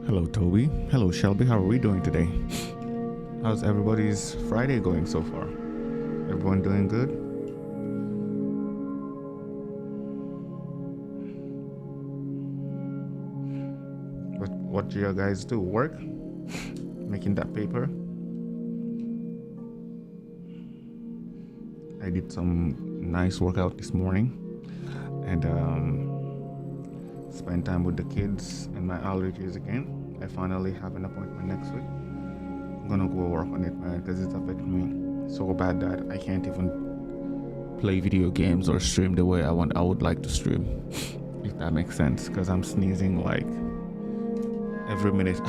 Hello, Toby. Hello, Shelby. How are we doing today? How's everybody's Friday going so far? Everyone doing good? What do you guys do? Work? Making that paper? I did some nice workout this morning and spend time with the kids and my allergies again. I finally have an appointment next week. I'm gonna go work on it, man, because it's affecting me so bad that I can't even play video games or stream the way I would like to stream, if that makes sense, because I'm sneezing like every minute.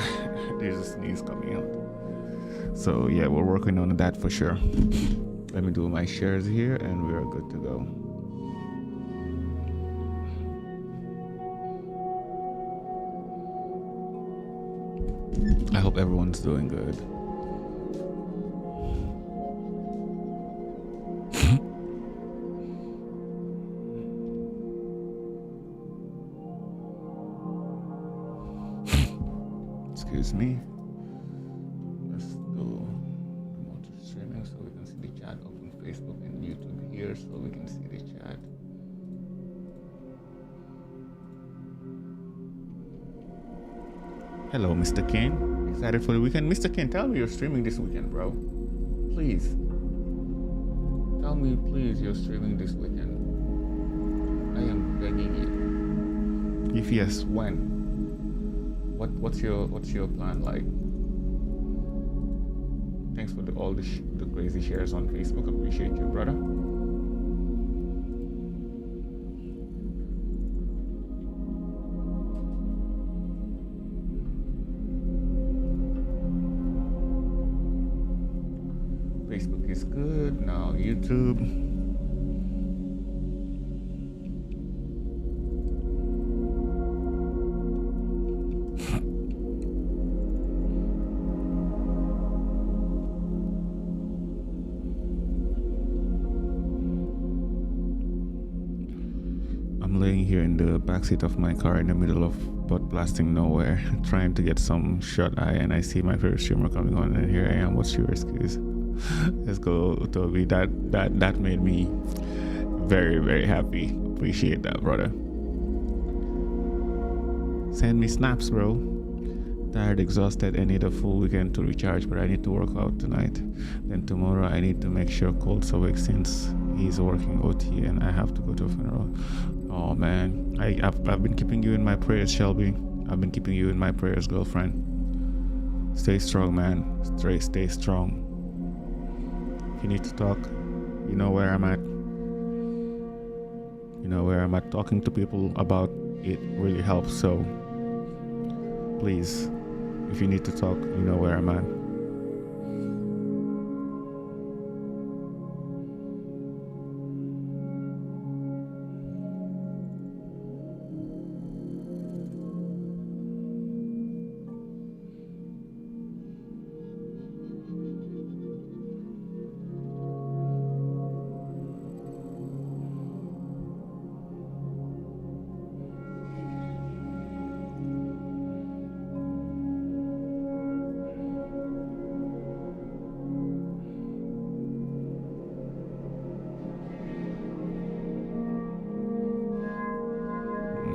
There's a sneeze coming out. So yeah, we're working on that for sure. Let me do my shares here and we are good to go. I hope everyone's doing good. Excuse me. Let's do remote streaming so we can see the chat. Open Facebook and YouTube here so we can see the chat. Hello, Mr. Kane. Excited for the weekend? Mr. Kane, tell me you're streaming this weekend, bro. Please. Tell me, please, you're streaming this weekend. I am begging you. If yes, when? What's your plan like? Thanks for all the crazy shares on Facebook. Appreciate you, brother. Facebook is good. Now YouTube. I'm laying here in the backseat of my car in the middle of butt blasting nowhere, trying to get some shut eye, and I see my favorite streamer coming on, and here I am. What's your excuse? Let's go, Toby. That made me very, very happy. Appreciate that, brother. Send me snaps, bro. Tired, exhausted, I need a full weekend to recharge, but I need to work out tonight. Then tomorrow I need to make sure Colt's awake since he's working OT and I have to go to a funeral. Oh man, I've been keeping you in my prayers, Shelby. I've been keeping you in my prayers, girlfriend. Stay strong, man. Stay strong. If you need to talk, you know where I'm at. You know where I'm at. Talking to people about it really helps. So please, if you need to talk, you know where I'm at.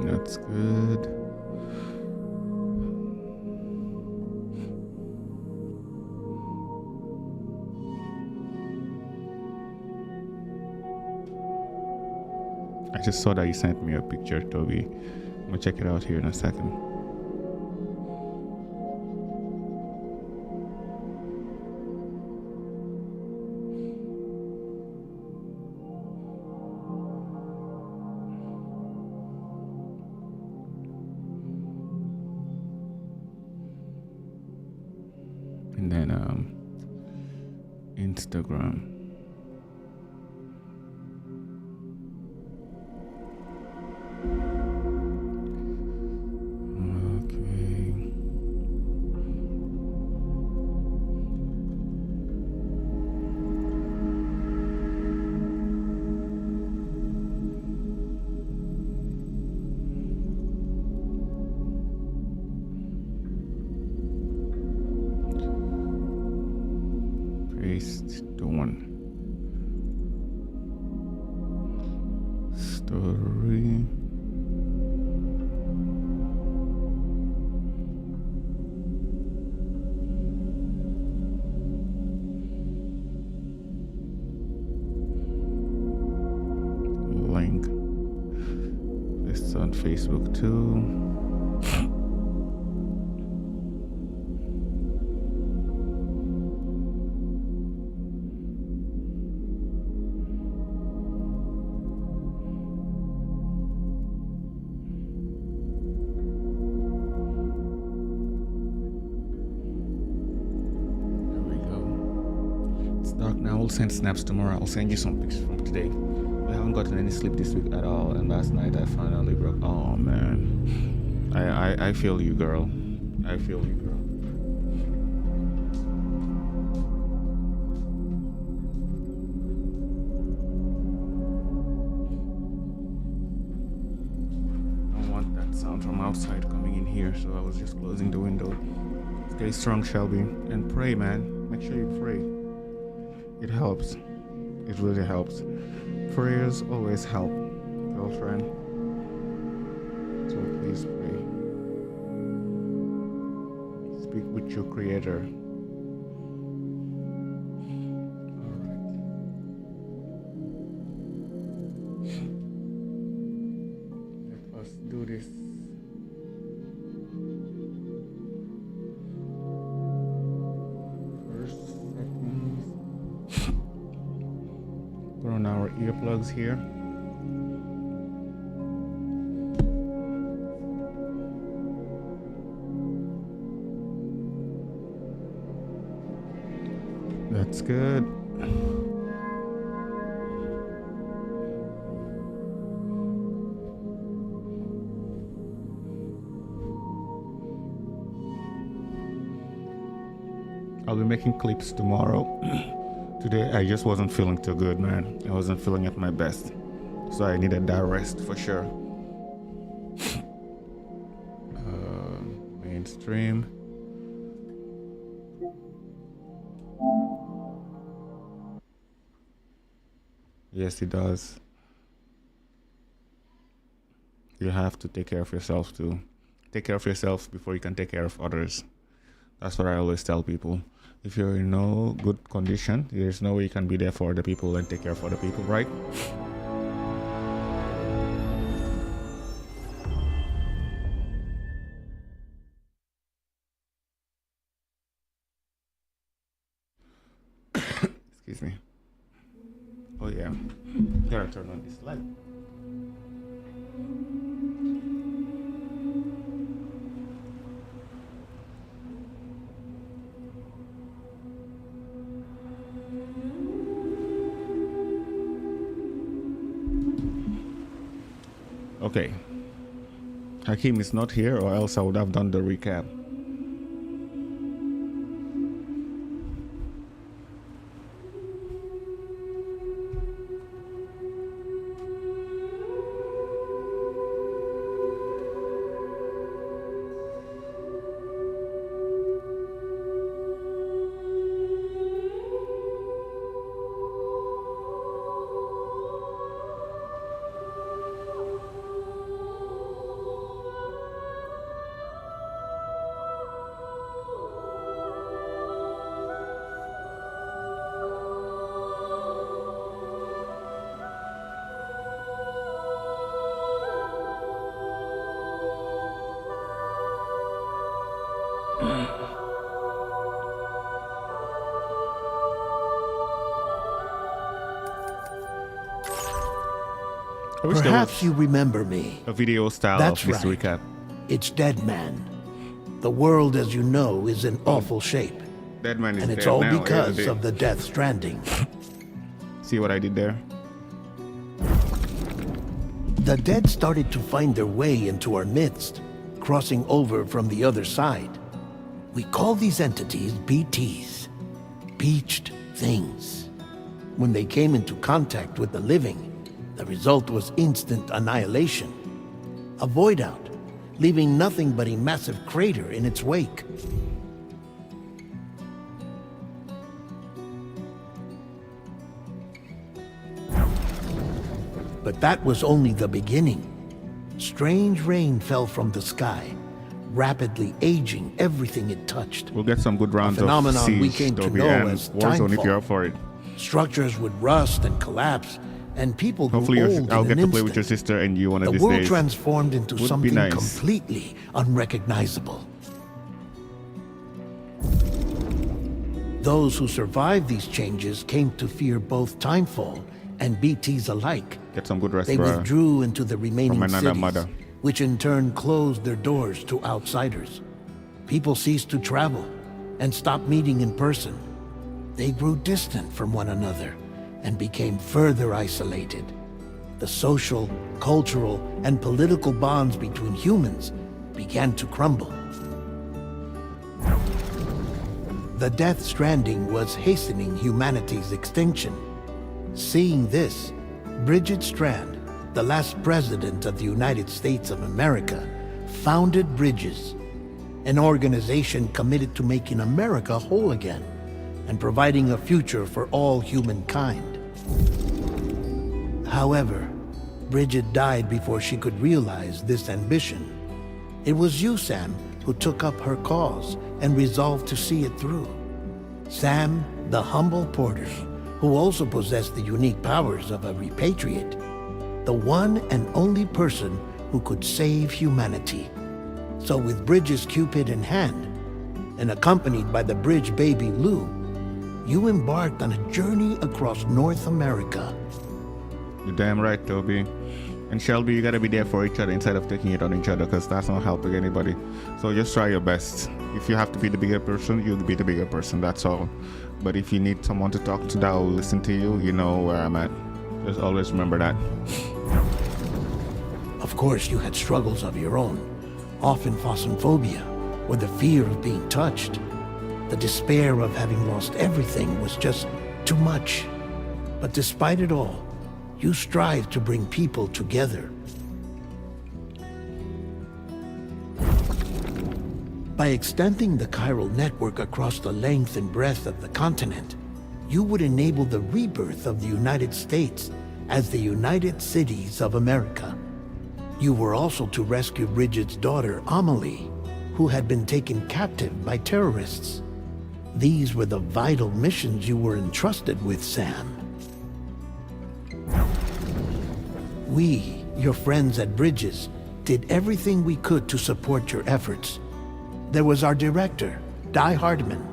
That's good. I just saw that you sent me a picture, Toby. I'm gonna check it out here in a second. And then Instagram. paste the one. Story. Link. It's on Facebook too. I'll send snaps tomorrow. I'll send you some pictures from today. I haven't gotten any sleep this week at all, and last night I finally broke. Oh man, I feel you, girl. I feel you, girl. I don't want that sound from outside coming in here, so I was just closing the window. Stay strong, Shelby, and pray, man. Make sure you pray. It helps. It really helps. Prayers always help, girlfriend. So please pray. Speak with your creator. Alright. Let us do this. Put on our earplugs here. That's good. I'll be making clips tomorrow. Today I just wasn't feeling too good, man. I wasn't feeling at my best, so I needed that rest for sure. Mainstream. Yes, it does. You have to take care of yourself too. Take care of yourself before you can take care of others. That's what I always tell people. If you're in no good condition, there's no way you can be there for other people and take care of other people, right? Excuse me. Oh yeah, gotta turn on this light. Okay, Hakeem is not here, or else I would have done the recap. Perhaps you remember me. A video style That's of this right. recap. It's Dead Man. The world, as you know, is in awful shape. Dead Man is and it's dead all now, because isn't it? of the Death Stranding. See what I did there? The dead started to find their way into our midst, crossing over from the other side. We call these entities BTs, Beached Things. When they came into contact with the living, the result was instant annihilation. A void out, leaving nothing but a massive crater in its wake. But that was only the beginning. Strange rain fell from the sky, rapidly aging everything it touched. We'll get some good rounds of phenomenon we Siege, came to Toby, know and as Warzone if timefall. you're up for it. Structures would rust and collapse, and people grew Hopefully old I'll in get an to play with your instant. sister and you one of The these world days. transformed into Would be something nice. completely unrecognizable. Those who survived these changes came to fear both Timefall and BTs alike. Get some good rest, They bruh. withdrew into the remaining my nana cities, mother. which in turn closed their doors to outsiders. People ceased to travel and stopped meeting in person. They grew distant from one another and became further isolated. The social, cultural, and political bonds between humans began to crumble. The Death Stranding was hastening humanity's extinction. Seeing this, Bridget Strand, the last president of the United States of America, founded Bridges, an organization committed to making America whole again and providing a future for all humankind. However, Bridget died before she could realize this ambition. It was you, Sam, who took up her cause and resolved to see it through. Sam, the humble porter, who also possessed the unique powers of a repatriate, the one and only person who could save humanity. So with Bridges' Cupid in hand, and accompanied by the bridge baby Lou, you embarked on a journey across North America. You're damn right, Toby. And Shelby, you gotta be there for each other instead of taking it on each other, because that's not helping anybody. So just try your best. If you have to be the bigger person, you'll be the bigger person, that's all. But if you need someone to talk to that will listen to you, you know where I'm at. Just always remember that. Of course, you had struggles of your own, often phosmophobia, or the fear of being touched. The despair of having lost everything was just too much. But despite it all, you strive to bring people together. By extending the chiral network across the length and breadth of the continent, you would enable the rebirth of the United States as the United Cities of America. You were also to rescue Bridget's daughter, Amelie, who had been taken captive by terrorists. These were the vital missions you were entrusted with, Sam. We, your friends at Bridges, did everything we could to support your efforts. There was our director, Di Hardman,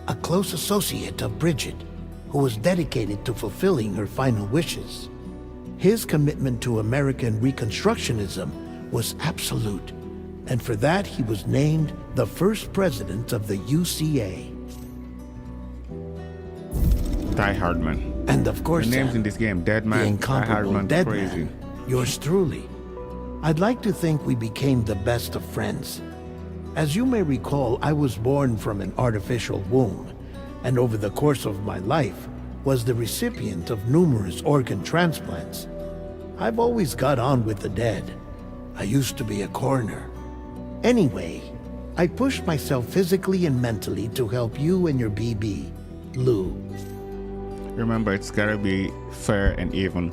a close associate of Bridget, who was dedicated to fulfilling her final wishes. His commitment to American Reconstructionism was absolute, and for that he was named the first president of the UCA. Die Hardman. And of course, The names Sam, in this game, Dead the Man, Die incomparable Hardman, Dead crazy. Man, yours truly. I'd like to think we became the best of friends. As you may recall, I was born from an artificial womb, and over the course of my life, was the recipient of numerous organ transplants. I've always got on with the dead. I used to be a coroner. Anyway, I pushed myself physically and mentally to help you and your BB, Lou. Remember, it's gotta be fair and even.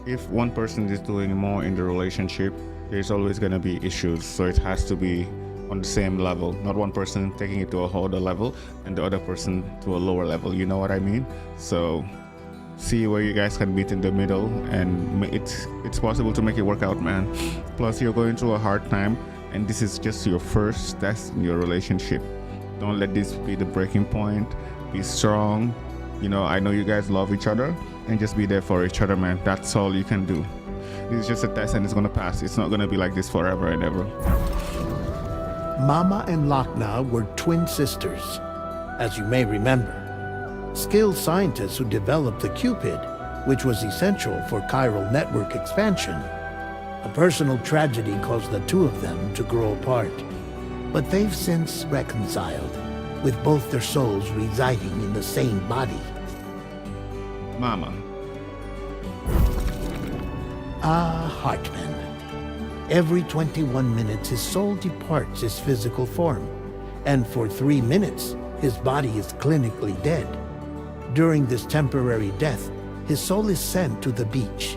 If one person is doing more in the relationship, there's always gonna be issues. So it has to be on the same level, not one person taking it to a harder level and the other person to a lower level. You know what I mean? So see where you guys can meet in the middle, and it's possible to make it work out, man. Plus, you're going through a hard time, and this is just your first test in your relationship. Don't let this be the breaking point. Be strong. You know, I know you guys love each other, and just be there for each other, man. That's all you can do. This is just a test, and it's gonna pass. It's not gonna be like this forever and ever. Mama and Lakna were twin sisters, as you may remember. Skilled scientists who developed the Cupid, which was essential for chiral network expansion. A personal tragedy caused the two of them to grow apart, but they've since reconciled, with both their souls residing in the same body. Mama. Hartman. Every 21 minutes his soul departs his physical form, and for 3 minutes his body is clinically dead. During this temporary death, his soul is sent to the beach.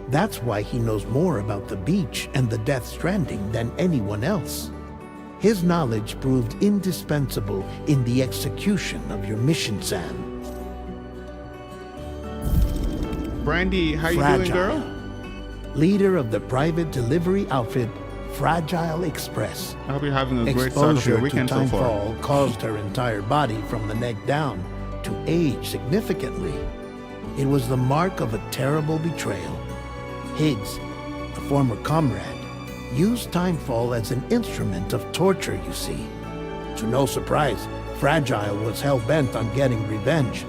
That's why he knows more about the beach and the Death Stranding than anyone else. His knowledge proved indispensable in the execution of your mission, Sam. Brandy, how you doing, girl? Leader of the private delivery outfit, Fragile Express. I hope you're having a great start of your weekend so far. Exposure to timefall caused her entire body from the neck down to age significantly. It was the mark of a terrible betrayal. Higgs, a former comrade, used timefall as an instrument of torture, you see. To no surprise, Fragile was hell-bent on getting revenge.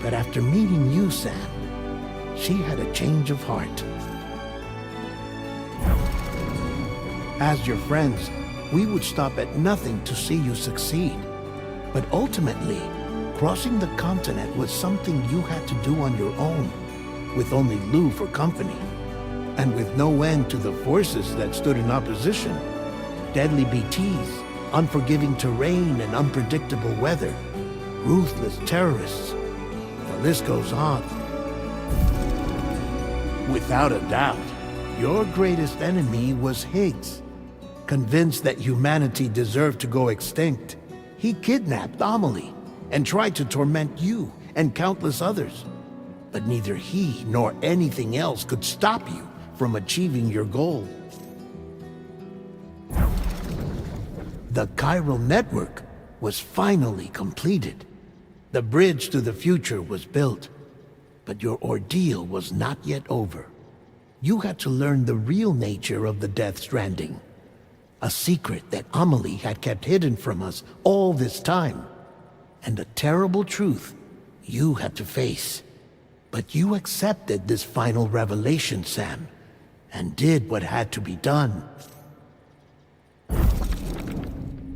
But after meeting you, Sam, she had a change of heart. As your friends, we would stop at nothing to see you succeed. But ultimately, crossing the continent was something you had to do on your own, with only Lou for company, and with no end to the forces that stood in opposition. Deadly BTs, unforgiving terrain and unpredictable weather, ruthless terrorists. The list goes on. Without a doubt, your greatest enemy was Higgs. Convinced that humanity deserved to go extinct, he kidnapped Amelie and tried to torment you and countless others. But neither he nor anything else could stop you from achieving your goal. The chiral network was finally completed. The bridge to the future was built, but your ordeal was not yet over. You had to learn the real nature of the Death Stranding, a secret that Amelie had kept hidden from us all this time, and a terrible truth you had to face. But you accepted this final revelation, Sam, and did what had to be done.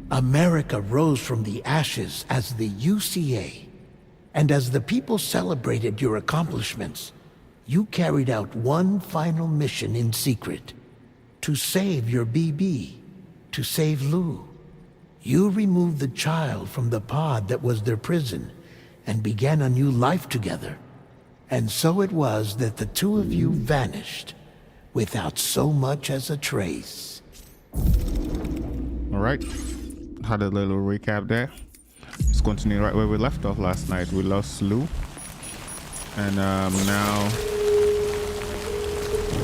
America rose from the ashes as the UCA, and as the people celebrated your accomplishments, you carried out one final mission in secret, to save your BB, to save Lou. You removed the child from the pod that was their prison and began a new life together. And so it was that the two of you vanished without so much as a trace. All right, had a little recap there. Let's continue right where we left off last night. We lost Lou, and now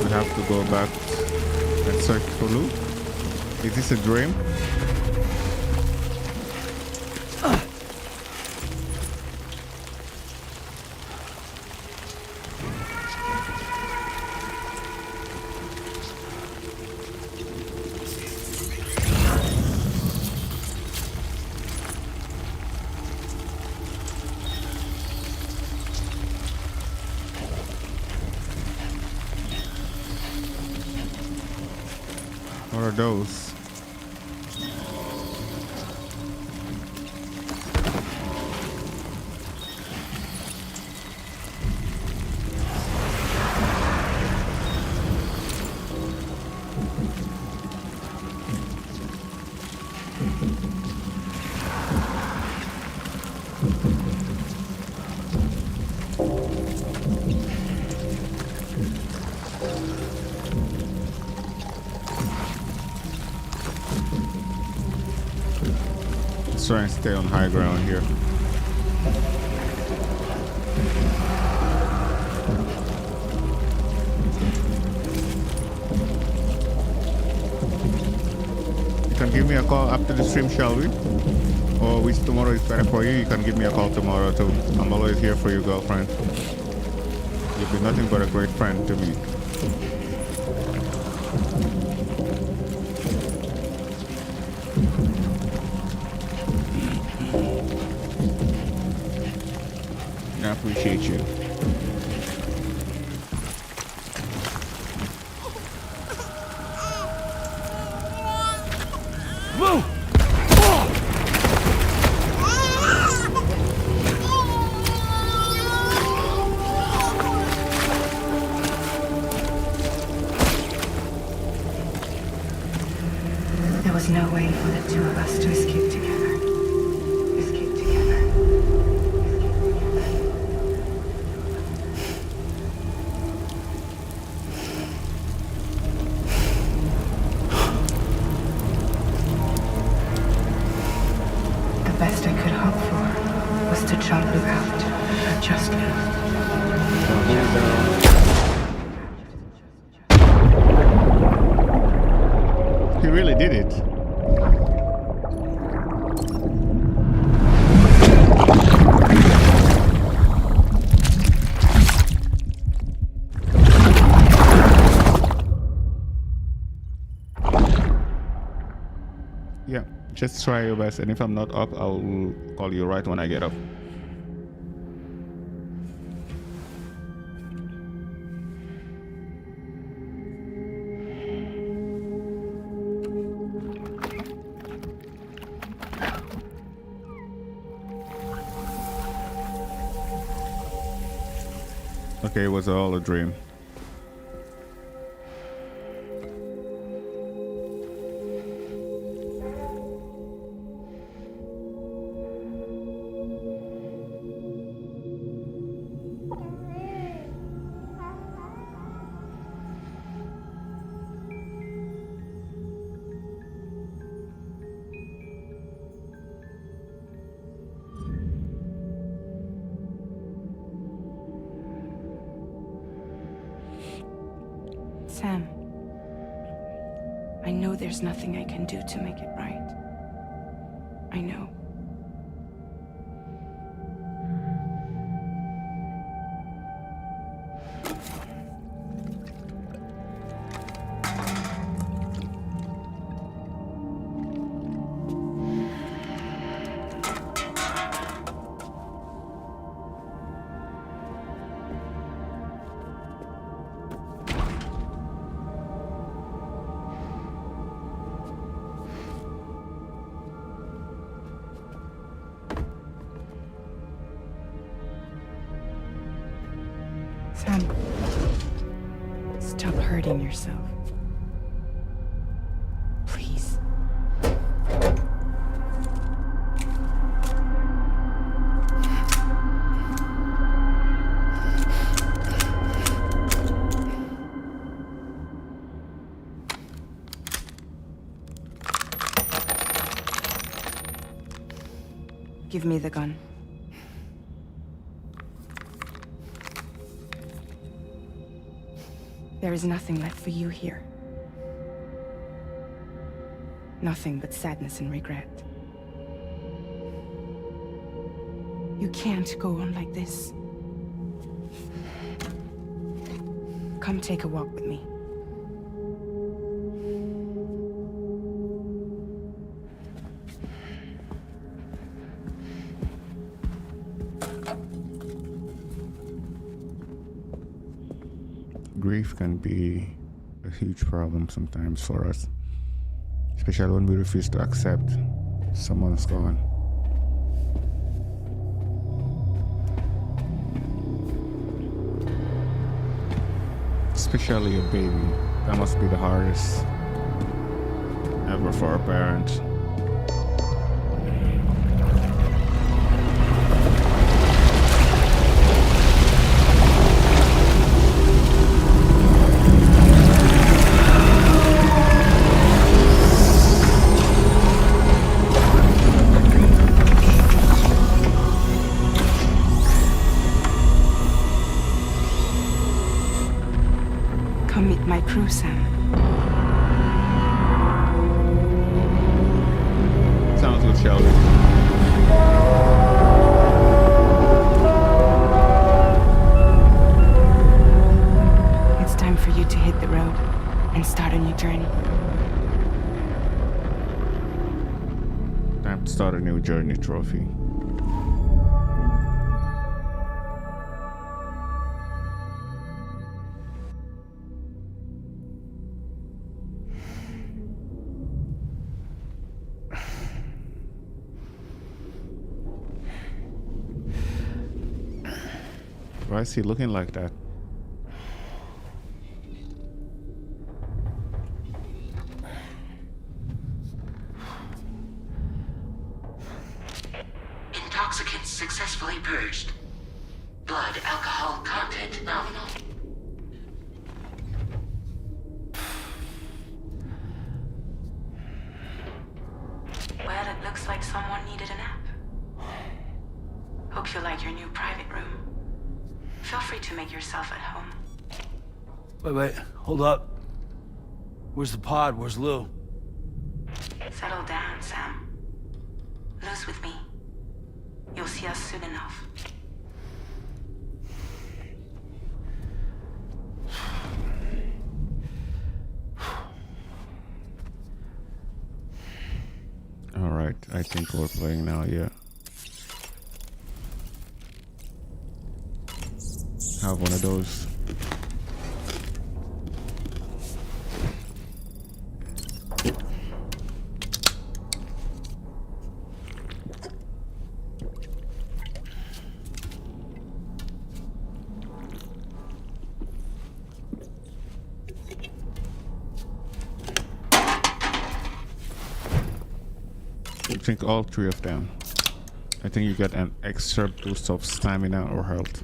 we have to go back and search for Lou. Is this a dream? What are those? Try and stay on high ground here. You can give me a call after the stream, shall we? Or which tomorrow is better for you? You can give me a call tomorrow too. I'm always here for you, girlfriend. You'll be nothing but a great friend to me. I appreciate you. Move! There was no way for the two of us to escape together. Escape together. out. Just now. He really did it. Yeah, just try your best, and if I'm not up, I'll call you right when I get up. Okay, it was all a dream. Sam, I know there's nothing I can do to make it right. I know. Sam, stop hurting yourself. Please. Give me the gun. There is nothing left for you here. Nothing but sadness and regret. You can't go on like this. Come take a walk with me. Grief can be a huge problem sometimes for us, especially when we refuse to accept someone's gone. Especially a baby. That must be the hardest ever for a parent. Come meet my crew, Sam. Sounds good, Shelby. It's time for you to hit the road and start a new journey. Time to start a new journey, Trophy. Why is he looking like that? Intoxicants successfully purged. Blood alcohol content nominal. Well, it looks like someone needed a nap. Hope you like your new private room. Feel free to make yourself at home. Wait, hold up. Where's the pod? Where's Lou? Settle down, Sam. Lou's with me. You'll see us soon enough. Alright, I think we're playing now, yeah. Have one of those. Drink all 3 of them. I think you get an extra boost of stamina or health.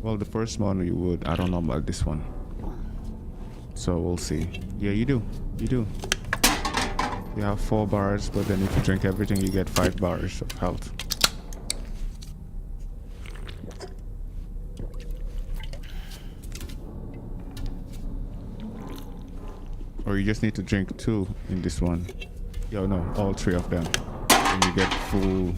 Well, the first one you would. I don't know about this one. So we'll see. Yeah, you do. You do. You have 4 bars, but then if you drink everything, you get 5 bars of health. Or you just need to drink 2 in this one. Yo, no, all 3 of them. And you get full.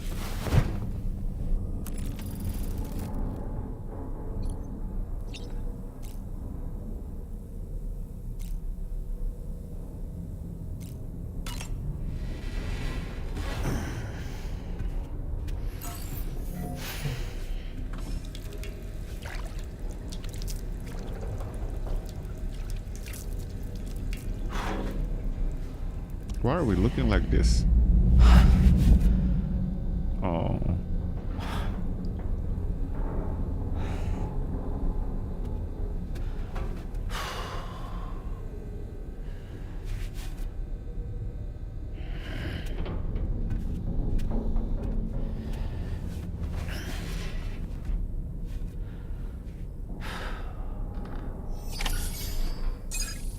Why are we looking like this? Oh.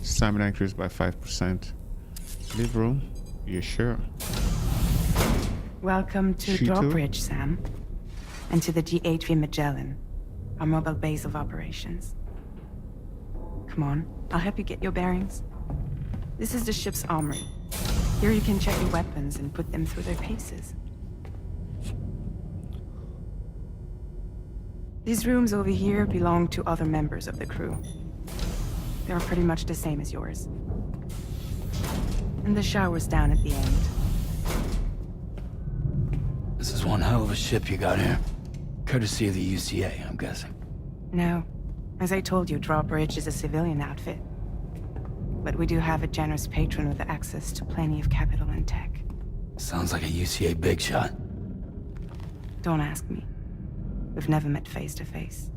Stamina increased by 5%. Leave room? You sure? Welcome to She too? Drawbridge, Sam. And to the GHV Magellan, our mobile base of operations. Come on, I'll help you get your bearings. This is the ship's armory. Here you can check your weapons and put them through their paces. These rooms over here belong to other members of the crew. They're pretty much the same as yours. And the shower's down at the end. This is one hell of a ship you got here. Courtesy of the UCA, I'm guessing. No. As I told you, Drawbridge is a civilian outfit. But we do have a generous patron with access to plenty of capital and tech. Sounds like a UCA big shot. Don't ask me. We've never met face to face.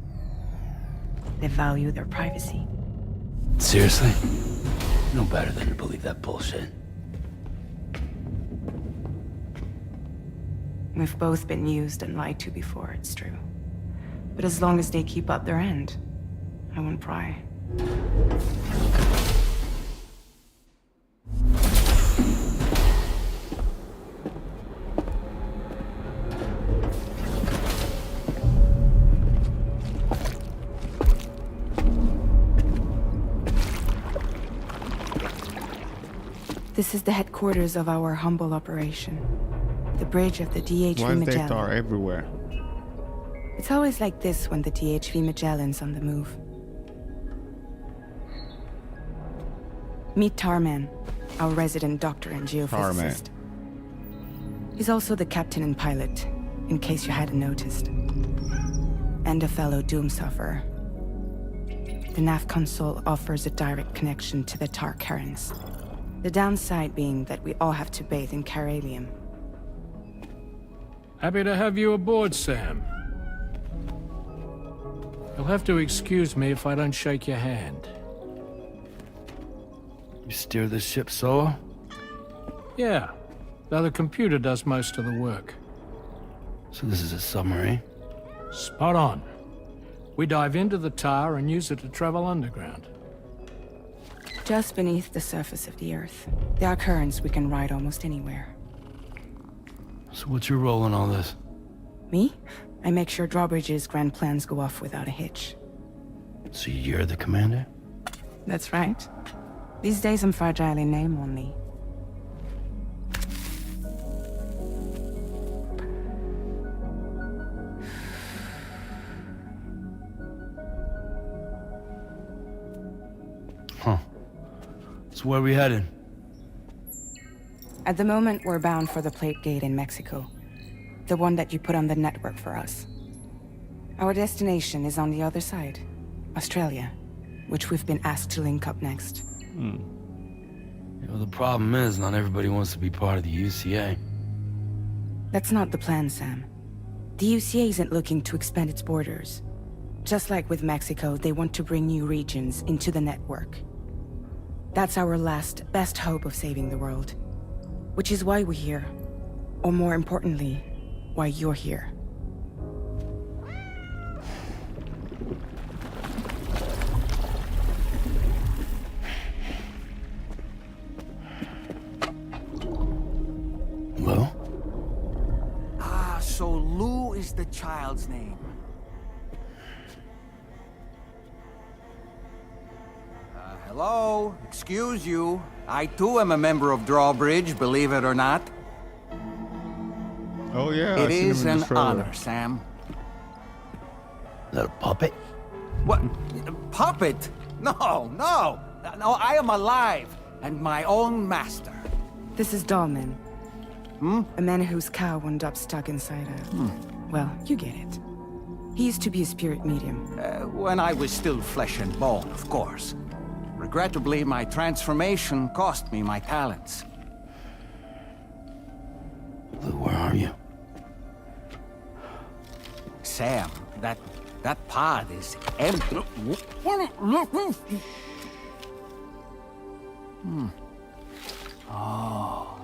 They value their privacy. Seriously? No better than to believe that bullshit. We've both been used and lied to before, it's true. But as long as they keep up their end, I won't pry. This is the headquarters of our humble operation. The bridge of the DHV Why is there Magellan. tar everywhere? It's always like this when the DHV Magellan's on the move. Meet Tarman, our resident doctor and geophysicist. He's also the captain and pilot, in case you hadn't noticed. And a fellow doom sufferer. The nav console offers a direct connection to the tar cairns. The downside being that we all have to bathe in caralium. Happy to have you aboard, Sam. You'll have to excuse me if I don't shake your hand. You steer this ship solo? Yeah, though the computer does most of the work. So this is a submarine? Spot on. We dive into the tar and use it to travel underground. Just beneath the surface of the Earth, there are currents we can ride almost anywhere. So what's your role in all this? Me? I make sure Drawbridge's grand plans go off without a hitch. So you're the commander? That's right. These days I'm fragile in name only. Huh. So where are we headed? At the moment, we're bound for the Plate Gate in Mexico. The one that you put on the network for us. Our destination is on the other side, Australia, which we've been asked to link up next. You know, the problem is, not everybody wants to be part of the UCA. That's not the plan, Sam. The UCA isn't looking to expand its borders. Just like with Mexico, they want to bring new regions into the network. That's our last, best hope of saving the world. Which is why we're here. Or more importantly, why you're here. Well? Ah, so Lou is the child's name. Hello? Excuse you. I too am a member of Drawbridge, believe it or not. Oh yeah. It I seen is him in an the trailer. honor, Sam. Is that a puppet? What? Puppet? No, no. No, I am alive and my own master. This is Dahlman. A man whose cow wound up stuck inside a... Well, you get it. He used to be a spirit medium. When I was still flesh and bone, of course. Regrettably, my transformation cost me my talents. Lou, where are you? Sam, that pod is empty. Oh.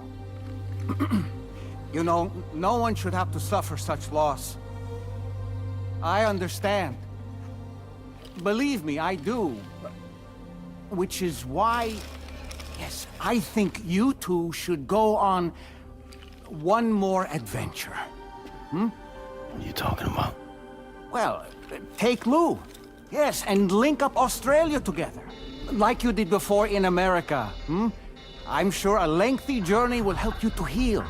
You know, no one should have to suffer such loss. I understand. Believe me, I do. Which is why, yes, I think you two should go on one more adventure. What are you talking about? Well, take Lou. Yes, and link up Australia together. Like you did before in America. I'm sure a lengthy journey will help you to heal.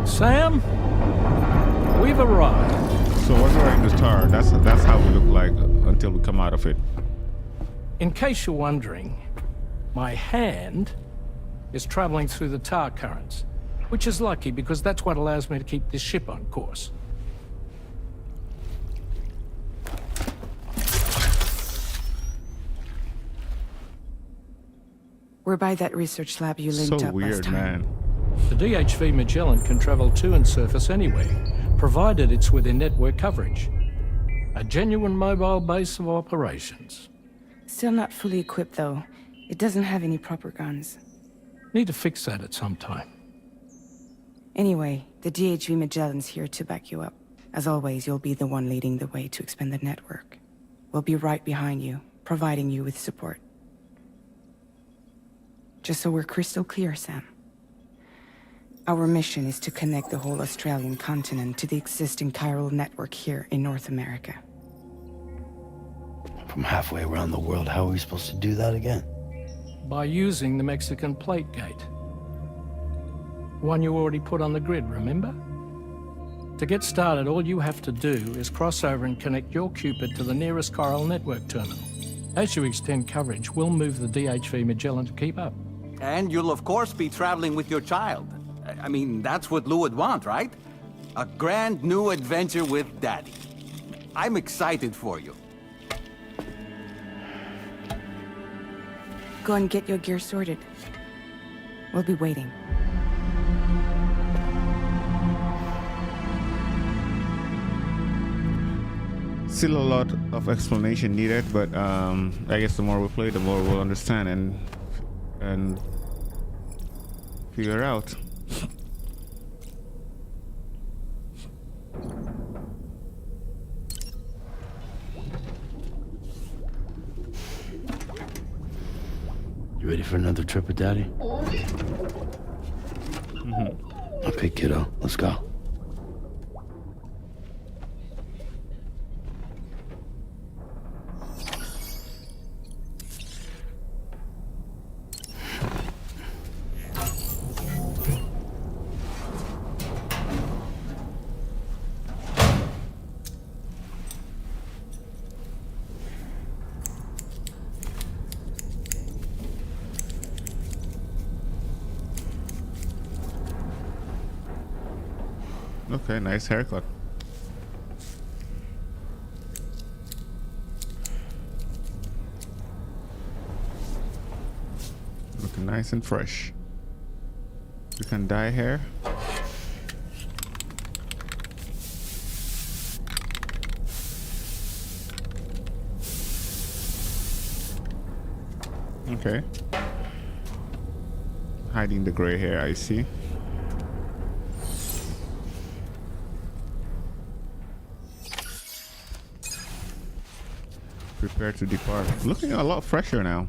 Sam, we've arrived. So when we're in the tower, that's how we look like until we come out of it. In case you're wondering, my hand is traveling through the tar currents, which is lucky because that's what allows me to keep this ship on course. We're by that research lab you linked So up last weird, time. man. The DHV Magellan can travel to and surface anywhere, provided it's within network coverage. A genuine mobile base of operations. Still not fully equipped, though. It doesn't have any proper guns. Need to fix that at some time. Anyway, the DHV Magellan's here to back you up. As always, you'll be the one leading the way to expand the network. We'll be right behind you, providing you with support. Just so we're crystal clear, Sam. Our mission is to connect the whole Australian continent to the existing chiral network here in North America. From halfway around the world, how are we supposed to do that again? By using the Mexican Plate Gate. One you already put on the grid, remember? To get started, all you have to do is cross over and connect your Cupid to the nearest chiral network terminal. As you extend coverage, we'll move the DHV Magellan to keep up. And you'll of course be traveling with your child. I mean, that's what Lou would want, right? A grand new adventure with Daddy. I'm excited for you. Go and get your gear sorted. We'll be waiting. Still a lot of explanation needed, but I guess the more we play, the more we'll understand and figure out. You ready for another trip with Daddy? Okay, kiddo. Let's go. Okay, nice haircut. Looking nice and fresh. You can dye hair. Okay. Hiding the gray hair, I see. Prepare to depart. Looking a lot fresher now.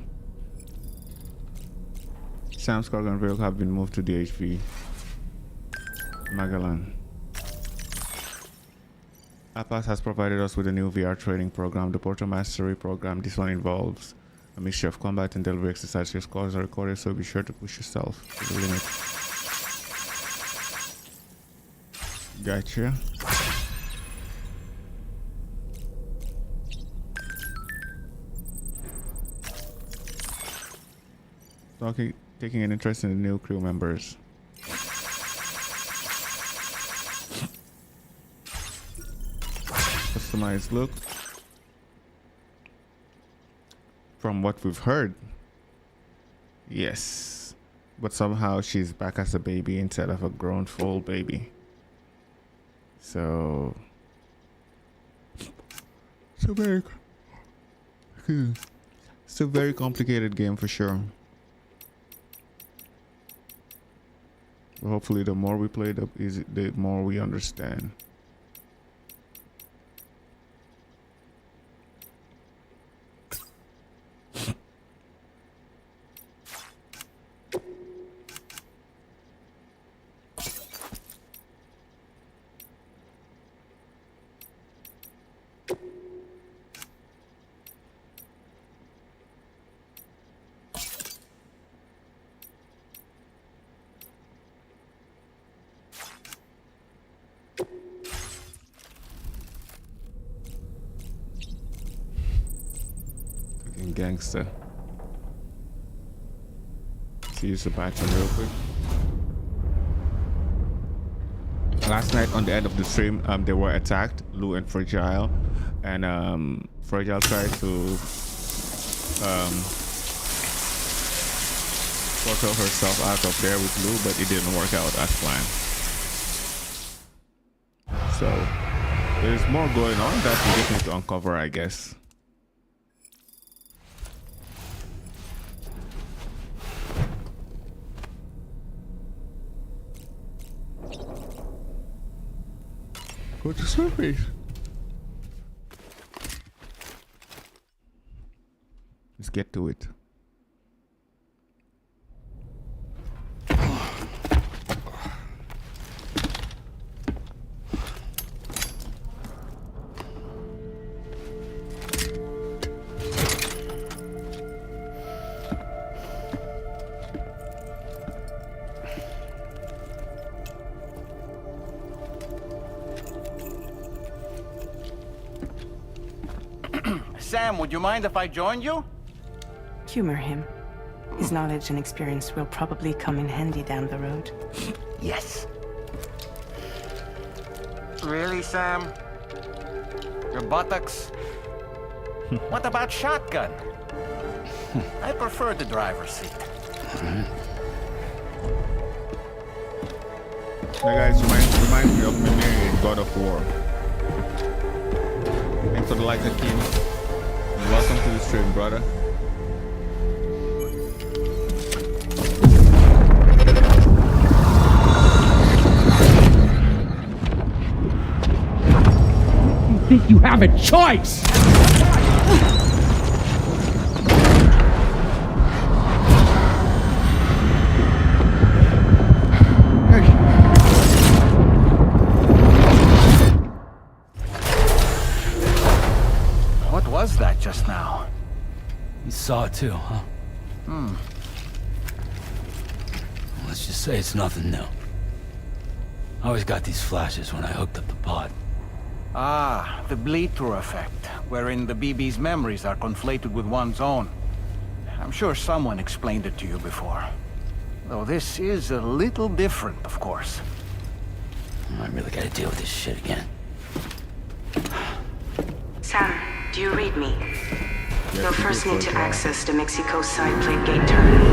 Sam's cargo and vehicle have been moved to the HV Magellan. APAS has provided us with a new VR training program, the Portal Mastery program. This one involves a mixture of combat and delivery exercise. Your scores are recorded, so be sure to push yourself to the limit. Gotcha. Taking an interest in the new crew members. Customized look. From what we've heard, yes, but somehow she's back as a baby instead of a grown full baby. So it's a very complicated game for sure. But hopefully the more we play, the more we understand. Gangster. Let's use the baton real quick. Last night on the end of the stream, they were attacked, Lou and Fragile, and Fragile tried to portal herself out of there with Lou, but it didn't work out as planned. So there's more going on that we just need to uncover, I guess. Go to surface. Let's get to it. Sam, would you mind if I joined you? Humor him. His knowledge and experience will probably come in handy down the road. Yes. Really, Sam? Your buttocks? What about shotgun? I prefer the driver's seat. That guys reminds me of Mimir in God of War. Thanks for the like, Hakim. Welcome to the stream, brother. You think you have a choice? was that just now? You saw it too, huh? Let's just say it's nothing new. I always got these flashes when I hooked up the pod. Ah, the bleed-through effect, wherein the BB's memories are conflated with one's own. I'm sure someone explained it to you before. Though this is a little different, of course. I really gotta deal with this shit again. Sam, do you read me? You'll first need to access the Mexico side plate gate terminal.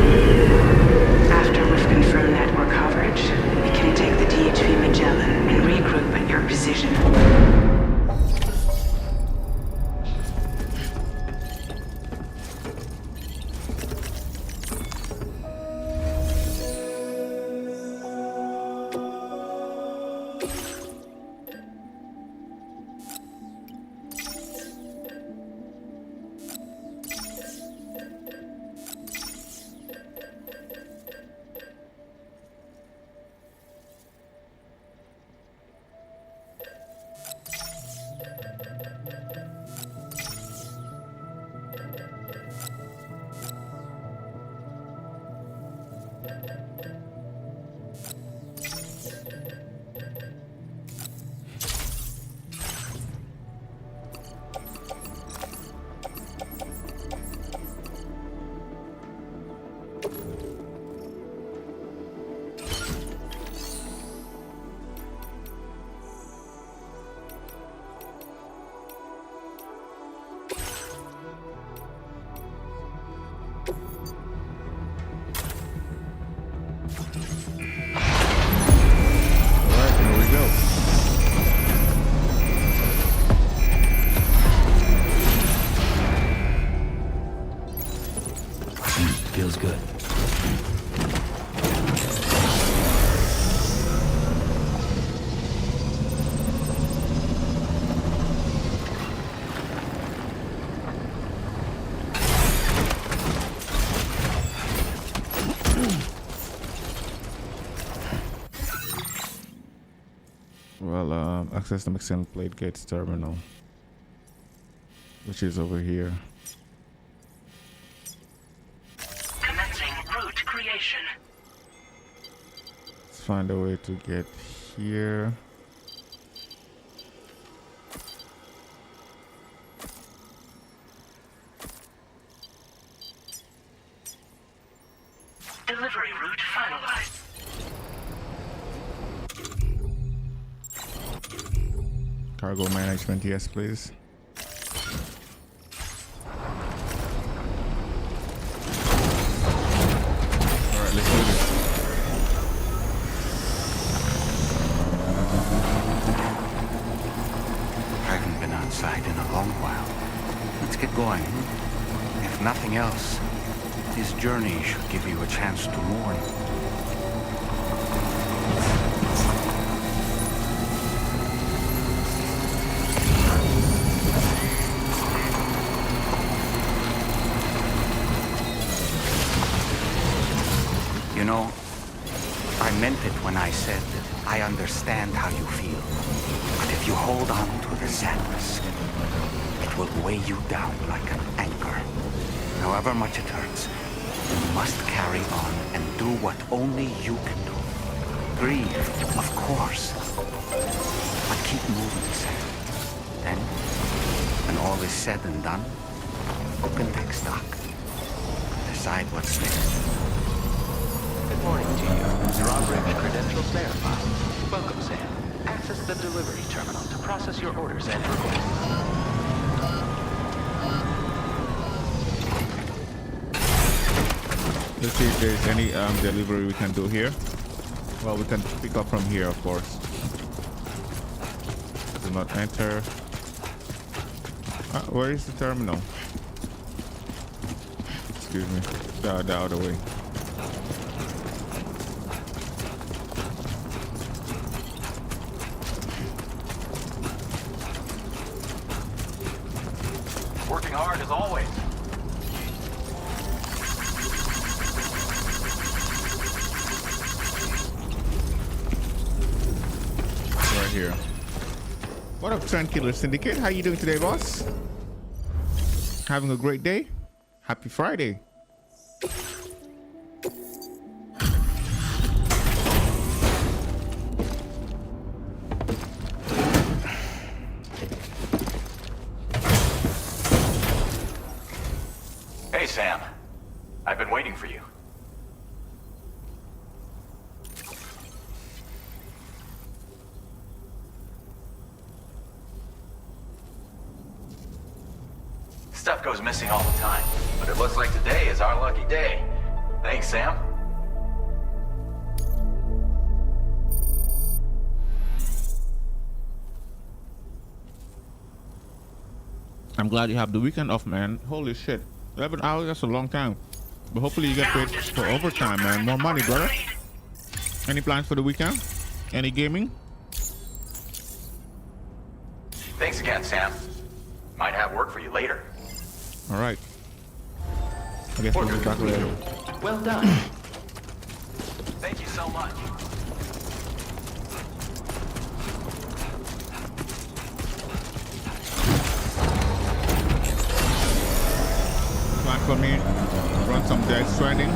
After we've confirmed network coverage, we can take the DHV Magellan and regroup at your position. Feels good. Well, access the Mexican plate gates terminal, which is over here. Let's find a way to get here. Delivery route finalized. Cargo management, yes, please. Alright, let's do this. Haven't been outside in a long while. Let's get going. If nothing else, this journey should give you a chance to mourn. You know, I meant it when I said that I understand how you feel. But if you hold on to the sadness, it will weigh you down like an anchor. However much it hurts, you must carry on and do what only you can do. Grieve, of course, but keep moving, Sam. Then, when all is said and done, you can take stock. Decide what's next. Good morning to you. Drawbridge credentials verified. Welcome, Sam. Access the delivery terminal to process your orders and requests. Let's see if there's any delivery we can do here. Well, we can pick up from here, of course. Do not enter. Where is the terminal? Excuse me. The other way. Working hard as always. Right here. What up, Trend Killer Syndicate? How you doing today, boss? having a great day. Happy Friday. Hey, Sam. I've been waiting for you. Stuff goes missing all the time, but it looks like today is our lucky day. Thanks, Sam. I'm glad you have the weekend off, man. Holy shit. 11 hours, that's a long time. But hopefully you get paid for overtime, man. More money, brother. Any plans for the weekend? Any gaming? Thanks again, Sam. Might have work for you later. All right. I guess we'll be back later. Well done. Thank you so much. Plan for me, run some Dead Stranding.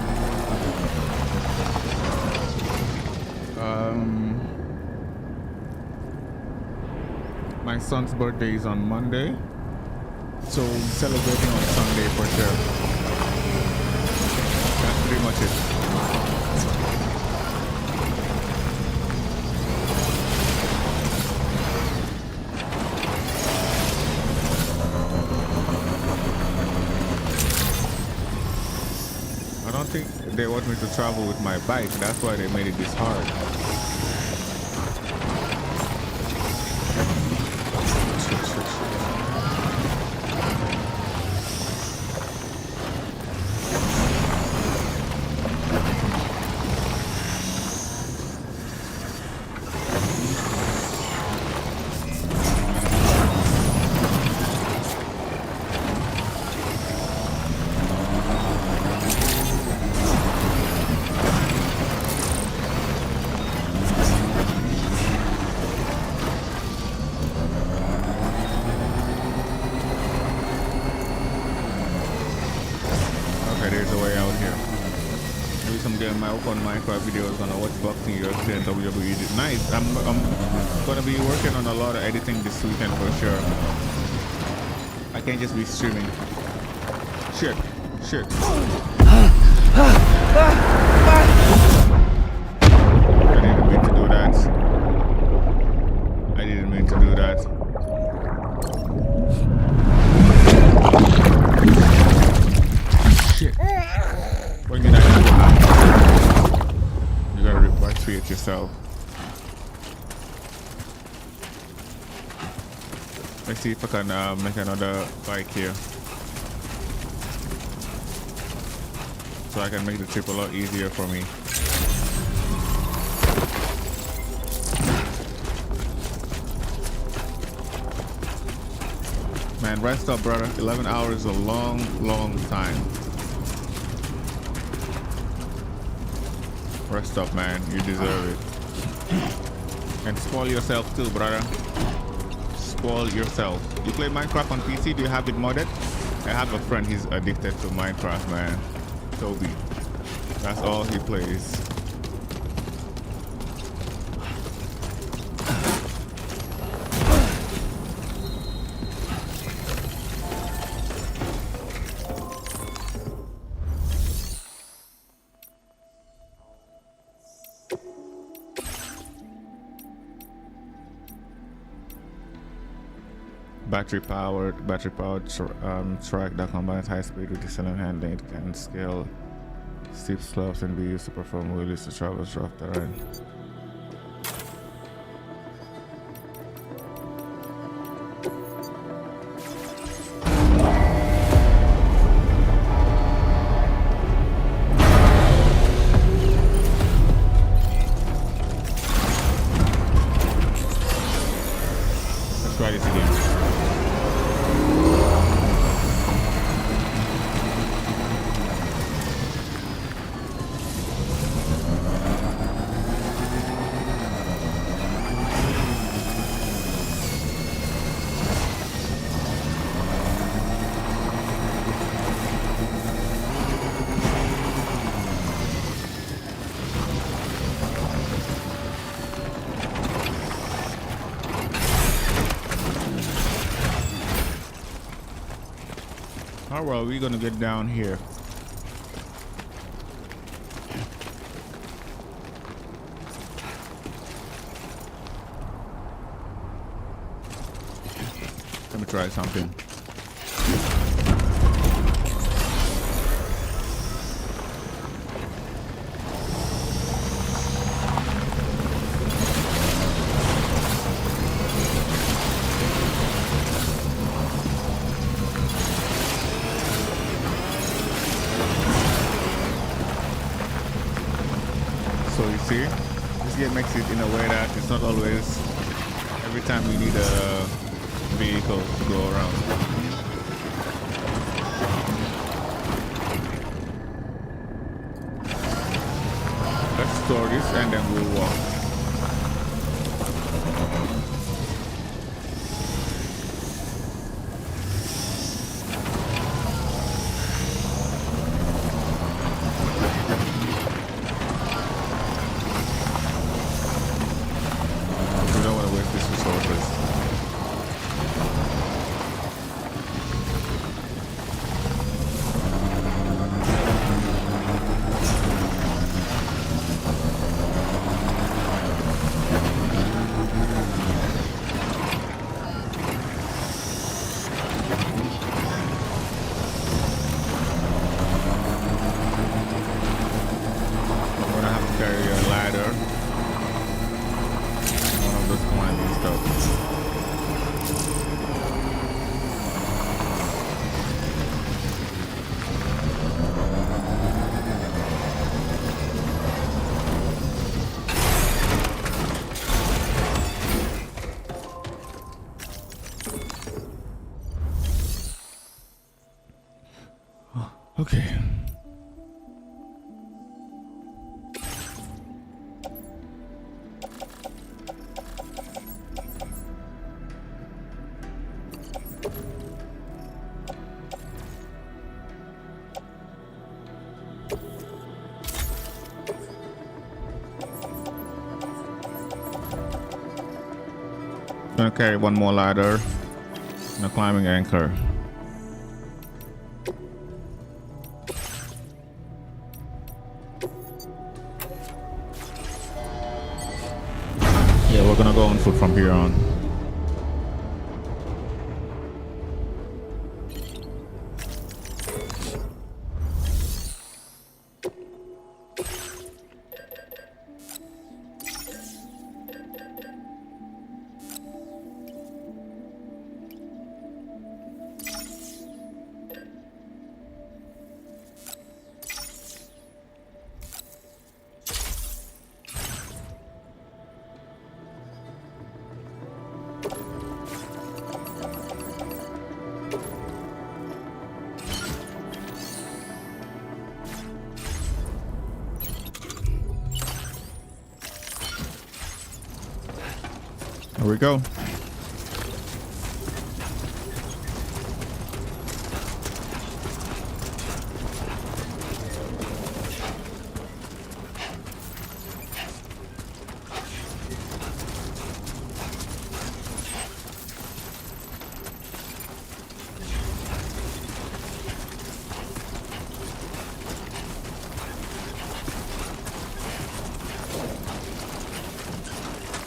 My son's birthday is on Monday, so celebrating on Sunday for sure. That's pretty much it. I don't think they want me to travel with my bike. That's why they made it this hard. Minecraft videos, gonna watch boxing, UFC, and WWE. Nice. I'm gonna be working on a lot of editing this weekend for sure. I can't just be streaming. Shit. I didn't mean to do that. Shit. When did you gotta repatriate yourself. Let's see if I can make another bike here, so I can make the trip a lot easier for me. Man, rest up, brother. 11 hours is a long time. Rest up, man. You deserve it. And spoil yourself too, brother. Spoil yourself. You play Minecraft on PC? Do you have it modded? I have a friend, he's addicted to Minecraft, man. Toby. That's all he plays. Battery-powered track that combines high speed with excellent handling. It can scale steep slopes and be used to perform wheelies to travel rough terrain. Let's try this again. Oh well, we're gonna get down here. Let me try something. So you see, this game makes it in a way that it's not always every time you need a vehicle to go around. Let's store this and then we'll walk. We don't want to waste these resources. I'm gonna have to carry a ladder. One of those climbing stuff. Okay. Gonna carry one more ladder and a climbing anchor. Yeah, we're gonna go on foot from here on. Here we go.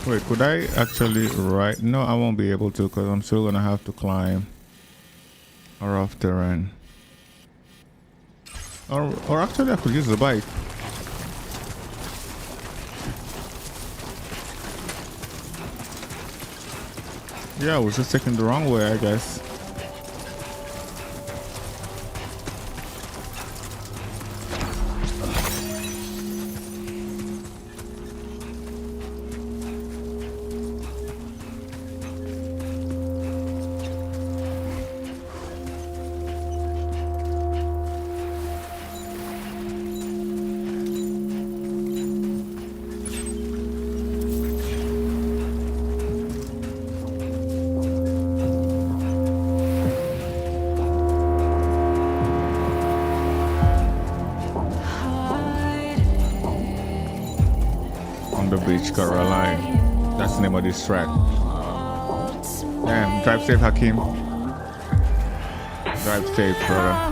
Wait, could I actually ride? No, I won't be able to because I'm still gonna have to climb a rough terrain. Or actually I could use the bike. Yeah, I was just taking the wrong way, I guess. Beach, Caroline. That's the name of this track. Damn, drive safe, Hakim. Drive safe, brother.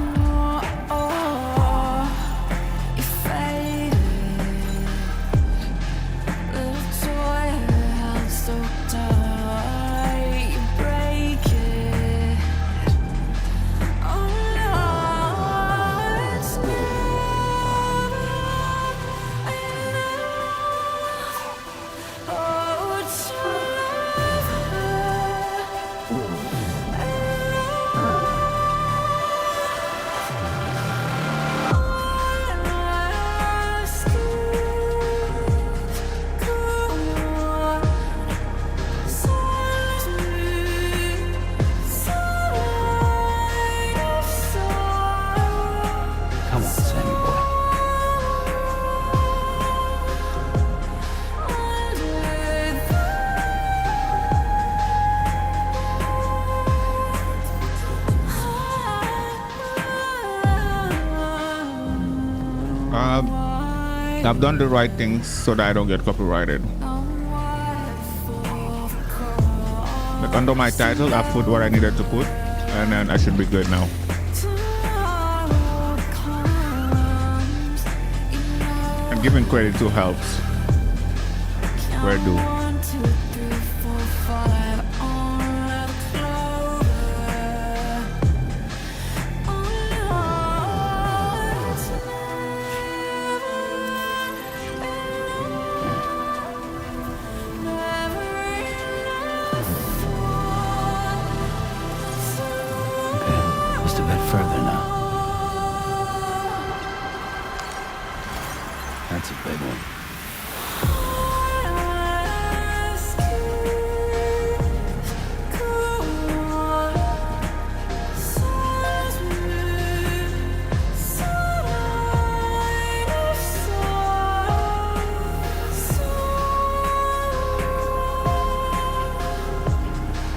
I've done the right things so that I don't get copyrighted. Like under my title, I put what I needed to put, and then I should be good now. And giving credit too helps. Where do?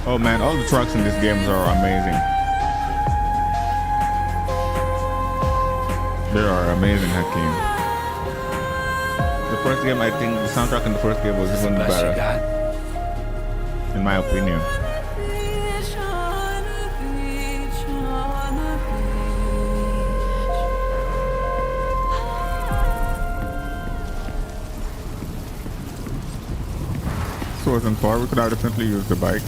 Oh man, all the trucks in these games are amazing. They are amazing, Hakeem. The first game, I think the soundtrack in the first game was even better. In my opinion. So it wasn't far, we could have definitely used the bike.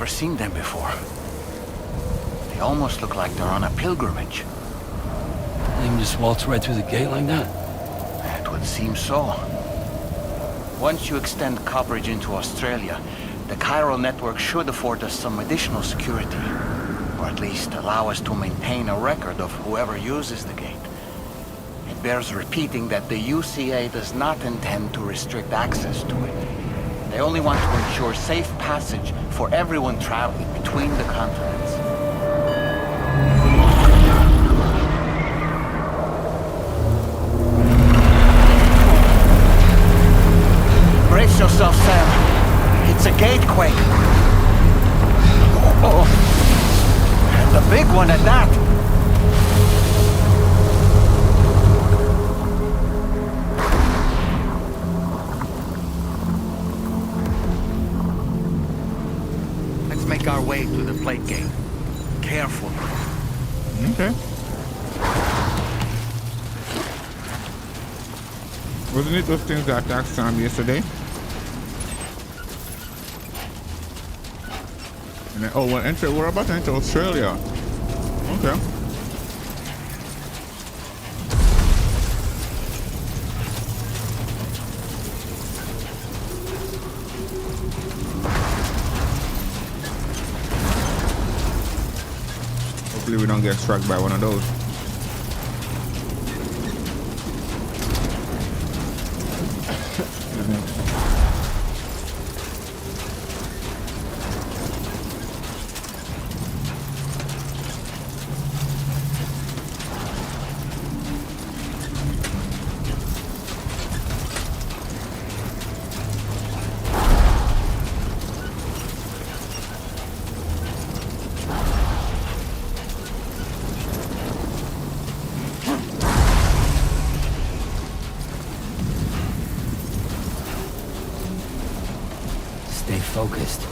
Seen them before. They almost look like they're on a pilgrimage. They can just waltz right through the gate like that? It would seem so. Once you extend coverage into Australia, the chiral network should afford us some additional security, or at least allow us to maintain a record of whoever uses the gate. It bears repeating that the UCA does not intend to restrict access to it. They only want to ensure safe passage for everyone traveling between the continents. Brace yourself, Sam. It's a gatequake. Oh, and a big one at that. Make our way to the plate gate. Careful. Okay. Wasn't it those things that attacked Sam yesterday? And then, oh, we're about to enter Australia. Okay. Hopefully we don't get struck by one of those. focused.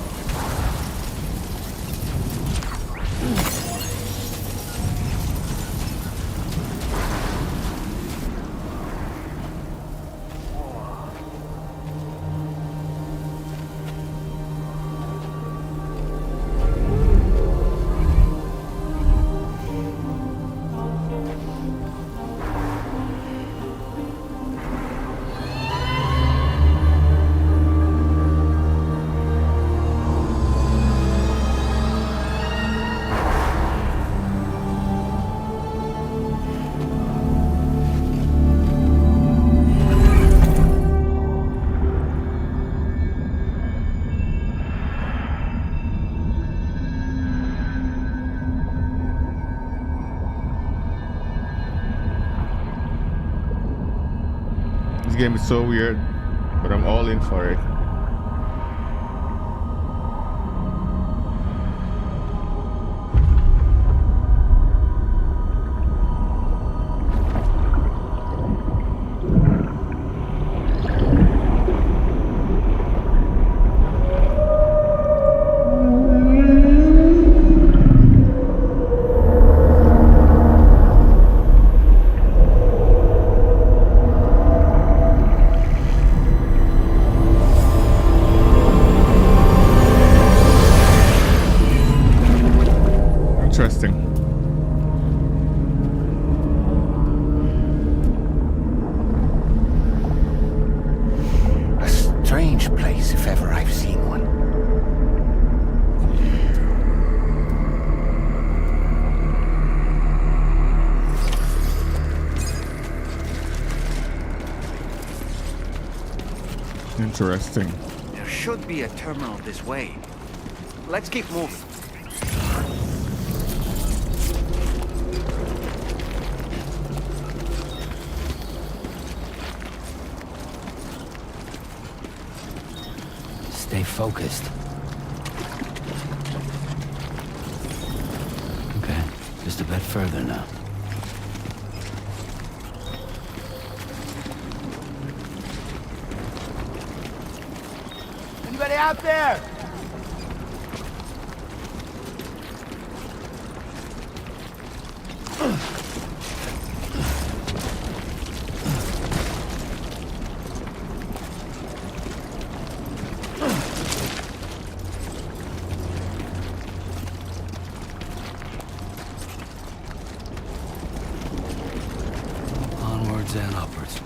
This game is so weird, but I'm all in for it. Interesting. A strange place, if ever I've seen one. Interesting. There should be a terminal this way. Let's keep moving. Stay focused. Okay, just a bit further now. Anybody out there? Onwards and upwards.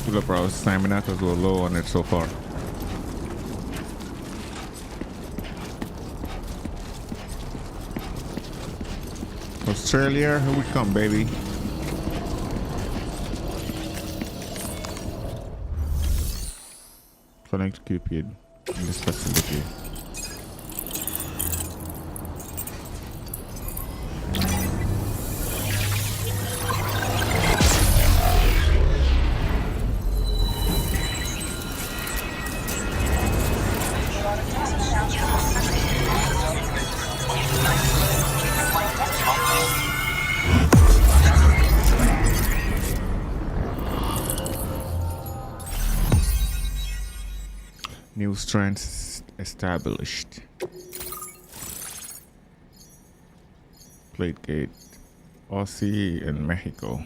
Look, bro, stamina is low on it so far. Australia, here we come, baby. Connect Cupid in this facility. New strands established. Plate gate, Aussie and Mexico.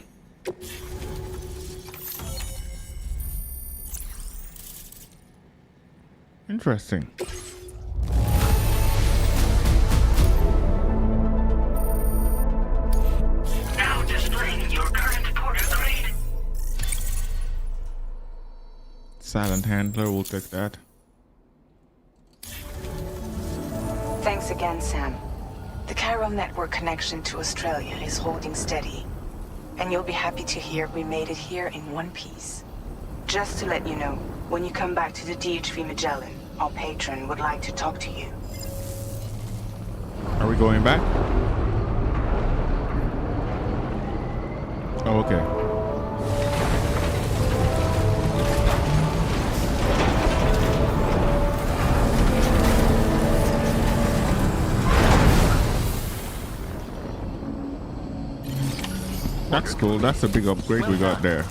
Interesting. Now displaying your current porter grade. Silent handler, we'll take that. Thanks again, Sam. The chiral network connection to Australia is holding steady. And you'll be happy to hear we made it here in one piece. Just to let you know, when you come back to the DHV Magellan, our patron would like to talk to you. Are we going back? Oh, okay. That's cool. That's a big upgrade we got there.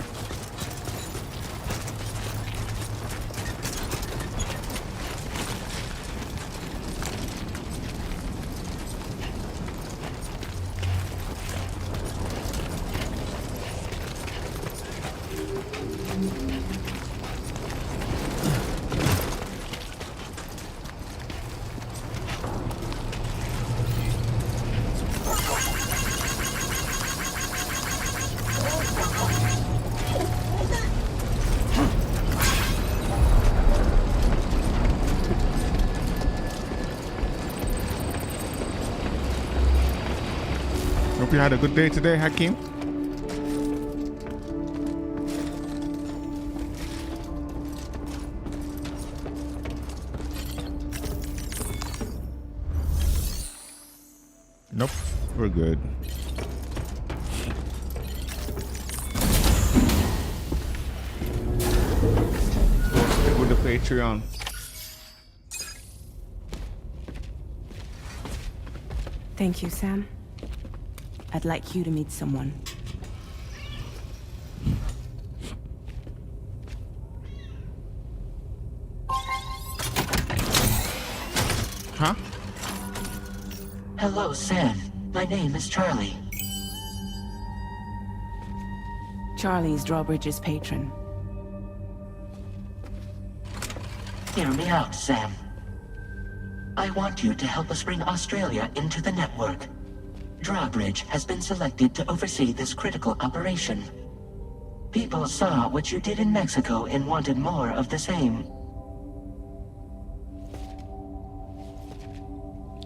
Hope you had a good day today, Hakeem. Nope, we're good. Stick with the Patreon. Thank you, Sam. I'd like you to meet someone. Huh? Hello, Sam. My name is Charlie. Charlie's Drawbridge's patron. Hear me out, Sam. I want you to help us bring Australia into the network. Drawbridge has been selected to oversee this critical operation. People saw what you did in Mexico and wanted more of the same.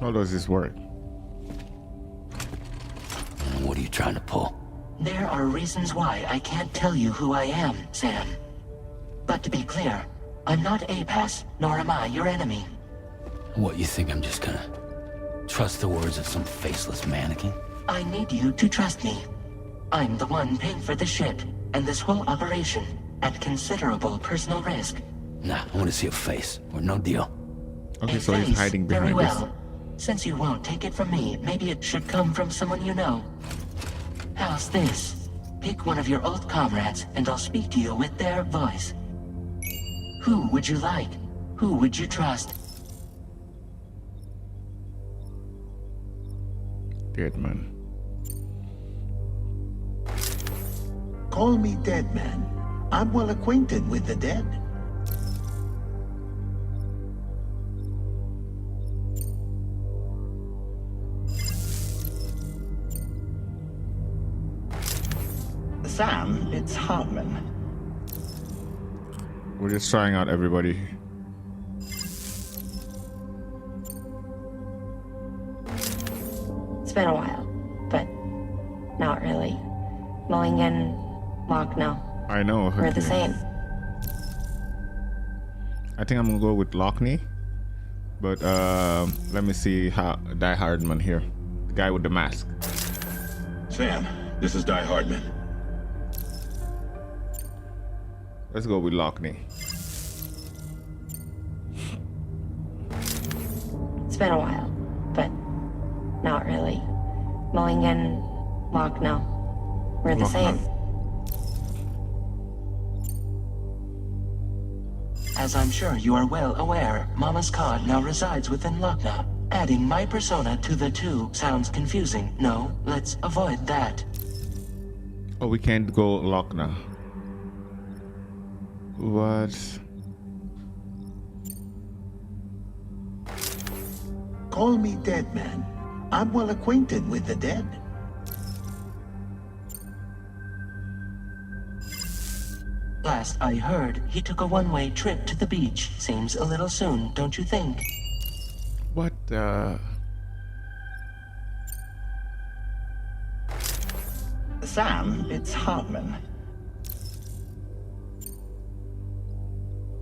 How does this work? What are you trying to pull? There are reasons why I can't tell you who I am, Sam. But to be clear, I'm not APAS, nor am I your enemy. What, you think I'm just gonna trust the words of some faceless mannequin? I need you to trust me. I'm the one paying for the ship and this whole operation at considerable personal risk. Nah, I want to see a face, or no deal. Okay, so he's hiding behind Very this. well. Since you won't take it from me, maybe it should come from someone you know. How's this? Pick one of your old comrades, and I'll speak to you with their voice. Who would you like? Who would you trust? Dead man. Call me Dead Man. I'm well acquainted with the dead. Sam, it's Hartman. We're just trying out everybody. It's been a while, but not really. Mulligan, Lochno. I know. We're the same. I think I'm gonna go with Lockney, but let me see how Die Hardman here, the guy with the mask. Sam, this is Die Hardman. Let's go with Lockney. It's been a while, but not really. Mulligan, Lochno. We're the same. As I'm sure you are well aware, Mama's card now resides within Lochna. Adding my persona to the two sounds confusing. No, let's avoid that. Oh, we can't go Lochna. What? Call me Dead Man. I'm well acquainted with the dead. Last I heard, he took a one-way trip to the beach. Seems a little soon, don't you think? What Sam, it's Hartman.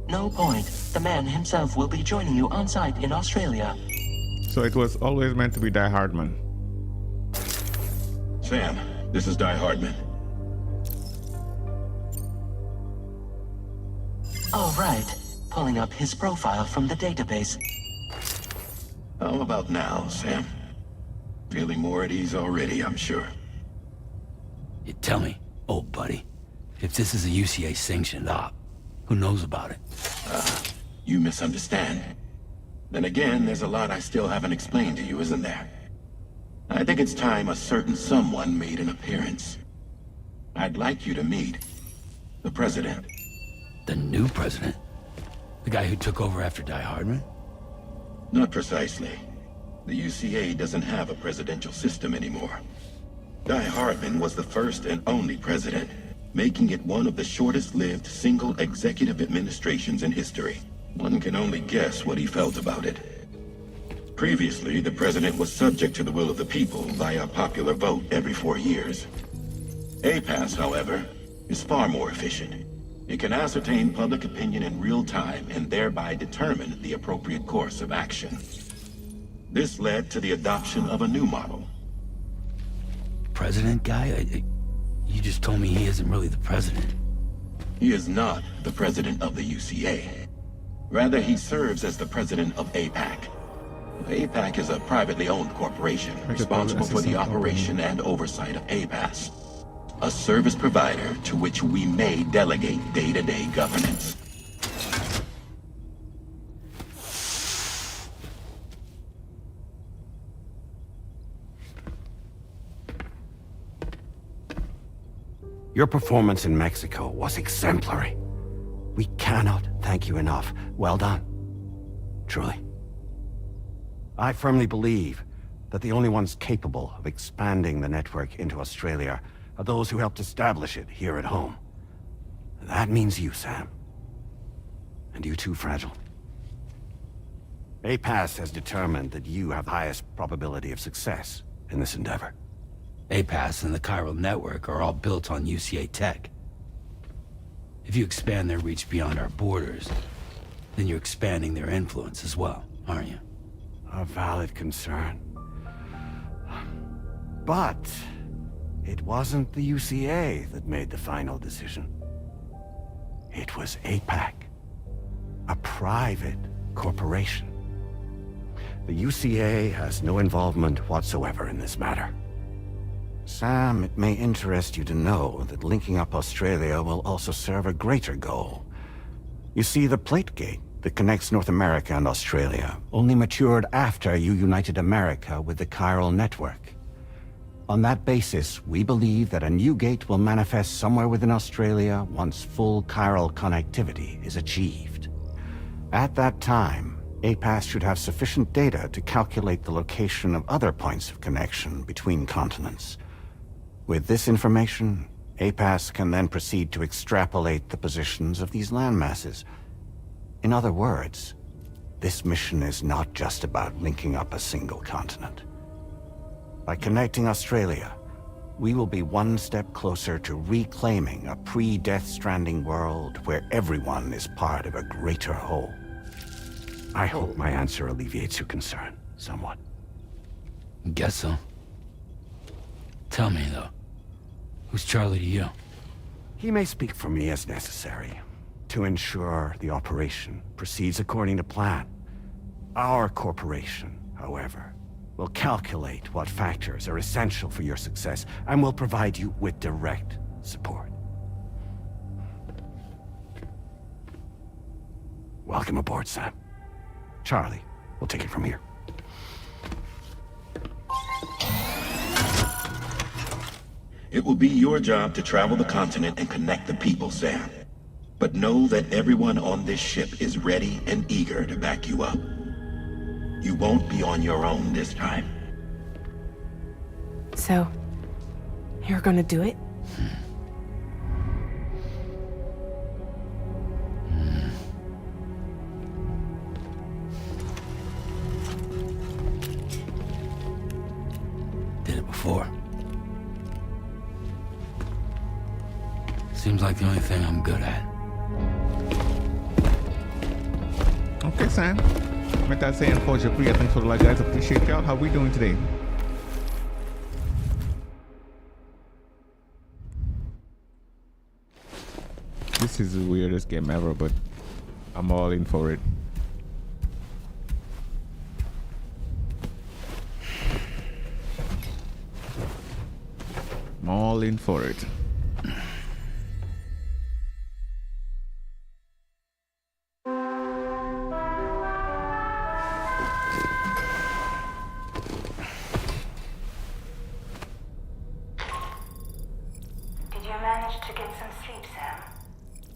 No point. The man himself will be joining you on site in Australia. So it was always meant to be Die Hardman. Sam, this is Die Hardman. All right. Pulling up his profile from the database. How about now, Sam? Feeling more at ease already, I'm sure. You tell me, old buddy, if this is a UCA-sanctioned op, who knows about it? You misunderstand. Then again, there's a lot I still haven't explained to you, isn't there? I think it's time a certain someone made an appearance. I'd like you to meet the President. The new president? The guy who took over after Die Hardman? Not precisely. The UCA doesn't have a presidential system anymore. Die Hardman was the first and only president, making it one of the shortest-lived single executive administrations in history. One can only guess what he felt about it. Previously, the president was subject to the will of the people via a popular vote every 4 years. APAS, however, is far more efficient. It can ascertain public opinion in real time and thereby determine the appropriate course of action. This led to the adoption of a new model. President guy? You just told me he isn't really the president. He is not the president of the UCA. Rather, he serves as the president of APAC. APAC is a privately owned corporation responsible for the operation and oversight of APAS, a service provider to which we may delegate day-to-day governance. Your performance in Mexico was exemplary. We cannot thank you enough. Well done. Truly. I firmly believe that the only ones capable of expanding the network into Australia are those who helped establish it here at home. That means you, Sam. And you too, Fragile. APAS has determined that you have the highest probability of success in this endeavor. APAS and the chiral network are all built on UCA tech. If you expand their reach beyond our borders, then you're expanding their influence as well, aren't you? A valid concern. But it wasn't the UCA that made the final decision. It was APAC, a private corporation. The UCA has no involvement whatsoever in this matter. Sam, it may interest you to know that linking up Australia will also serve a greater goal. You see, the plate gate that connects North America and Australia only matured after you united America with the chiral network. On that basis, we believe that a new gate will manifest somewhere within Australia once full chiral connectivity is achieved. At that time, APAS should have sufficient data to calculate the location of other points of connection between continents. With this information, APAS can then proceed to extrapolate the positions of these landmasses. In other words, this mission is not just about linking up a single continent. By connecting Australia, we will be one step closer to reclaiming a pre-Death Stranding world where everyone is part of a greater whole. I hope my answer alleviates your concern somewhat. Guess so. Tell me, though, who's Charlie to you? He may speak for me as necessary to ensure the operation proceeds according to plan. Our corporation, however, will calculate what factors are essential for your success and will provide you with direct support. Welcome aboard, Sam. Charlie, we'll take it from here. It will be your job to travel the continent and connect the people, Sam. But know that everyone on this ship is ready and eager to back you up. You won't be on your own this time. So, you're gonna do it? Did it before. Seems like the only thing I'm good at. Okay, Sam. With that saying, pause your prayer. Thanks for the like, guys. Appreciate y'all. How we doing today? This is the weirdest game ever, but I'm all in for it. I'm all in for it. Did you manage to get some sleep, Sam?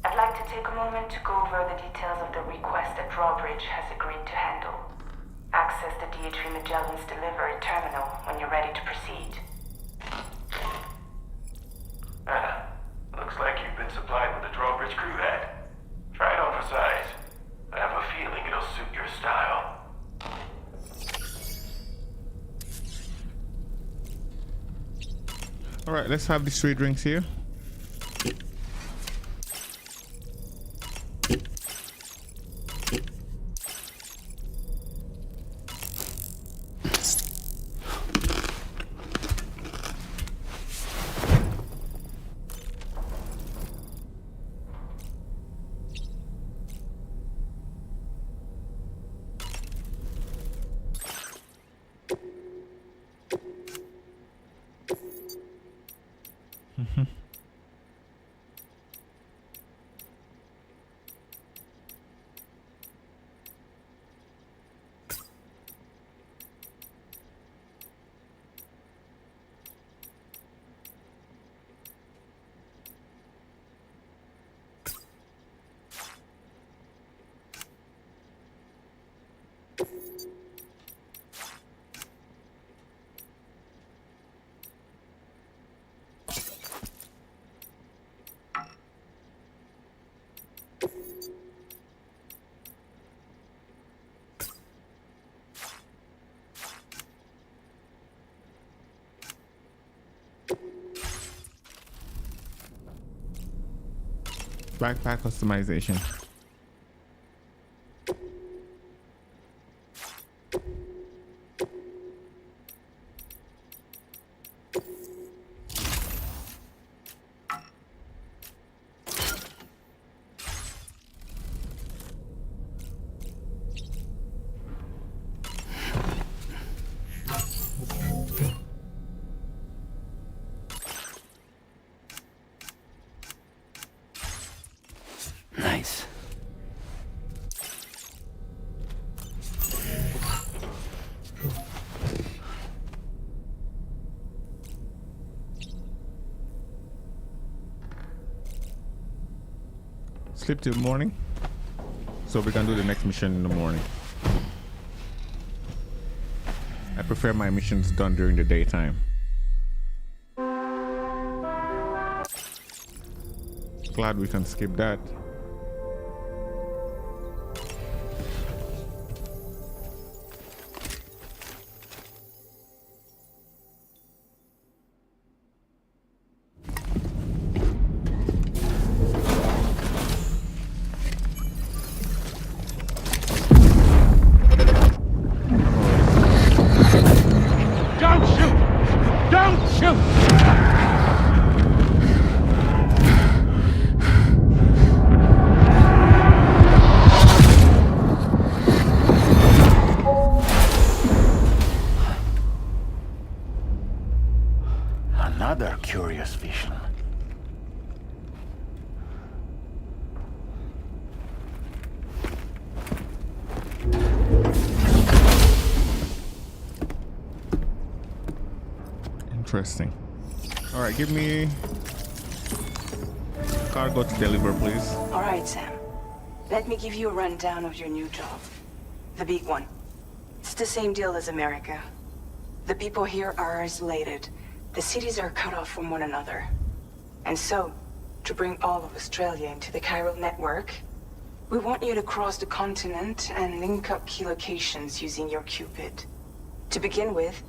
I'd like to take a moment to go over the details of the request that Drawbridge has agreed to handle. Access the DHV Magellan's delivery terminal when you're ready to proceed. Looks like you've been supplied with a Drawbridge crew hat. Try it on for size. I have a feeling it'll suit your style. Alright, let's have these 3 drinks here. Backpack customization. Nice. Sleep till morning, so we can do the next mission in the morning. I prefer my missions done during the daytime. Glad we can skip that. Another curious vision. Interesting. All right, give me cargo to deliver, please. All right, Sam. Let me give you a rundown of your new job. The big one. It's the same deal as America. The people here are isolated. The cities are cut off from one another. And so, to bring all of Australia into the chiral network, we want you to cross the continent and link up key locations using your Cupid. To begin with,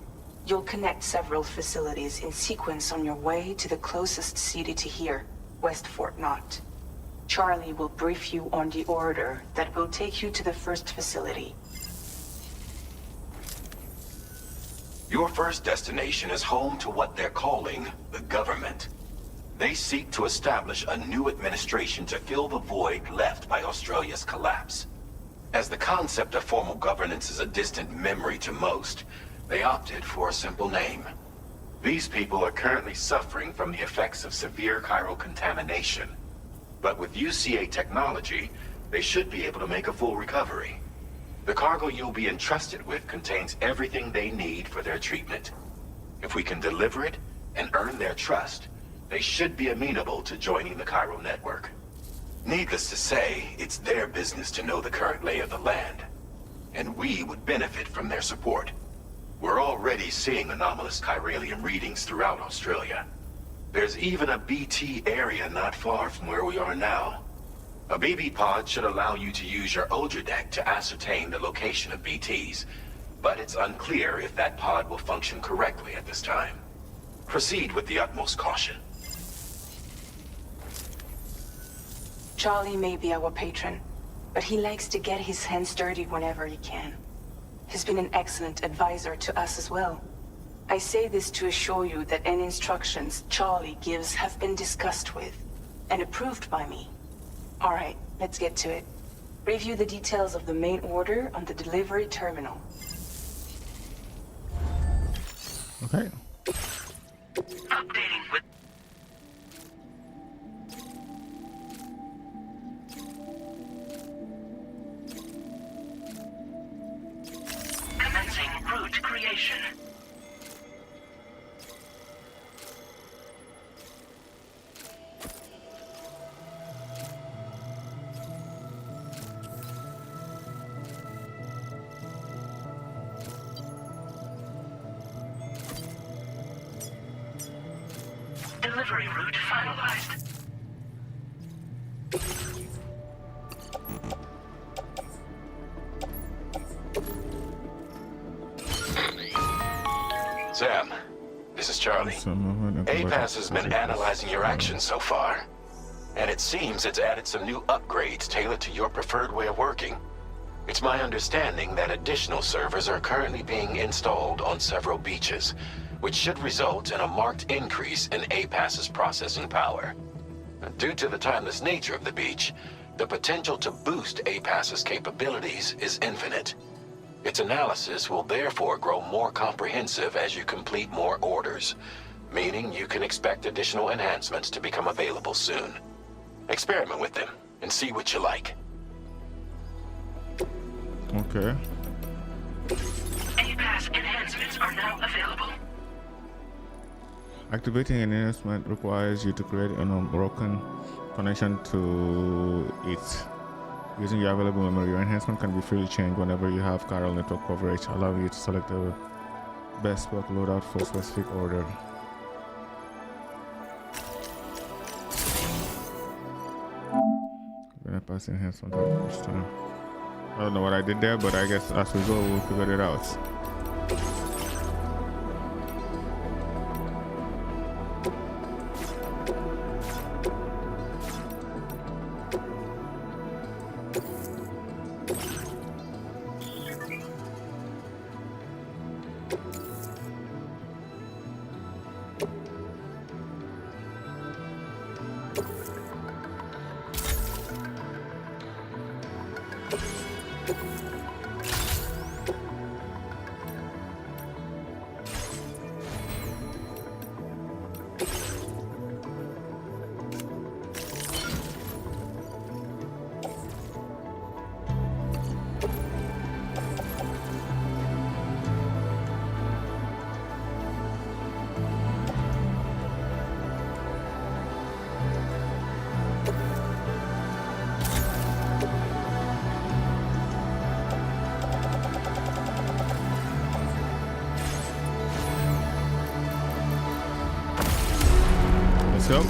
you'll connect several facilities in sequence on your way to the closest city to here, West Fort Knott. Charlie will brief you on the order that will take you to the first facility. Your first destination is home to what they're calling the government. They seek to establish a new administration to fill the void left by Australia's collapse. As the concept of formal governance is a distant memory to most, they opted for a simple name: These people are currently suffering from the effects of severe chiral contamination. But with UCA technology, they should be able to make a full recovery. The cargo you'll be entrusted with contains everything they need for their treatment. If we can deliver it and earn their trust, they should be amenable to joining the chiral network. Needless to say, it's their business to know the current lay of the land, and we would benefit from their support. We're already seeing anomalous chiralium readings throughout Australia. There's even a BT area not far from where we are now. A BB pod should allow you to use your Ultra deck to ascertain the location of BTs, but it's unclear if that pod will function correctly at this time. Proceed with the utmost caution. Charlie may be our patron, but he likes to get his hands dirty whenever he can. He's been an excellent advisor to us as well. I say this to assure you that any instructions Charlie gives have been discussed with and approved by me. All right, let's get to it. Review the details of the main order on the delivery terminal. Okay. Updating with... Commencing route creation. Delivery route finalized. Sam, this is Charlie. APAS has been analyzing your actions so far, and it seems it's added some new upgrades tailored to your preferred way of working. It's my understanding that additional servers are currently being installed on several beaches, which should result in a marked increase in APAS's processing power. Due to the timeless nature of the beach, the potential to boost APAS's capabilities is infinite. Its analysis will therefore grow more comprehensive as you complete more orders, meaning you can expect additional enhancements to become available soon. Experiment with them and see what you like. Okay. APAS enhancements are now available. Activating an enhancement requires you to create an unbroken connection to it. Using your available memory, your enhancement can be freely changed whenever you have chiral network coverage, allowing you to select the best work loadout for a specific order. When I pass enhancement for the first time. I don't know what I did there, but I guess as we go, we'll figure it out. Let's go.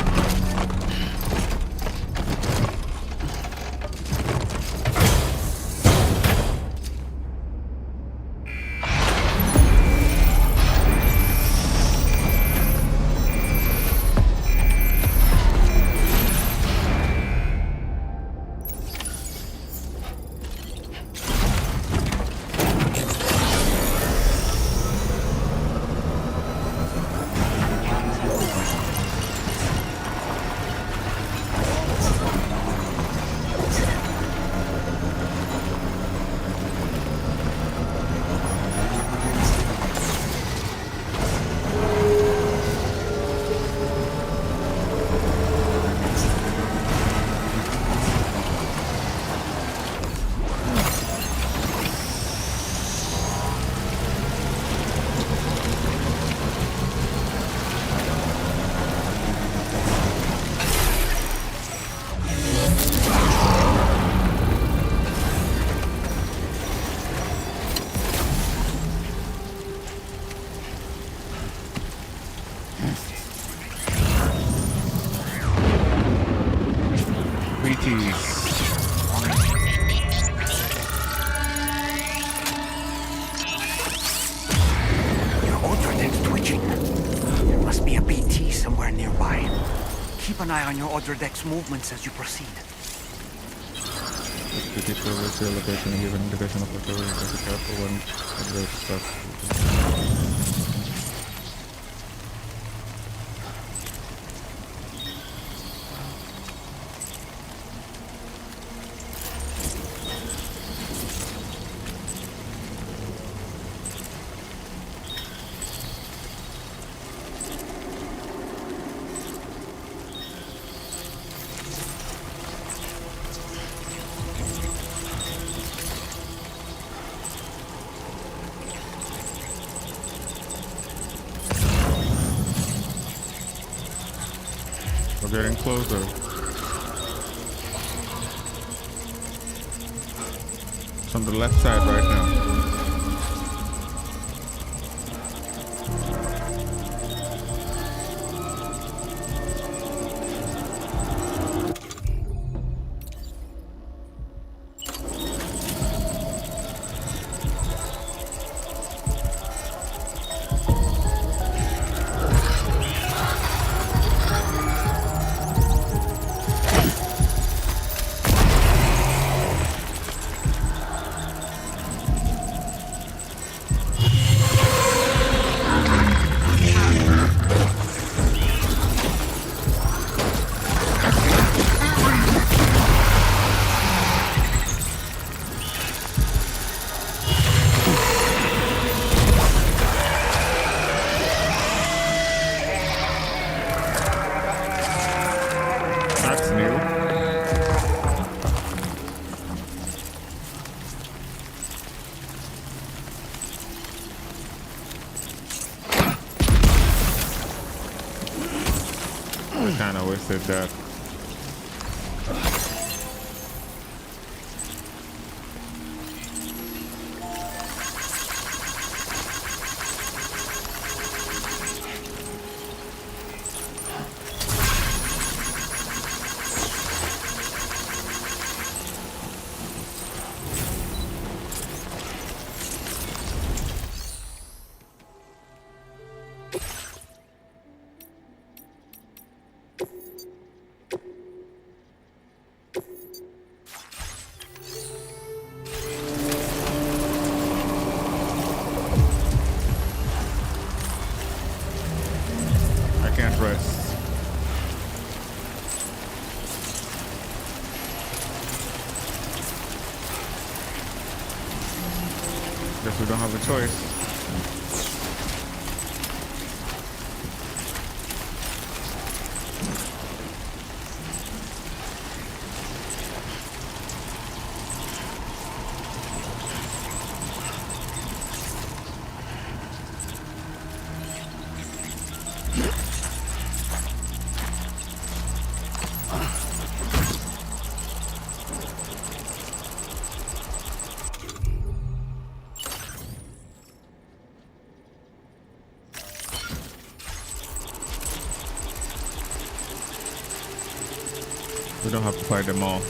BTs. Your ultra deck's twitching. There must be a BT somewhere nearby. Keep an eye on your ultra deck's movements as you proceed. BT reveals your location and give an indication of what you're doing. Be careful when it stuff. We're getting closer. It's on the left side right now. That's new. I kinda wasted that. Can't rest. Guess we don't have a choice. We don't have to fight them all.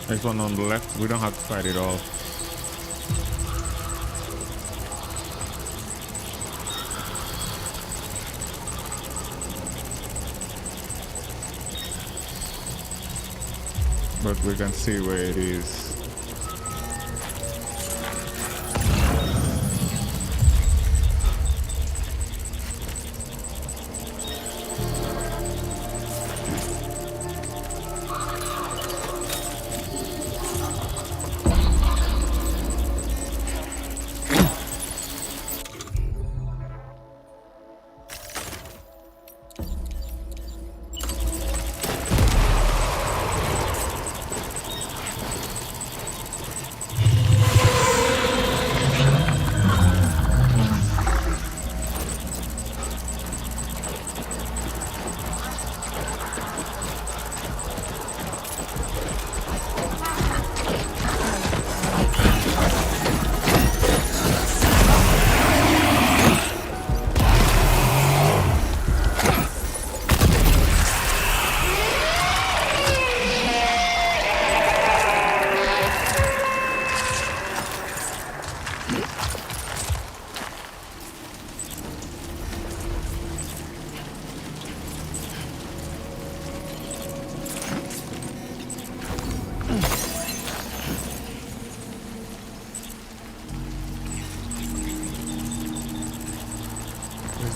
There's one on the left. We don't have to fight it all. But we can see where it is.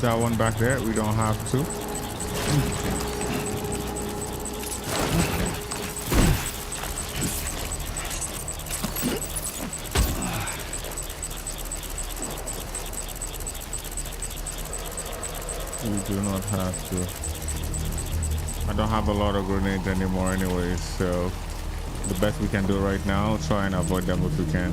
That one back there, we don't have to. We do not have to. I don't have a lot of grenades anymore anyways, so the best we can do right now, try and avoid them if we can.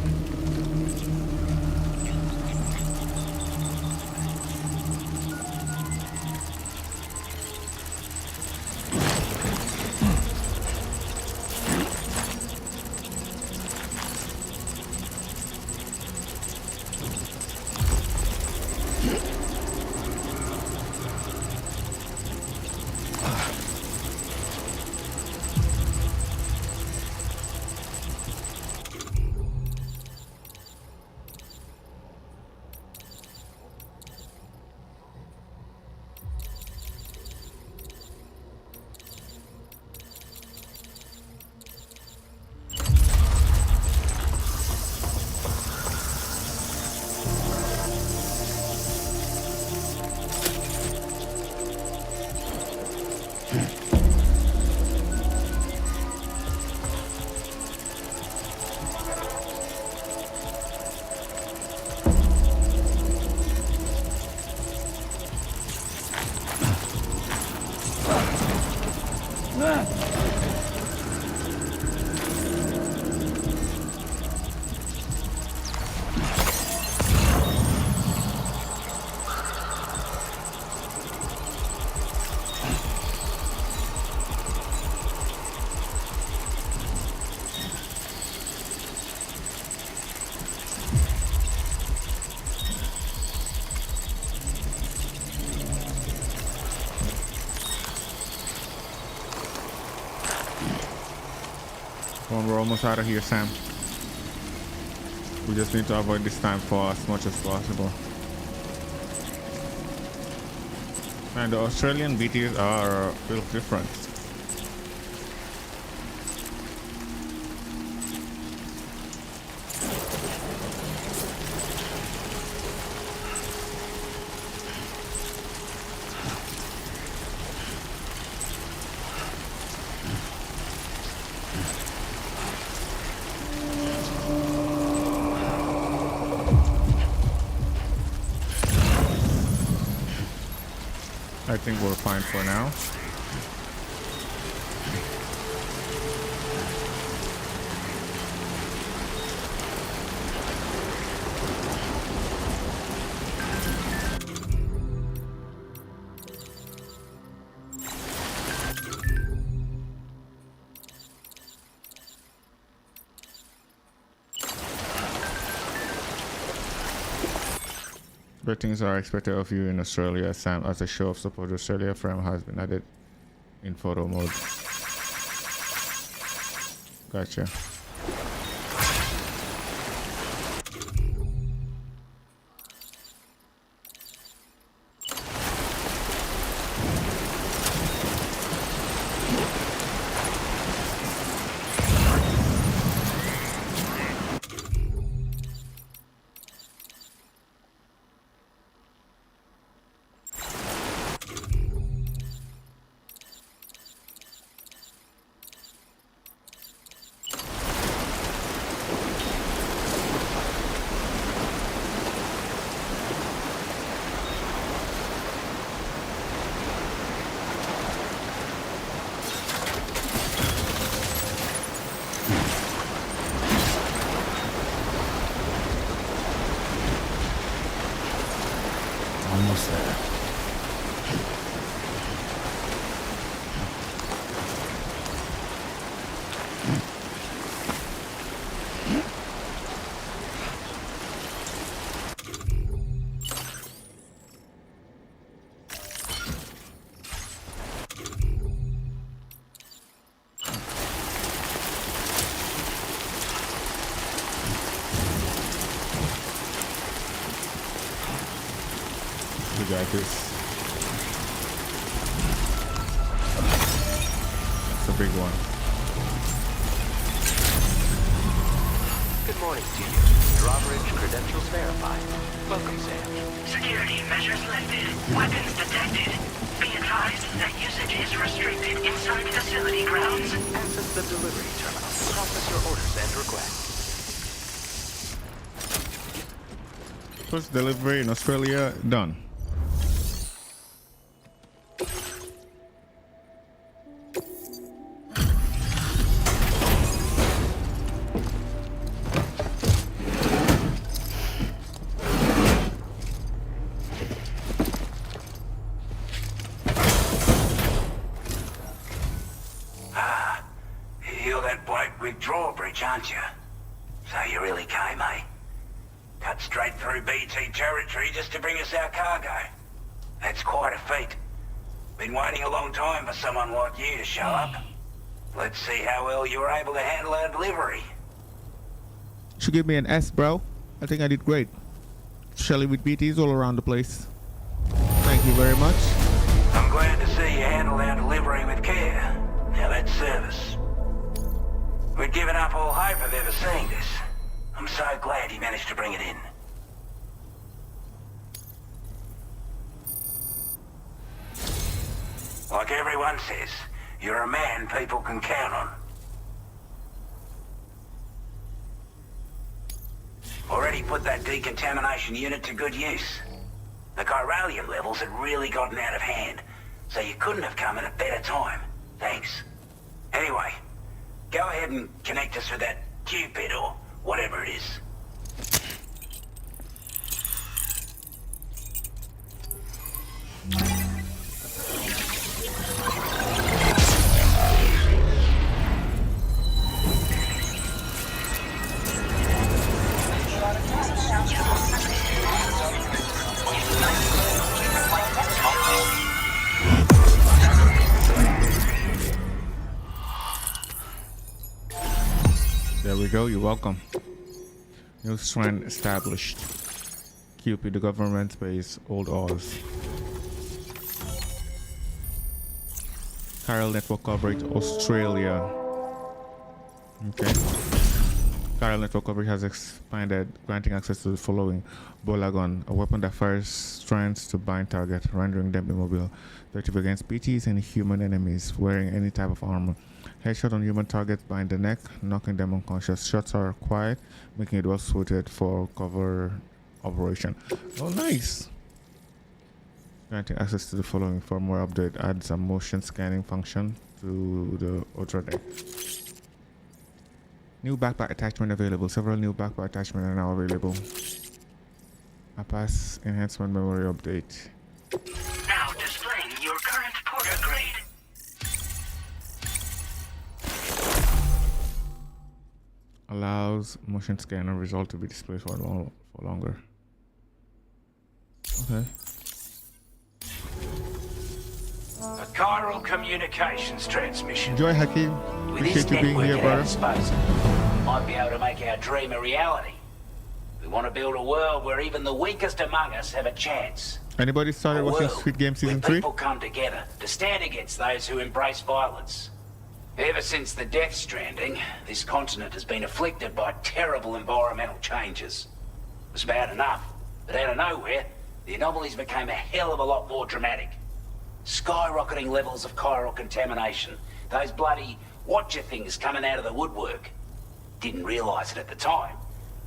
We're almost out of here, Sam. We just need to avoid this time for as much as possible. And the Australian BTs are a little different. I think we're fine for now. Greetings are expected of you in Australia, Sam, as a show of support. Australia frame has been added in photo mode. Gotcha. Almost there. We got this. It's a big one. Good morning to you. Drawbridge credentials verified. Welcome, Sam. Security measures lifted. Weapons detected. Be advised that usage is restricted inside facility grounds. Access the delivery terminal to process your orders and requests. First delivery in Australia done. You're that bloke with Drawbridge, aren't you? So you really came, eh? Cut straight through BT territory just to bring us our cargo. That's quite a feat. Been waiting a long time for someone like you to show up. Let's see how well you were able to handle our delivery. You should give me an S, bro. I think I did great. Shelly with BTs all around the place. Thank you very much. I'm glad to see you handled our delivery with care. Now that's service. We'd given up all hope of ever seeing this. I'm so glad you managed to bring it in. Like everyone says, you're a man people can count on. Already put that decontamination unit to good use. The chiralium levels had really gotten out of hand, so you couldn't have come at a better time. Thanks. Anyway, go ahead and connect us with that Cupid or whatever it is. There we go, you're welcome. New strand established. Cupid, the government base, Old Oz. Chiral network coverage, Australia. Okay. Chiral network coverage has expanded, granting access to the following. Bolagon, a weapon that fires strands to bind target, rendering them immobile. Effective against BTs and human enemies wearing any type of armor. Headshot on human targets bind the neck, knocking them unconscious. Shots are quiet, making it well suited for cover operation. Oh, nice! Granting access to the following. Firmware update adds a motion scanning function to the Ultra deck. New backpack attachment available. Several new backpack attachments are now available. A pass enhancement memory update. Now displaying your current porter grade. Allows motion scanner result to be displayed for longer. Okay. A chiral communications transmission. Enjoy, Hakim. With this Appreciate you being network here, at our brother. disposal, we might be able to make our dream a reality. We want to build a world where even the weakest among us have a chance. Anybody started watching world Squid Game season where 3? people come together to stand against those who embrace violence. Ever since the Death Stranding, this continent has been afflicted by terrible environmental changes. It was bad enough, but out of nowhere, the anomalies became a hell of a lot more dramatic. Skyrocketing levels of chiral contamination. Those bloody watcher things coming out of the woodwork. Didn't realize it at the time,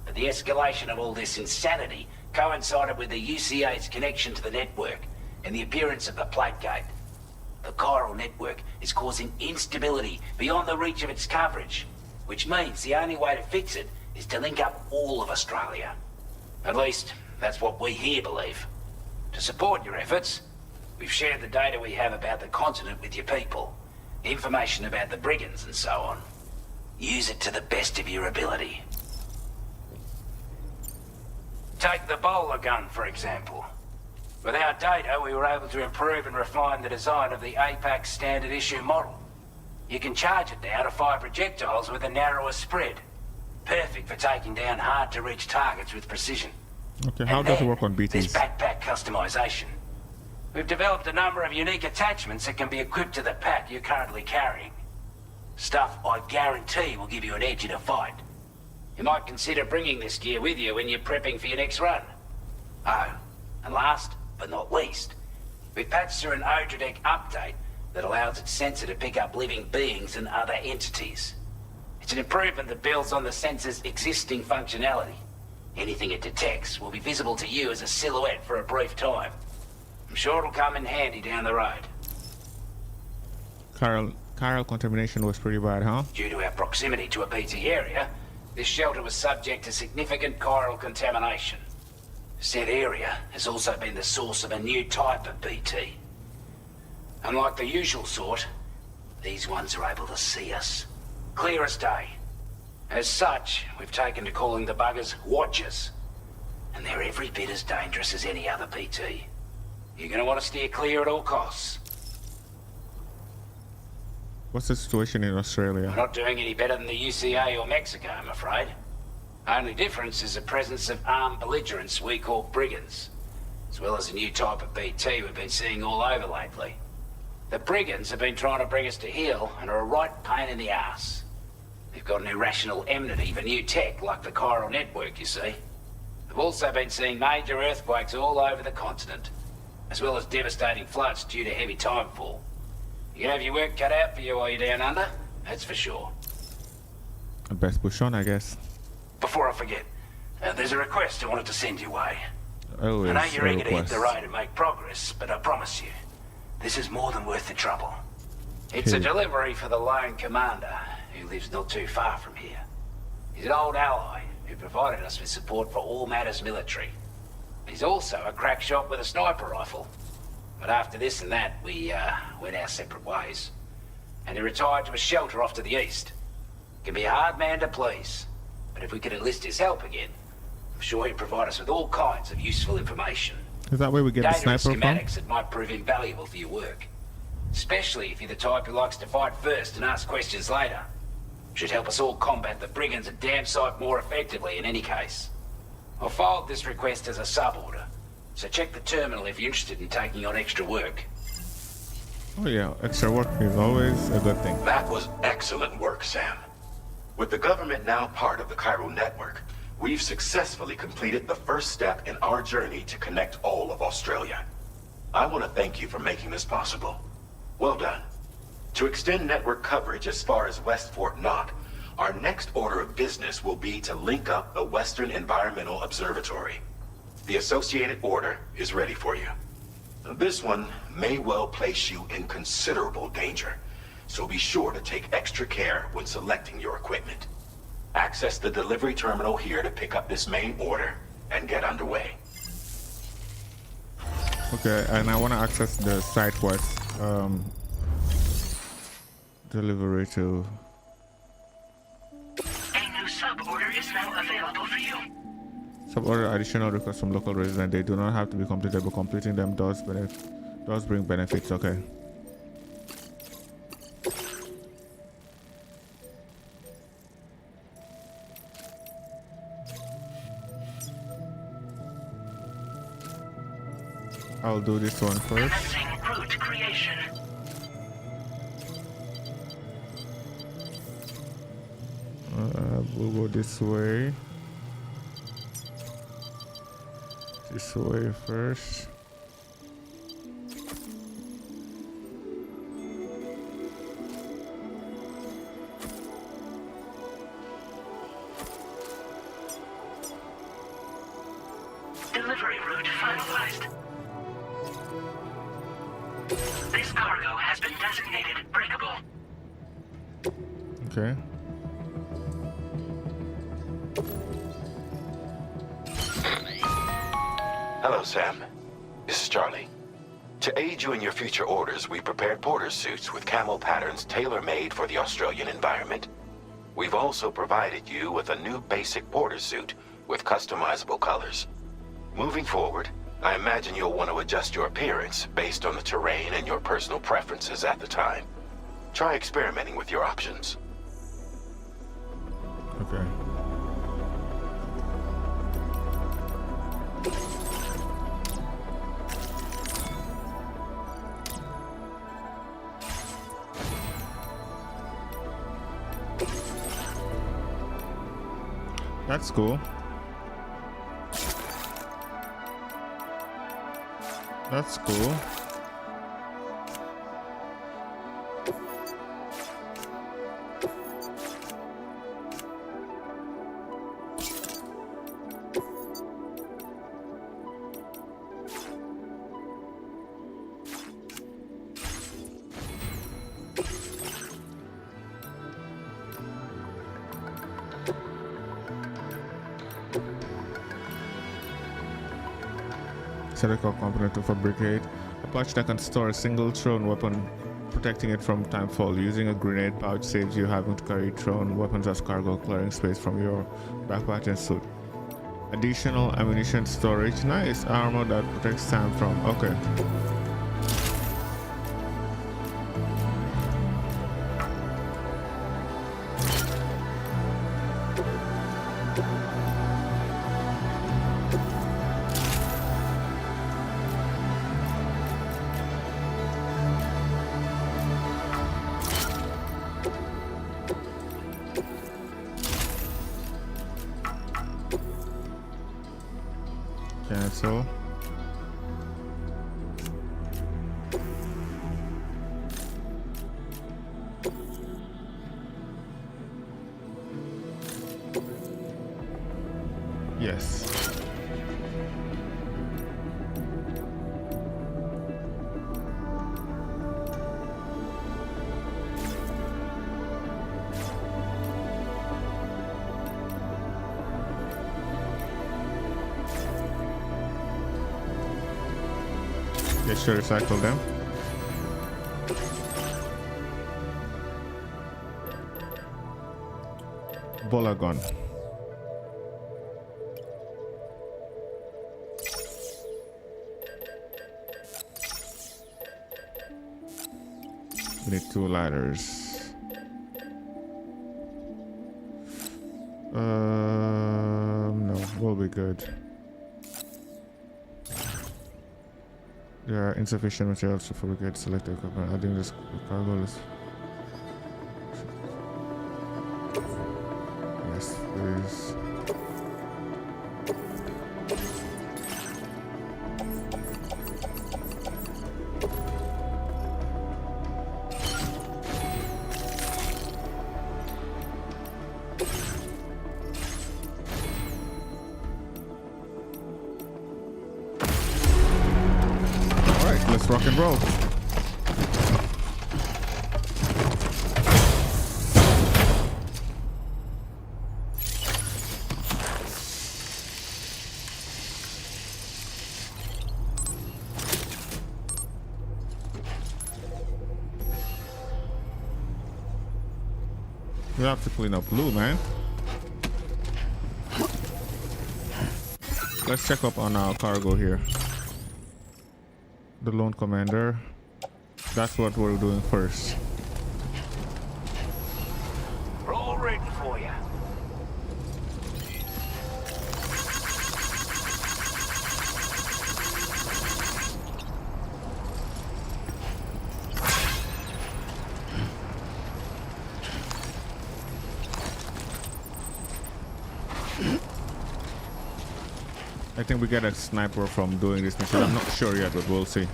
but the escalation of all this insanity coincided with the UCA's connection to the network and the appearance of the plate gate. The chiral network is causing instability beyond the reach of its coverage, which means the only way to fix it is to link up all of Australia. At least, that's what we here believe. To support your efforts, we've shared the data we have about the continent with your people, information about the brigands and so on. Use it to the best of your ability. Take the bowler gun, for example. With our data, we were able to improve and refine the design of the APAC standard issue model. You can charge it now to fire projectiles with a narrower spread. Perfect for taking down hard-to-reach targets with precision. Okay, how does it work on There's BTs? backpack customization. We've developed a number of unique attachments that can be equipped to the pack you're currently carrying. Stuff I guarantee will give you an edge in a fight. You might consider bringing this gear with you when you're prepping for your next run. Oh, and last but not least, we've patched through an Odradek update that allows its sensor to pick up living beings and other entities. It's an improvement that builds on the sensor's existing functionality. Anything it detects will be visible to you as a silhouette for a brief time. I'm sure it'll come in handy down the road. Chiral contamination was pretty bad, huh? Due to our proximity to a BT area, this shelter was subject to significant chiral contamination. Said area has also been the source of a new type of BT. Unlike the usual sort, these ones are able to see us. Clear as day. As such, we've taken to calling the buggers Watchers. And they're every bit as dangerous as any other BT. You're gonna want to steer clear at all costs. What's the situation in Australia? We're not doing any better than the UCA or Mexico, I'm afraid. Only difference is the presence of armed belligerents we call brigands, as well as a new type of BT we've been seeing all over lately. The brigands have been trying to bring us to heel and are a right pain in the ass. They've got an irrational enmity for new tech like the chiral network, you see. We've also been seeing major earthquakes all over the continent, as well as devastating floods due to heavy timefall. You can have your work cut out for you while you're down under, that's for sure. Best push on, I guess. Before I forget, there's a request I wanted to send your way. Always I know you're a eager to hit request. the road and make progress, but I promise you, this is more than worth the trouble. It's a delivery for the lone commander, who lives not too far from here. He's an old ally who provided us with support for all matters military. He's also a crack shot with a sniper rifle. But after this and that, we went our separate ways. And he retired to a shelter off to the east. Can be a hard man to please, but if we could enlist his help again, I'm sure he'd provide us with all kinds of useful information. Is that where we get the Data and sniper from? schematics that might prove invaluable for your work. Especially if you're the type who likes to fight first and ask questions later. Should help us all combat the brigands a damn sight more effectively in any case. I'll filed this request as a sub-order, so check the terminal if you're interested in taking on extra work. Oh yeah, extra work is always a good thing. That was excellent work, Sam. With the government now part of the chiral network, we've successfully completed the first step in our journey to connect all of Australia. I want to thank you for making this possible. Well done. To extend network coverage as far as West Fort Knott, our next order of business will be to link up the Western Environmental Observatory. The associated order is ready for you. This one may well place you in considerable danger, so be sure to take extra care when selecting your equipment. Access the delivery terminal here to pick up this main order and get underway. Okay, and I want to access the side quest. Delivery to... A new sub-order is now available for you. Sub-order additional requests from local residents. They do not have to be completed, but completing them does bring benefits. Okay. I'll do this one first. Route creation. We'll go this way. This way first. Delivery route finalized. This cargo has been designated breakable. Okay. Hello, Sam. This is Charlie. To aid you in your future orders, we prepared porter suits with camo patterns tailor-made for the Australian environment. We've also provided you with a new basic porter suit with customizable colors. Moving forward, I imagine you'll want to adjust your appearance based on the terrain and your personal preferences at the time. Try experimenting with your options. Okay. That's cool. That's cool. Cylindrical component to fabricate a pouch that can store a single thrown weapon, protecting it from timefall. Using a grenade pouch saves you having to carry thrown weapons as cargo, clearing space from your backpack and suit. Additional ammunition storage. Nice. Armor that protects Sam from. Okay. Cancel. Yes. They should recycle them. Bolagon. We need 2 ladders. No, we'll be good. There are insufficient materials to fabricate selected equipment. Adding this cargo list. Yes, please. Let's rock and roll. We have to clean up blue, man. Let's check up on our cargo here. The lone commander. That's what we're doing first. We're all ready for you. think we get a sniper from doing this mission. I'm not sure yet, but we'll see.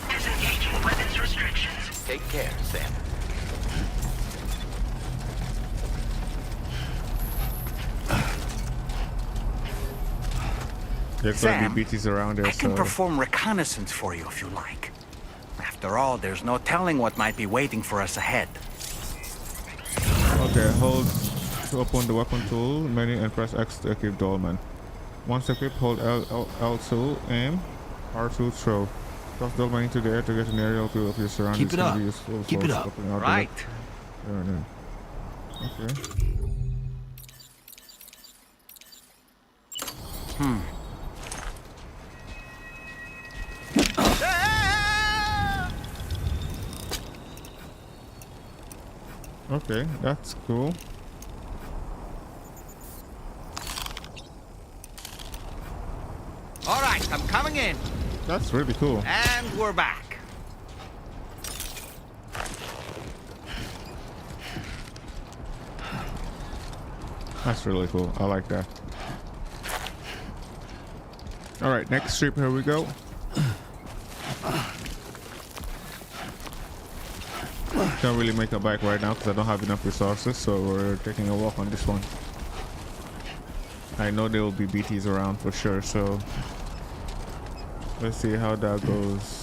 Disengaging weapons restrictions. Take care, Sam. There's gonna be BTs around there, I can so perform reconnaissance for you if you like. After all, there's no telling what might be waiting for us ahead. okay, hold to open the weapon tool menu and press X to equip Dolman. Once equipped, hold L2, aim, R2 throw. Toss Dolman into the air to get an aerial view of your surroundings. Keep it up. Be useful Keep for it up. scoping out the Right. Okay. Okay, that's cool. All right, I'm coming in. That's really cool. And we're back. That's really cool. I like that. All right, next trip. Here we go. Can't really make a bike right now because I don't have enough resources, so we're taking a walk on this one. I know there will be BTs around for sure, so let's see how that goes.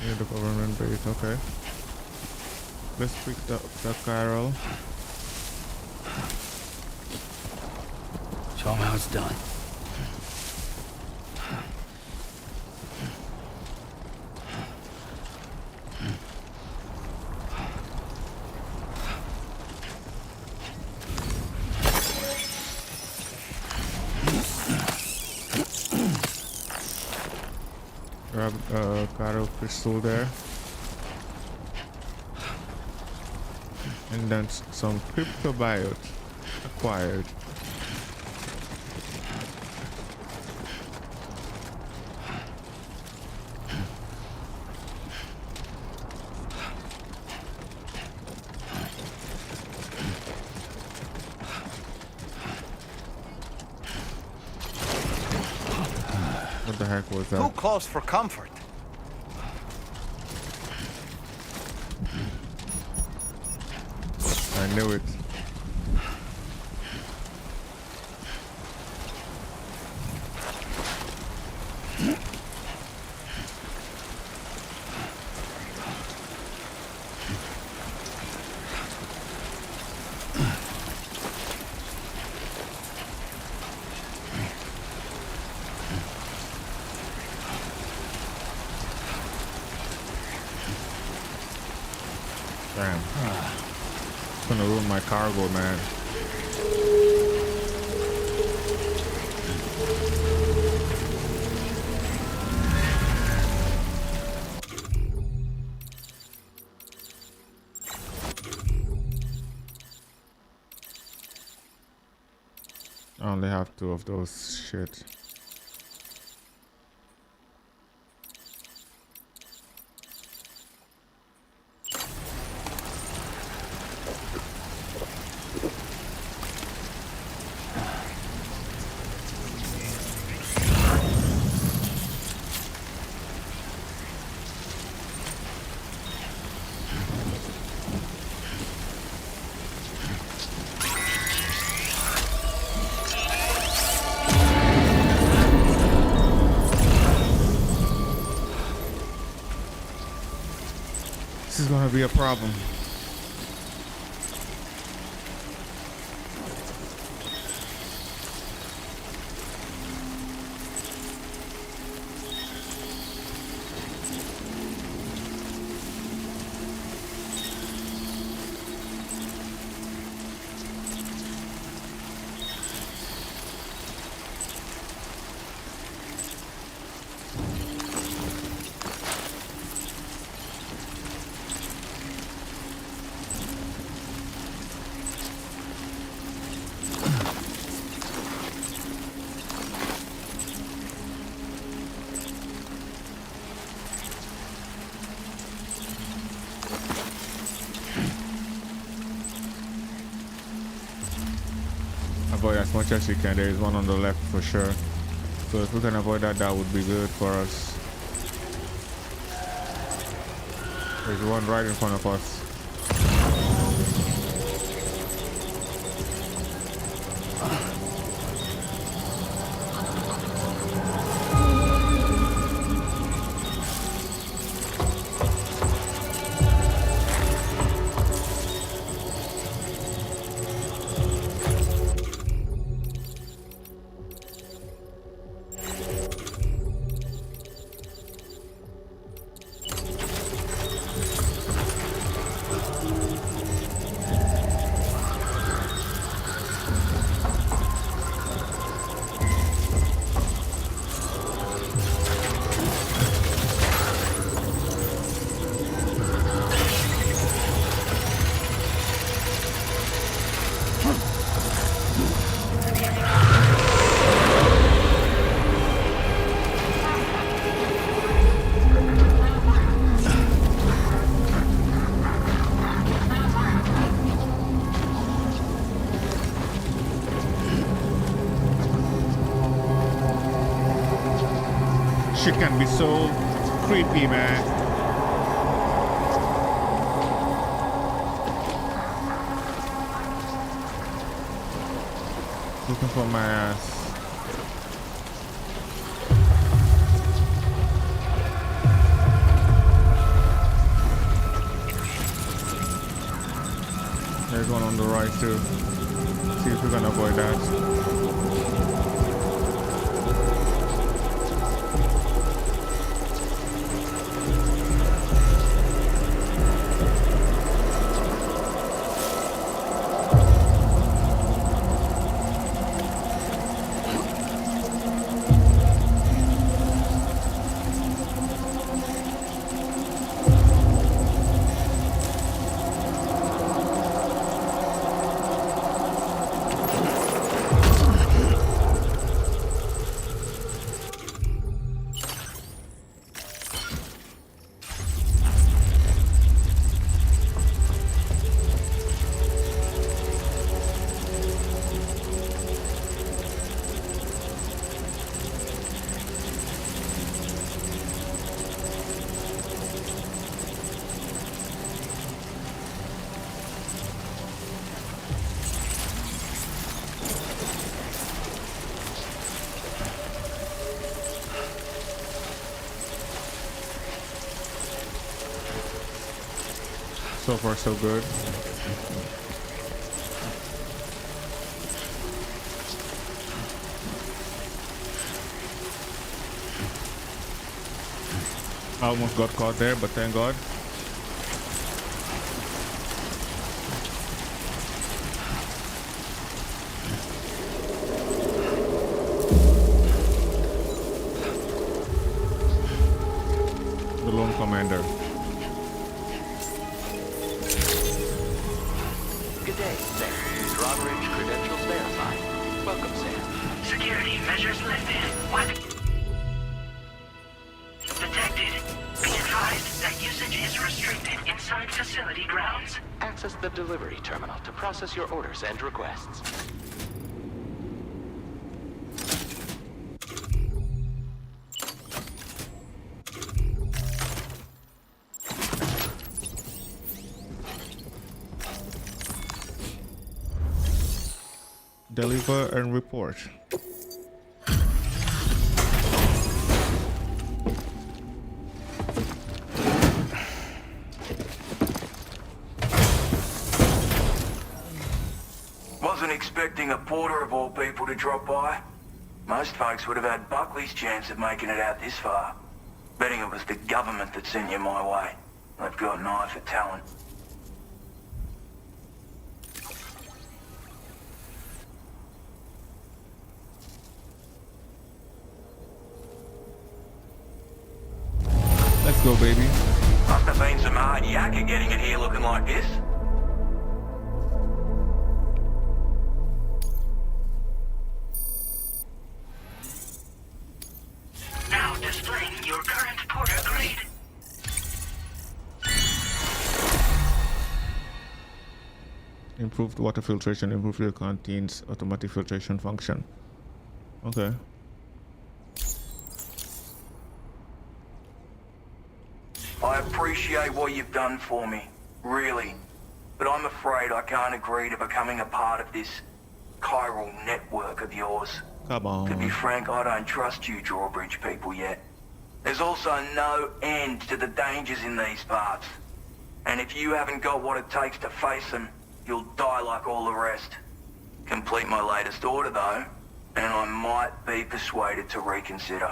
Near the government base. Okay, let's pick the Chiral. Show 'em how it's done. Grab Chiral crystal there. And then some cryptobiote acquired. What the heck was that? Too close for comfort. I knew it. Damn. It's gonna ruin my cargo, man. I only have 2 of those shit. This is gonna be a problem. as much as you can. There is one on the left for sure. So if we can avoid that, that would be good for us. There's one right in front of us. Shit can be so creepy, man. Looking for my ass. There's one on the right too. See if we can avoid that. So far, so good. I almost got caught there, but thank God. The lone commander. Good day, Sam. Drawbridge credentials verified. Welcome, Sam. Security measures lifted. Weapon detected. Be advised that usage is restricted inside facility grounds. Access the delivery terminal to process your orders and requests. Deliver and report. Wasn't expecting a porter of all people to drop by. Most folks would have had Buckley's chance of making it out this far. Betting it was the government that sent you my way. They've got an eye for talent. Let's go, baby. Must have been some hard yakka getting it here looking like this. Now displaying your current porter grade. Improved water filtration, improved fuel contains automatic filtration function. Okay. I appreciate what you've done for me, really. But I'm afraid I can't agree to becoming a part of this chiral network of yours. Come on. To be frank, I don't trust you drawbridge people yet. There's also no end to the dangers in these parts. And if you haven't got what it takes to face them, you'll die like all the rest. Complete my latest order though, and I might be persuaded to reconsider.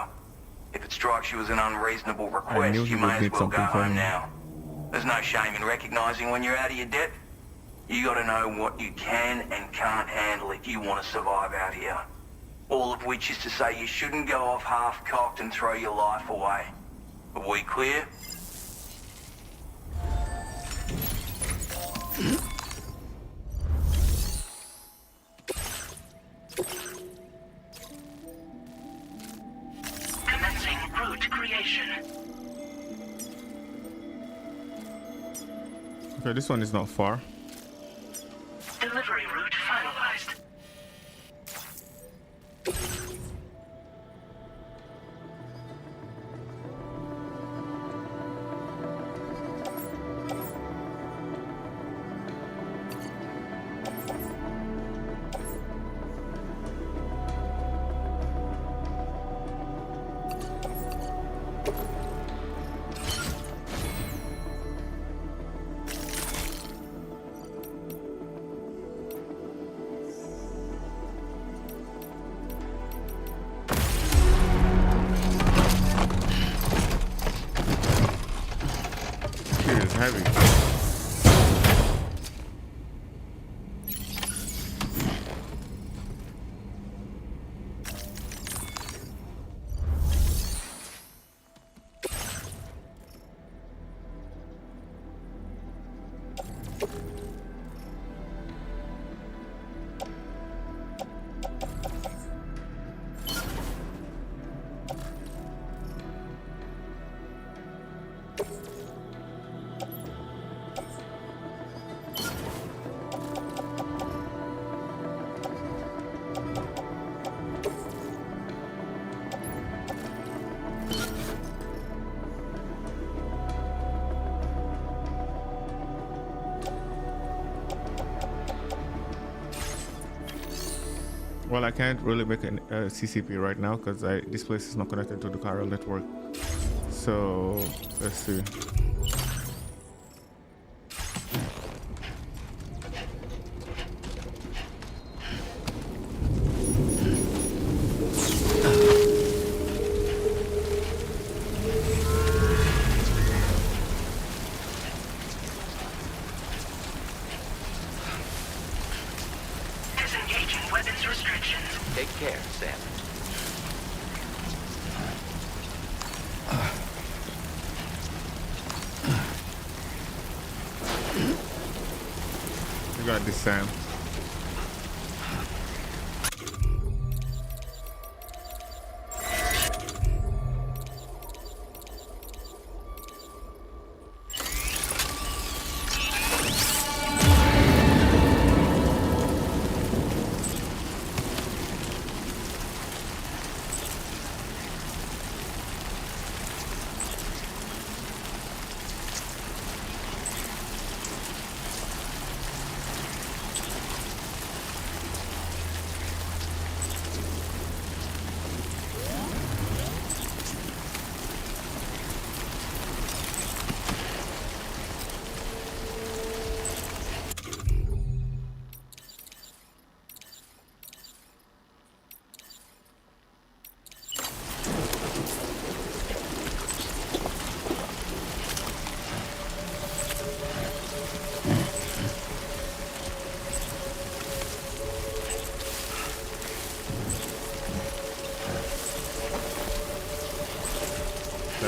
If it strikes you as an unreasonable request, you may as well go home now. There's no shame in recognizing when you're out of your depth. You gotta know what you can and can't handle if you want to survive out here. All of which is to say you shouldn't go off half-cocked and throw your life away. Are we clear? Commencing route creation. Okay, this one is not far. Delivery route finalized. Heavy. Well, I can't really make a CCP right now because this place is not connected to the chiral network. So let's see. Disengaging weapons restrictions. Take care, Sam. You got this, Sam.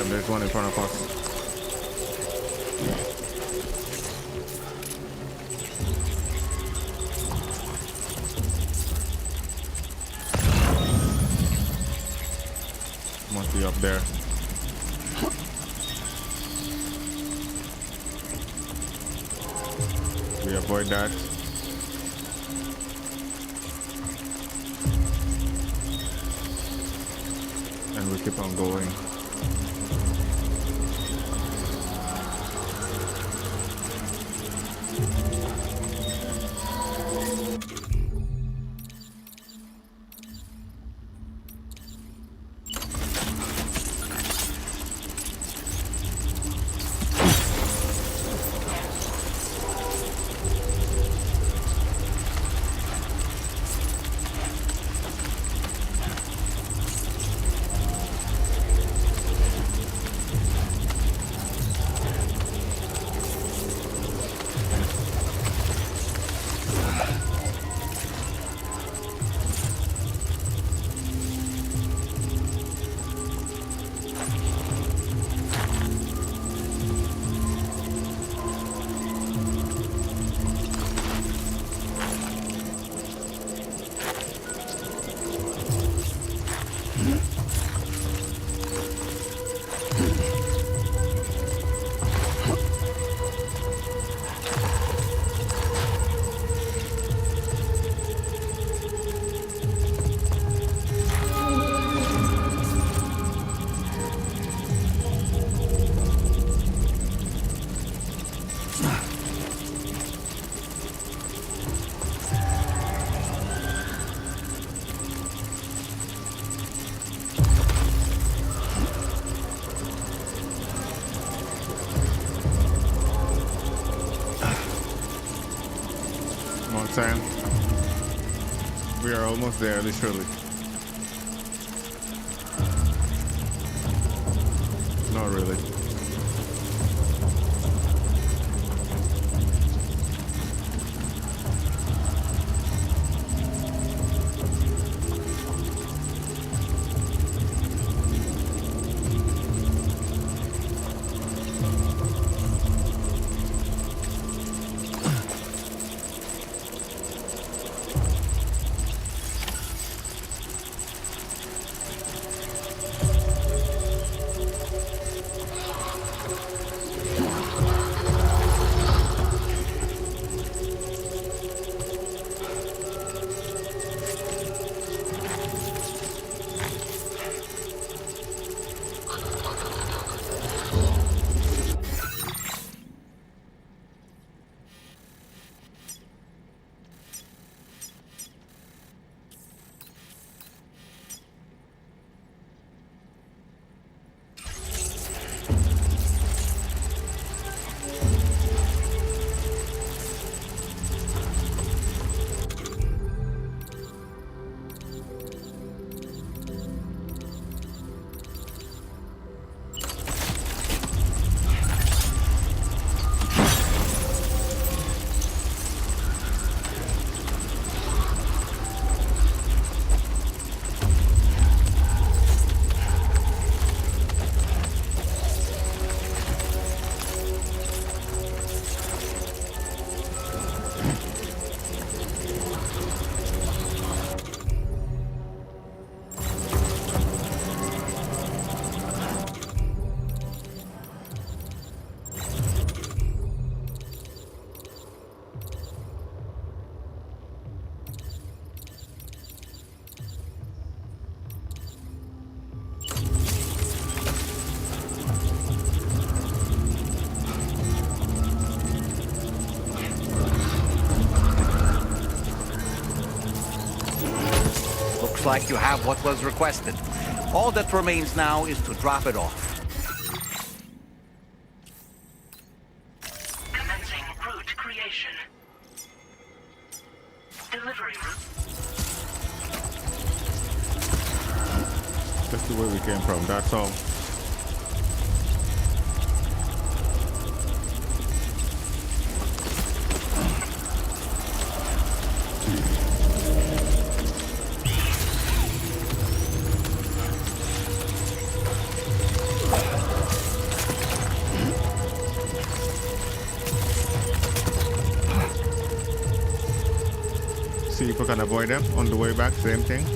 There's one in front of us. Must be up there. We avoid that. and we keep on going. Sam, we are almost there, literally. Not really. Looks like you have what was requested. All that remains now is to drop it off. Commencing route creation. Delivery route. That's the way we came from, that's all. See if we can avoid them on the way back, same thing.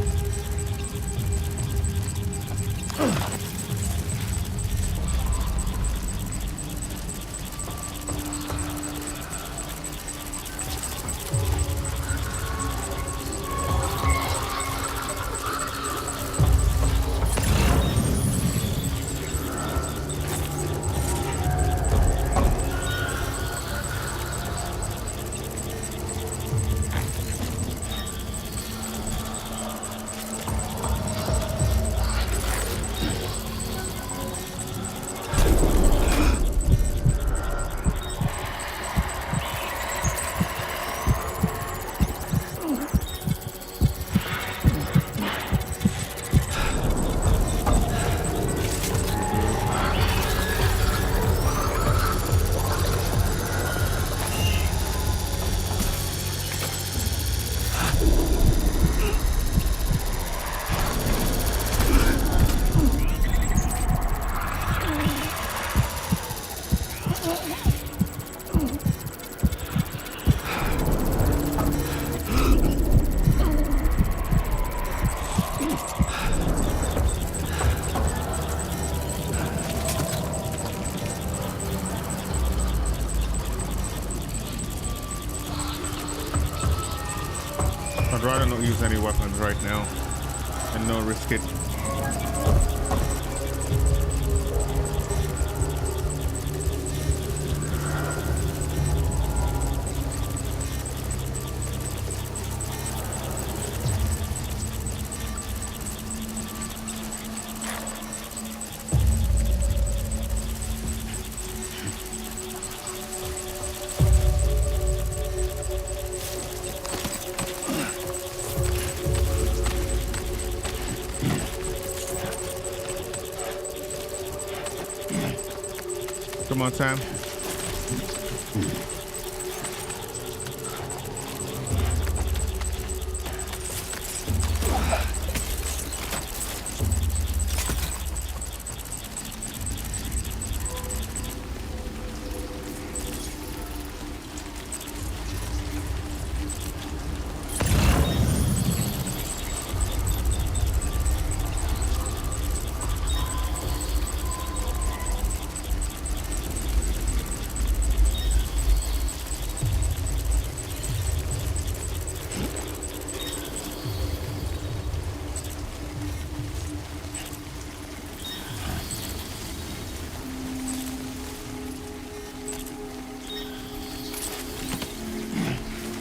use any weapons right now and no risk it. Come on, Sam.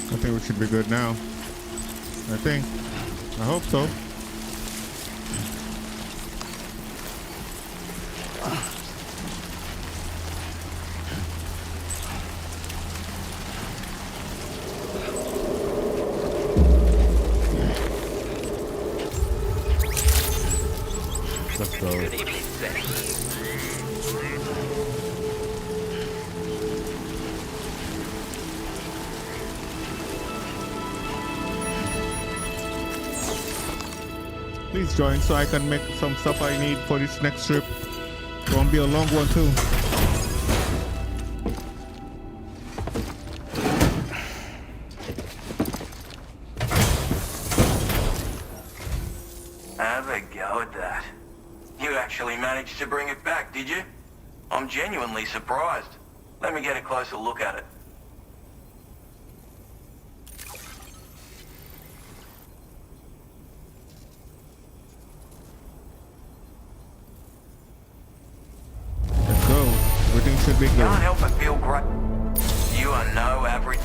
I think we should be good now. I think. I hope so. Let's go. Good evening, Sam. Please join so I can make some stuff I need for this next trip. It's gonna be a long one too. Have a go at that. You actually managed to bring it back, did you? I'm genuinely surprised. Let me get a closer look at it. Let's go. Everything should be good. Can't help but feel great. You are no average.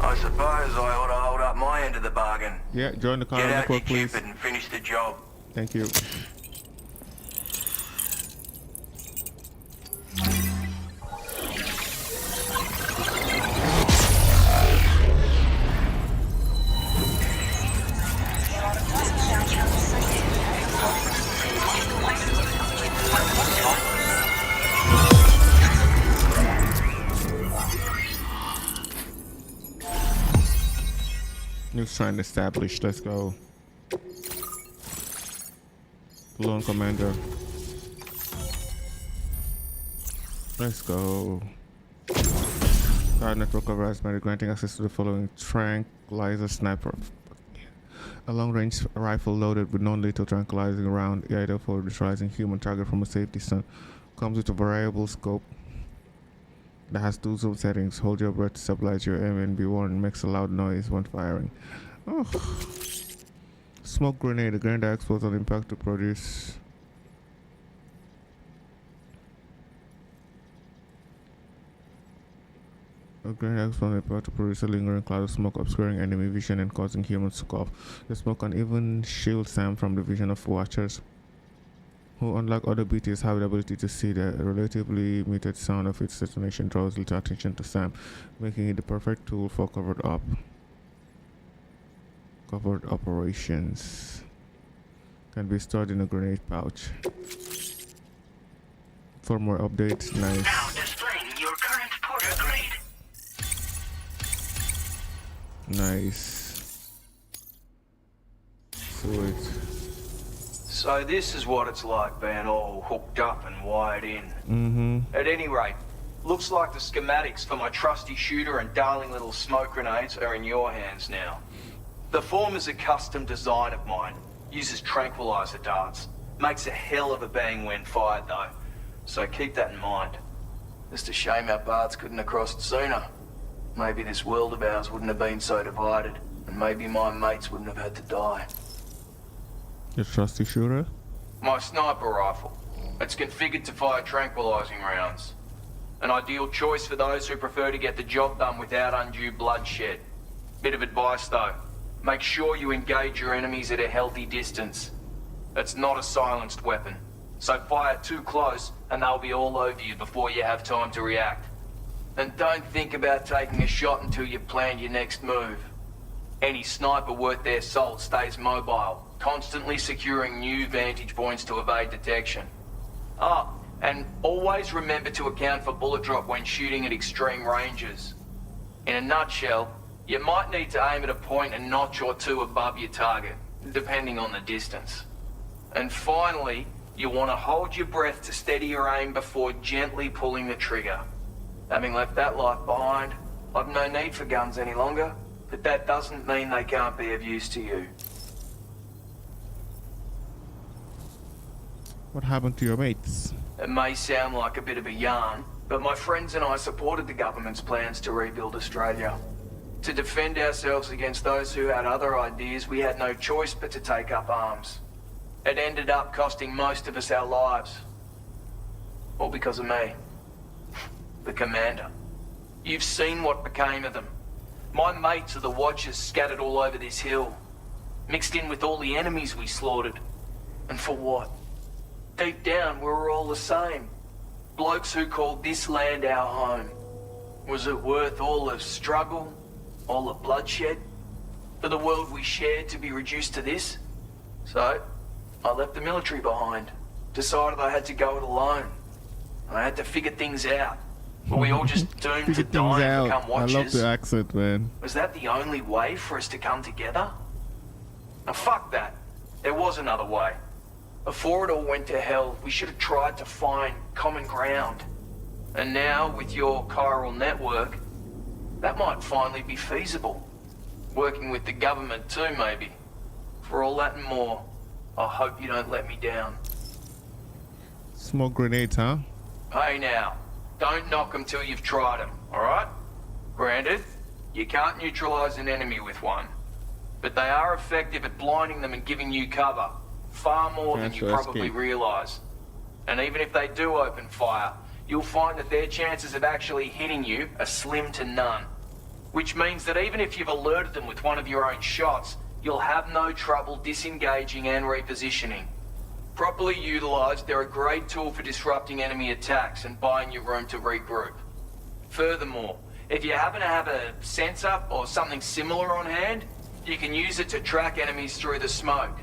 I suppose I ought to hold up my end of the bargain. Yeah, join the car Get out your network, please. Cupid and finish the job. Thank you. New strand established. Let's go. Lone commander. Let's go. Guard network overrides by granting access to the following: tranquilizer sniper, a long-range rifle loaded with non-lethal tranquilizing round, ideal for neutralizing human target from a safe distance. Comes with a variable scope that has two zoom settings. Hold your breath to stabilize your aim and be warned, makes a loud noise when firing. Oh. Smoke grenade. A grenade that explodes on impact to produce a grenade explodes on impact to produce a lingering cloud of smoke, obscuring enemy vision and causing humans to cough. The smoke can even shield Sam from the vision of watchers, who, unlike other BTs, have the ability to see. The relatively muted sound of its detonation draws little attention to Sam, making it the perfect tool for covered operations. Can be stored in a grenade pouch. For more updates, nice. Now displaying your current porter grade. Nice. Sweet. So this is what it's like being all hooked up and wired in. Mm-hmm. At any rate, looks like the schematics for my trusty shooter and darling little smoke grenades are in your hands now. The form is a custom design of mine. Uses tranquilizer darts. Makes a hell of a bang when fired though. So keep that in mind. Just a shame our bards couldn't have crossed sooner. maybe this world of ours wouldn't have been so divided, and maybe my mates wouldn't have had to die. Your trusty shooter? My sniper rifle. It's configured to fire tranquilizing rounds. An ideal choice for those who prefer to get the job done without undue bloodshed. Bit of advice though. Make sure you engage your enemies at a healthy distance. It's not a silenced weapon, so fire too close and they'll be all over you before you have time to react. And don't think about taking a shot until you've planned your next move. Any sniper worth their salt stays mobile, constantly securing new vantage points to evade detection. Ah, and always remember to account for bullet drop when shooting at extreme ranges. In a nutshell, you might need to aim at a point a notch or two above your target, depending on the distance. And finally, you want to hold your breath to steady your aim before gently pulling the trigger. Having left that life behind, I've no need for guns any longer, but that doesn't mean they can't be of use to you. What happened to your mates? It may sound like a bit of a yarn, but my friends and I supported the government's plans to rebuild Australia. To defend ourselves against those who had other ideas, we had no choice but to take up arms. It ended up costing most of us our lives. All because of me. The commander. You've seen what became of them. My mates are the Watchers scattered all over this hill, mixed in with all the enemies we slaughtered. And for what? Deep down, we were all the same. Blokes who called this land our home. Was it worth all the struggle, all the bloodshed, for the world we shared to be reduced to this? So, I left the military behind. Decided I had to go it alone. I had to figure things out. Were we all just doomed to die and become Watchers? I love the accent, man. Was that the only way for us to come together? Now fuck that. There was another way. Before it all went to hell, we should have tried to find common ground. And now, with your chiral network, that might finally be feasible. Working with the government too, maybe. For all that and more, I hope you don't let me down. Smoke grenades, huh? Hey now, don't knock them till you've tried them, alright? Granted, you can't neutralize an enemy with one. But they are effective at blinding them and giving you cover. Far more than you probably realize. And even if they do open fire, you'll find that their chances of actually hitting you are slim to none. Which means that even if you've alerted them with one of your own shots, you'll have no trouble disengaging and repositioning. Properly utilized, they're a great tool for disrupting enemy attacks and buying you room to regroup. Furthermore, if you happen to have a sensor or something similar on hand, you can use it to track enemies through the smoke.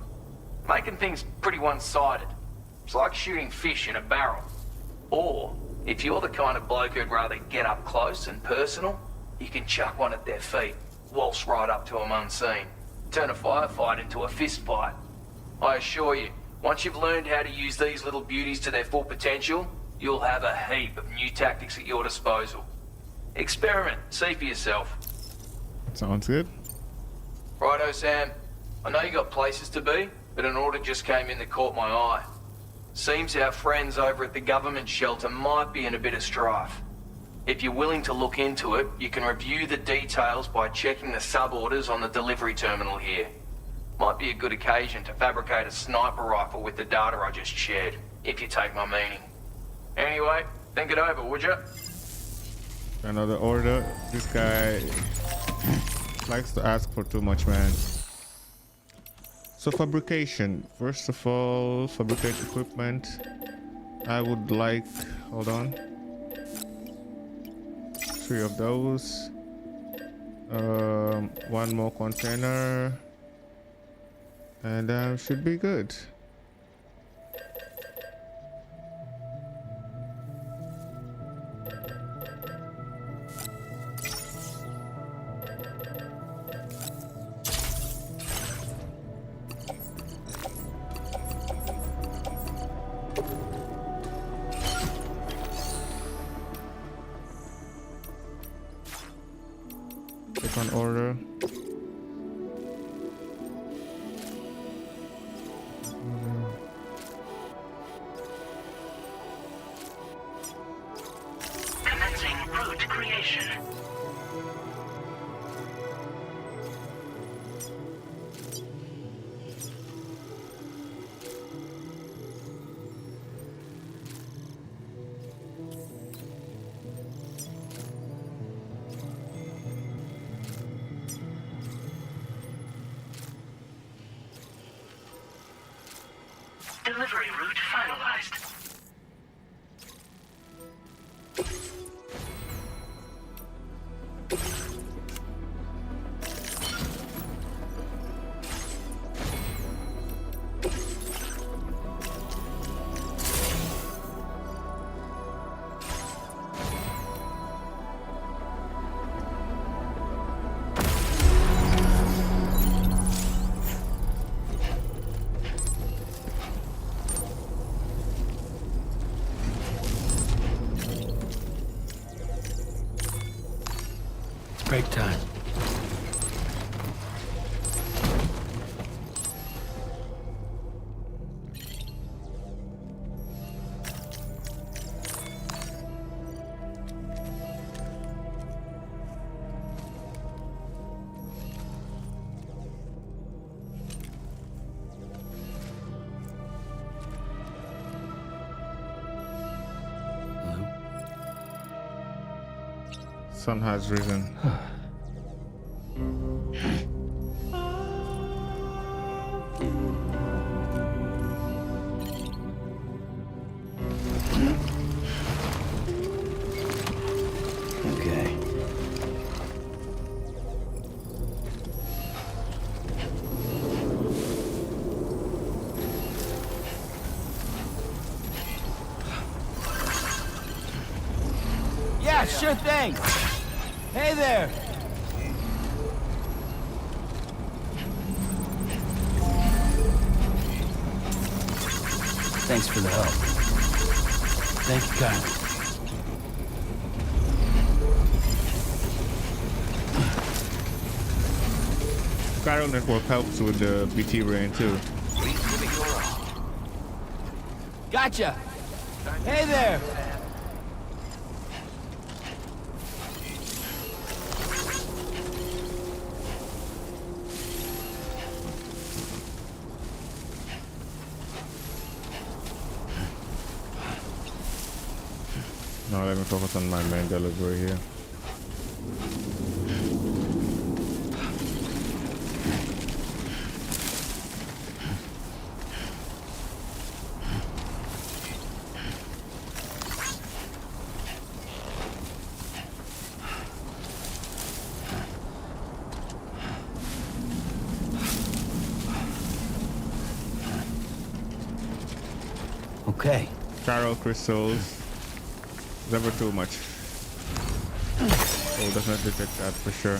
Making things pretty one-sided. It's like shooting fish in a barrel. Or, if you're the kind of bloke who'd rather get up close and personal, you can chuck one at their feet, waltz right up to them unseen, turn a firefight into a fist fight. I assure you, once you've learned how to use these little beauties to their full potential, you'll have a heap of new tactics at your disposal. Experiment, see for yourself. Sounds good. Righto, Sam. I know you got places to be, but an order just came in that caught my eye. Seems our friends over at the government shelter might be in a bit of strife. If you're willing to look into it, you can review the details by checking the sub-orders on the delivery terminal here. Might be a good occasion to fabricate a sniper rifle with the data I just shared, if you take my meaning. Anyway, think it over, would you? Another order. This guy likes to ask for too much, man. So fabrication. First of all, fabricate equipment. I would like, hold on, 3 of those. 1 more container. And should be good. Click on order. Commencing route creation. Delivery route finalized. Break time. Sun has risen. Okay. Yeah, sure thing. Hey there. Thanks for the help. Thank you kindly. Chiral network helps with the BT rain too. Gotcha. Hey there. Now let me focus on my main delivery here. Okay. Chiral crystals. Never too much. Oh, does not detect that for sure.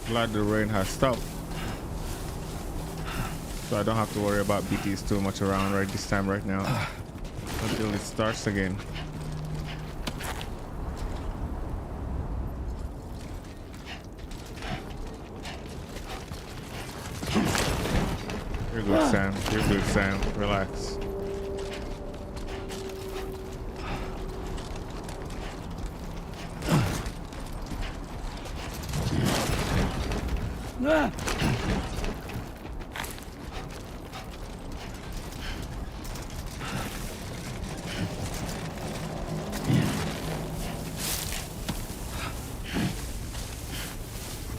Glad the rain has stopped, so I don't have to worry about BTs too much around right this time right now until it starts again. You're good, Sam. You're good, Sam. Relax.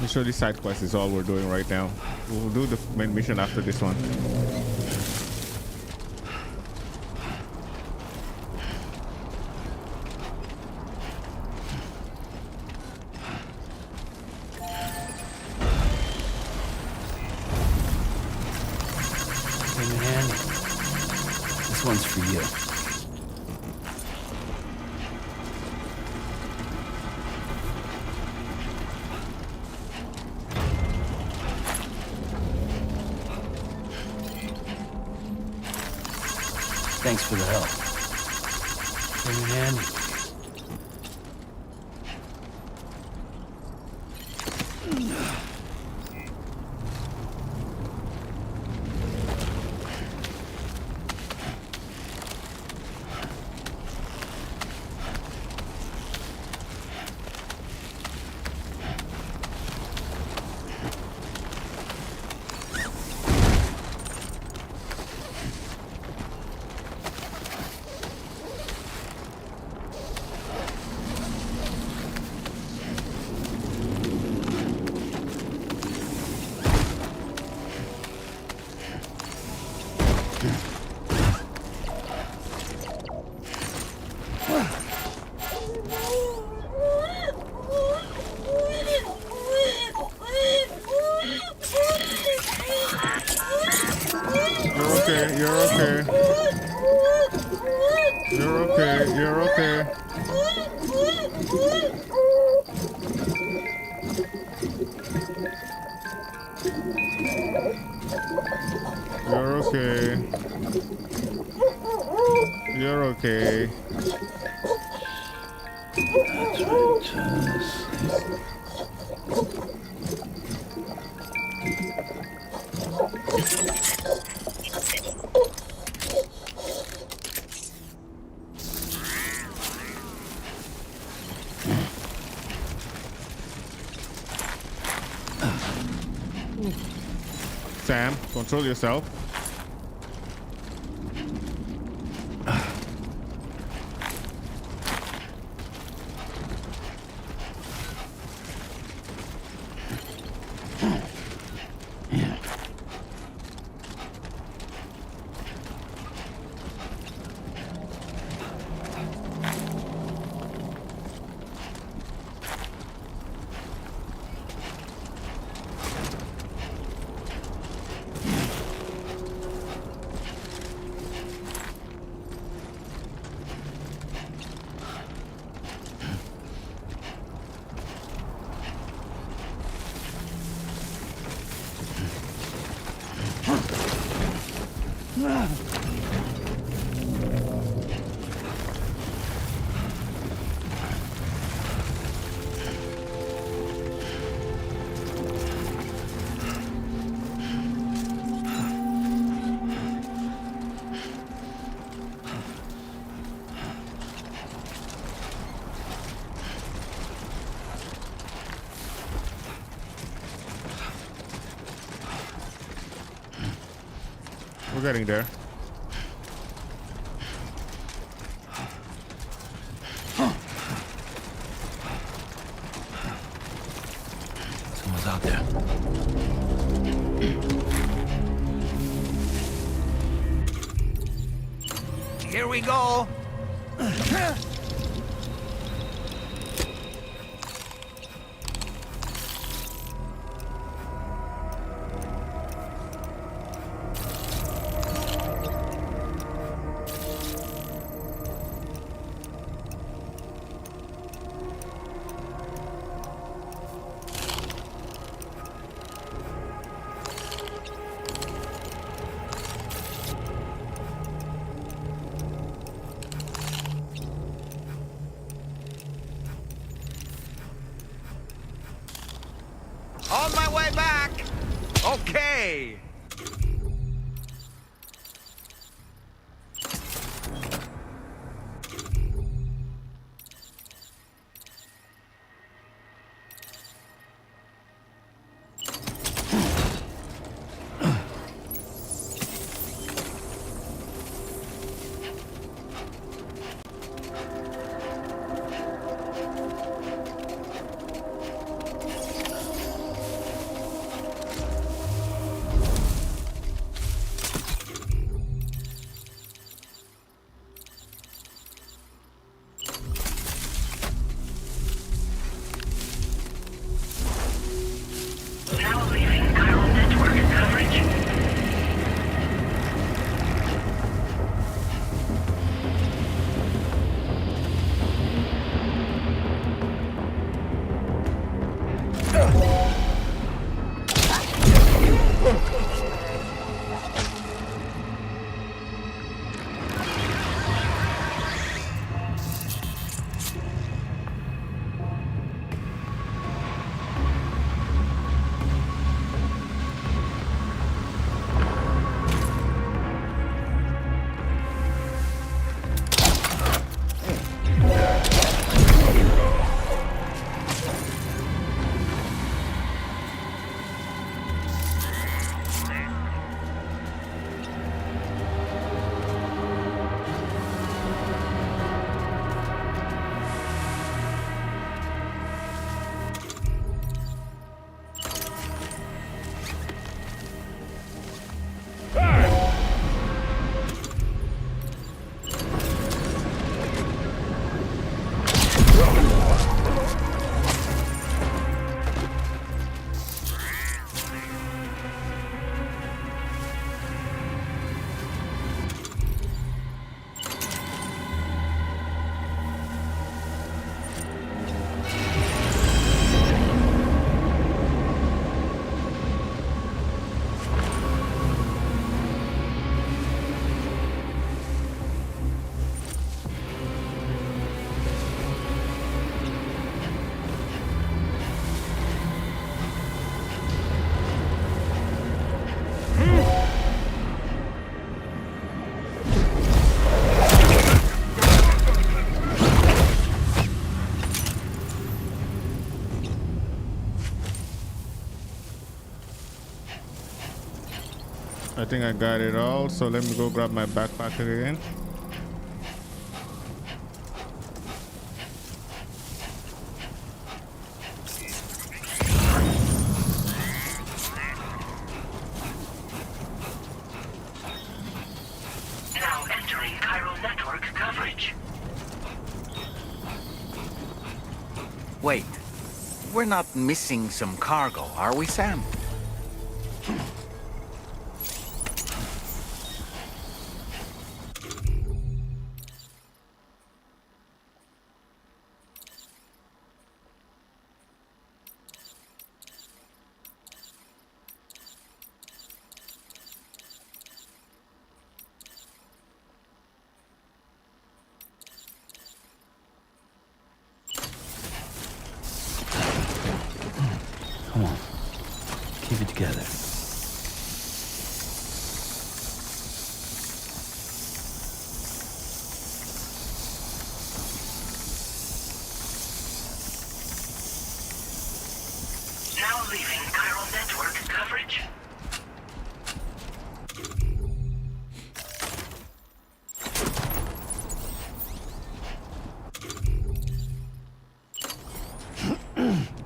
I'm sure this side quest is all we're doing right now. We'll do the main mission after this one. Came in handy. This one's for you. Thanks for the help. Came in handy. Okay. That's right, sleep. Sam, control yourself. We're getting there. Someone's out there. Here we go. On my way back. Okay. I think I got it all, so let me go grab my backpack again. Now entering chiral network coverage. Wait, we're not missing some cargo, are we, Sam? Come on. Keep it together. Now leaving chiral network coverage.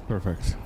Perfect.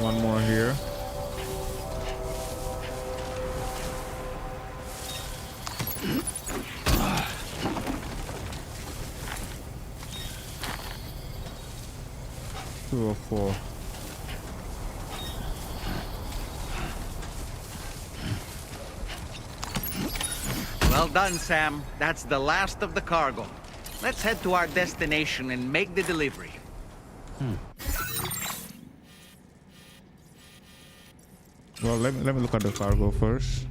One more here. Two or four. Well done, Sam. That's the last of the cargo. Let's head to our destination and make the delivery. Well, let me look at the cargo first.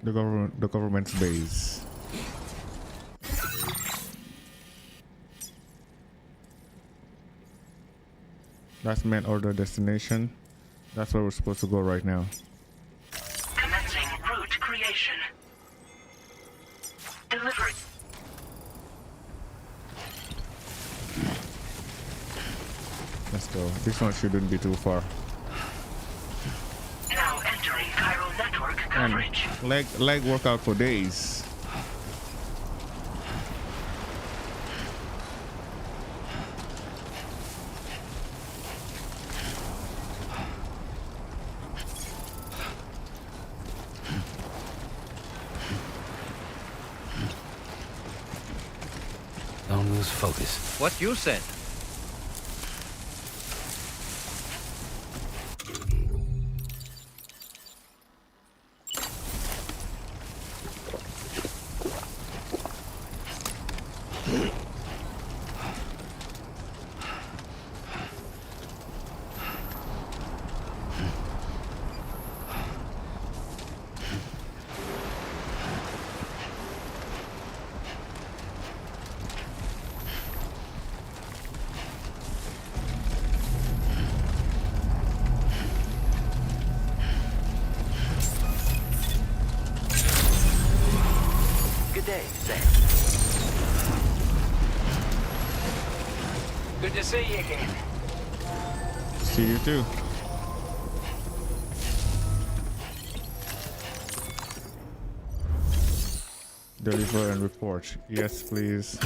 The government's base. That's main order destination. That's where we're supposed to go right now. Commencing route creation. Delivery. Let's go. This one shouldn't be too far. Now entering chiral network coverage. And leg workout for days. Don't lose focus. What you said. Good day, Sam. Good to see you again. See you too. Deliver and report. Yes, please.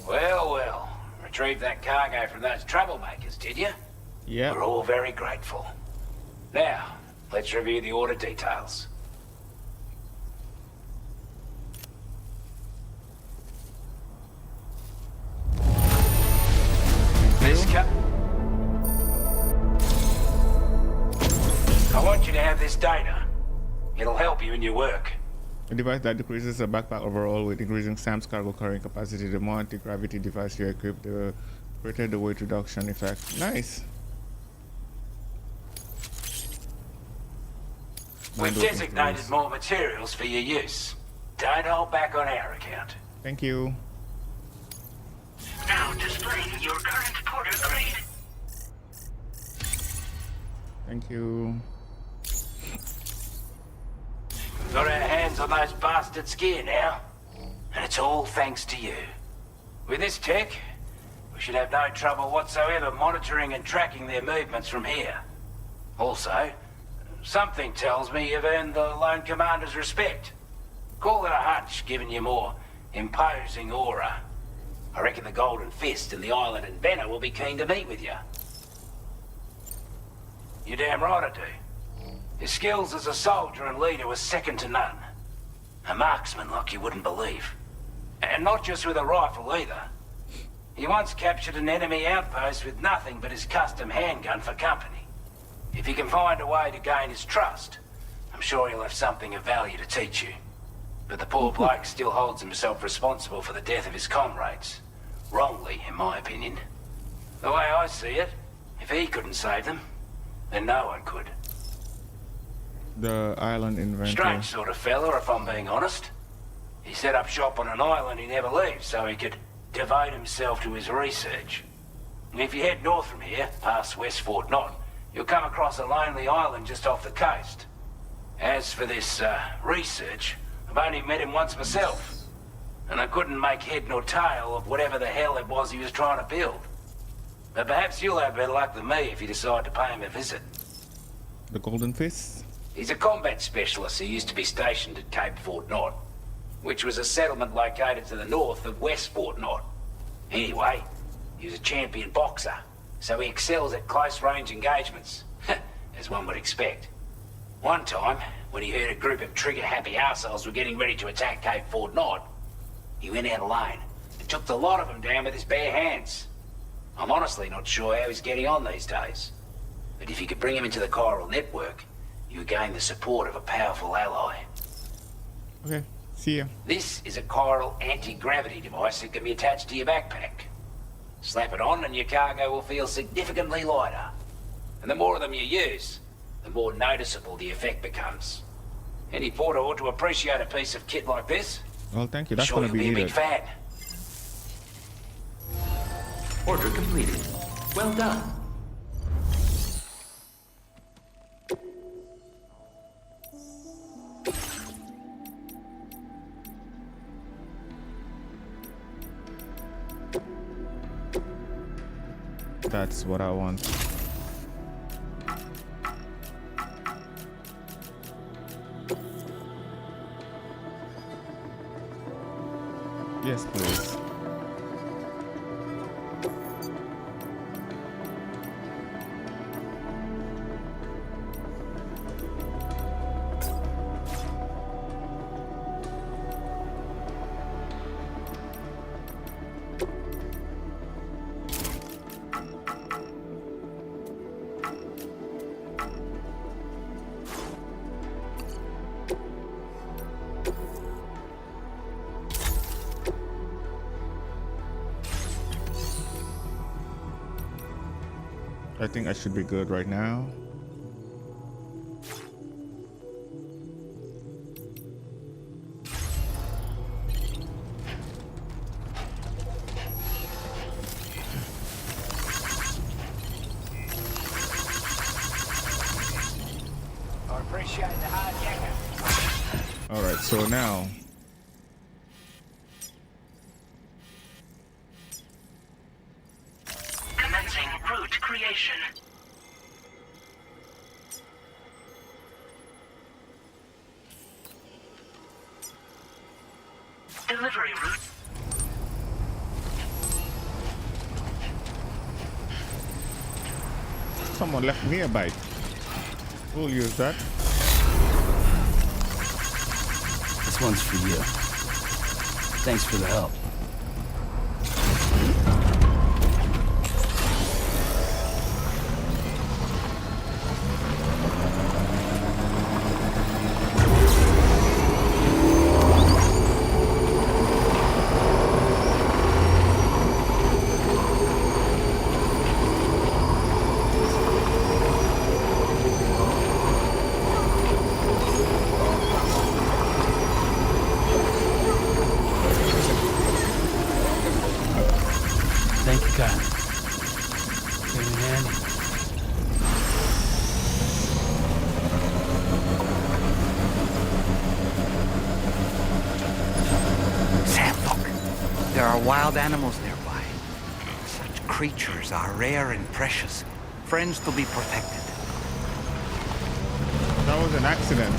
Well. Retrieved that cargo from those troublemakers, did you? Yeah. We're all very grateful. Now, let's review the order details. this data. It'll help you in your work. A device that decreases the backpack overall with increasing Sam's cargo carrying capacity. The more anti-gravity device you equip, the greater the weight reduction effect. Nice. We've designated more materials for your use. Don't hold back on our account. Thank you. Now displaying your current porter grade. Thank you. We've got our hands on those bastards' gear now. And it's all thanks to you. With this tech, we should have no trouble whatsoever monitoring and tracking their movements from here. Also, something tells me you've earned the Lone Commander's respect. Call it a hunch, given your more imposing aura. I reckon the Golden Fist and the Island Inventor will be keen to meet with you. You're damn right I do. His skills as a soldier and leader were second to none. A marksman like you wouldn't believe. And not just with a rifle either. He once captured an enemy outpost with nothing but his custom handgun for company. If you can find a way to gain his trust, I'm sure he'll have something of value to teach you. But the poor bloke still holds himself responsible for the death of his comrades. Wrongly, in my opinion. The way I see it, if he couldn't save them, then no one could. The Island Inventor. Strange sort of fella, if I'm being honest. He set up shop on an island he never leaves so he could devote himself to his research. And if you head north from here, past West Fort Knot, you'll come across a lonely island just off the coast. As for this research, I've only met him once myself, and I couldn't make head nor tail of whatever the hell it was he was trying to build. But perhaps you'll have better luck than me if you decide to pay him a visit. The Golden Fist? He's a combat specialist who used to be stationed at Cape Fort Knot, which was a settlement located to the north of West Fort Knot. Anyway, he was a champion boxer, so he excels at close-range engagements, as one would expect. One time, when he heard a group of trigger-happy arseholes were getting ready to attack Cape Fort Knot, he went out alone and took the lot of them down with his bare hands. I'm honestly not sure how he's getting on these days. But if you could bring him into the chiral network, you gain the support of a powerful ally. Okay, see ya. This is a chiral anti-gravity device that can be attached to your backpack. Slap it on and your cargo will feel significantly lighter. And the more of them you use, the more noticeable the effect becomes. Any porter ought to appreciate a piece of kit like this. Well, thank you. That's Sure gonna you'll be be a big needed. fan. Order completed. Well done. That's what I want. Yes, please. I think I should be good right now. I appreciate the hard yakka. All right, so now Commencing route creation. Delivery route. someone left me a bike. We'll use that. This one's for you. Thanks for the help. Stranding. Sam, look. There are wild animals nearby. Such creatures are rare and precious. Friends to be protected. That was an accident.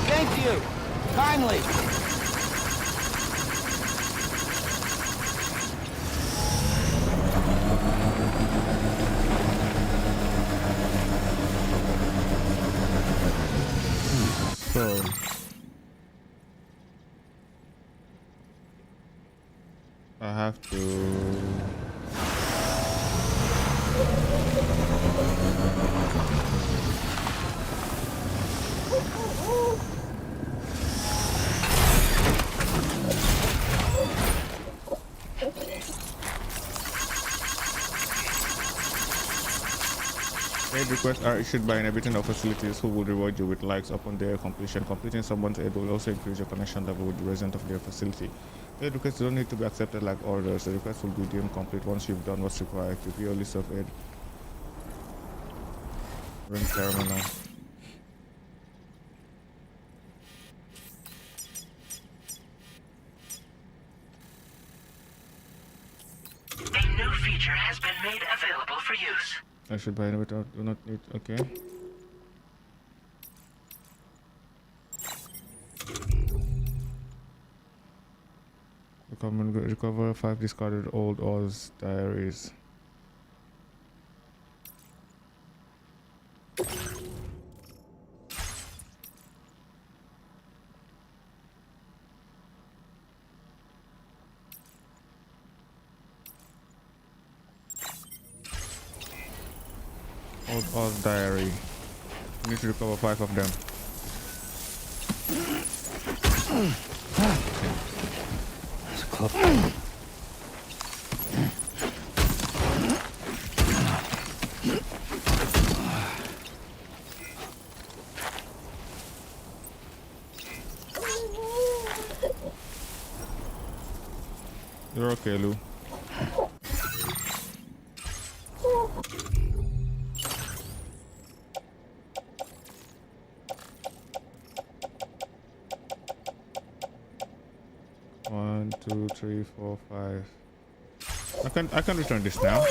Thank you. Kindly. So I have to aid requests are issued by inhabitant of facilities who will reward you with likes upon their completion. Completing someone's aid will also increase your connection level with the resident of their facility. Aid requests don't need to be accepted like orders. The request will be deemed complete once you've done what's required. To view your list of aid, ring terminal. A new feature has been made available for use. I should buy it without do not need okay. Recover 5 discarded old Oz diaries. Old Oz diary. You need to recover 5 of them. That's close. You're okay, Lou. One, 2, 3, 4, 5. I can return this now.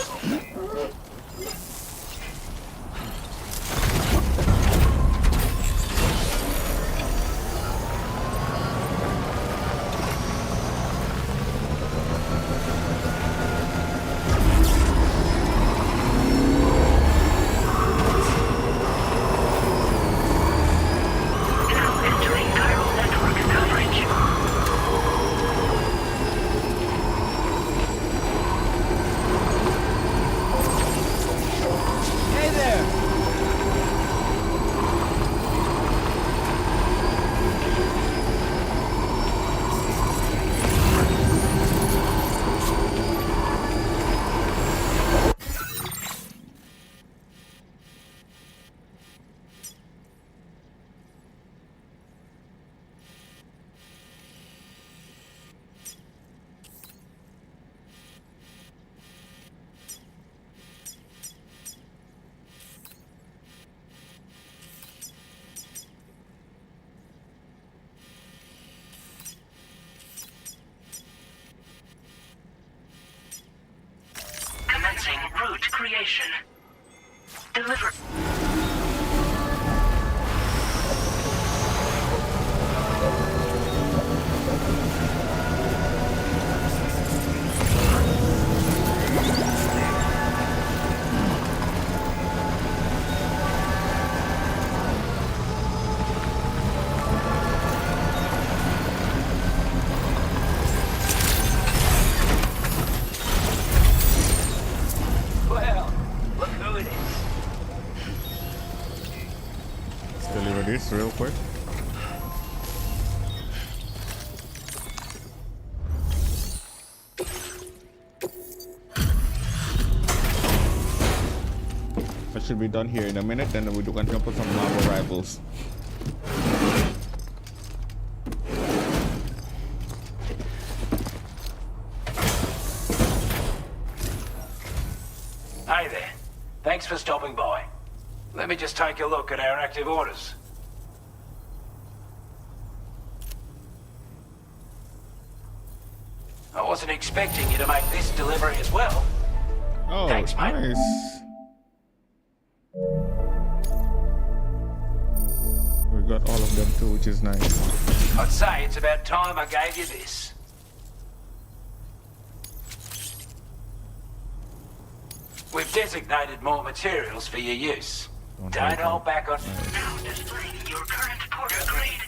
Now entering chiral network coverage. Hey there. Commencing route creation. Deliver. Well, look who it is. Let's deliver this real quick. I should be done here in a minute, then we can jump on some Marvel Rivals. Hey there. Thanks for stopping by. Let me just take a look at our active orders. I wasn't expecting you to make this delivery as well. Oh, thanks, mate. Nice. We got all of them too, which is nice. I'd say it's about time I gave you this. We've designated more materials for your use. Don't hold back on... Now displaying your current porter grade.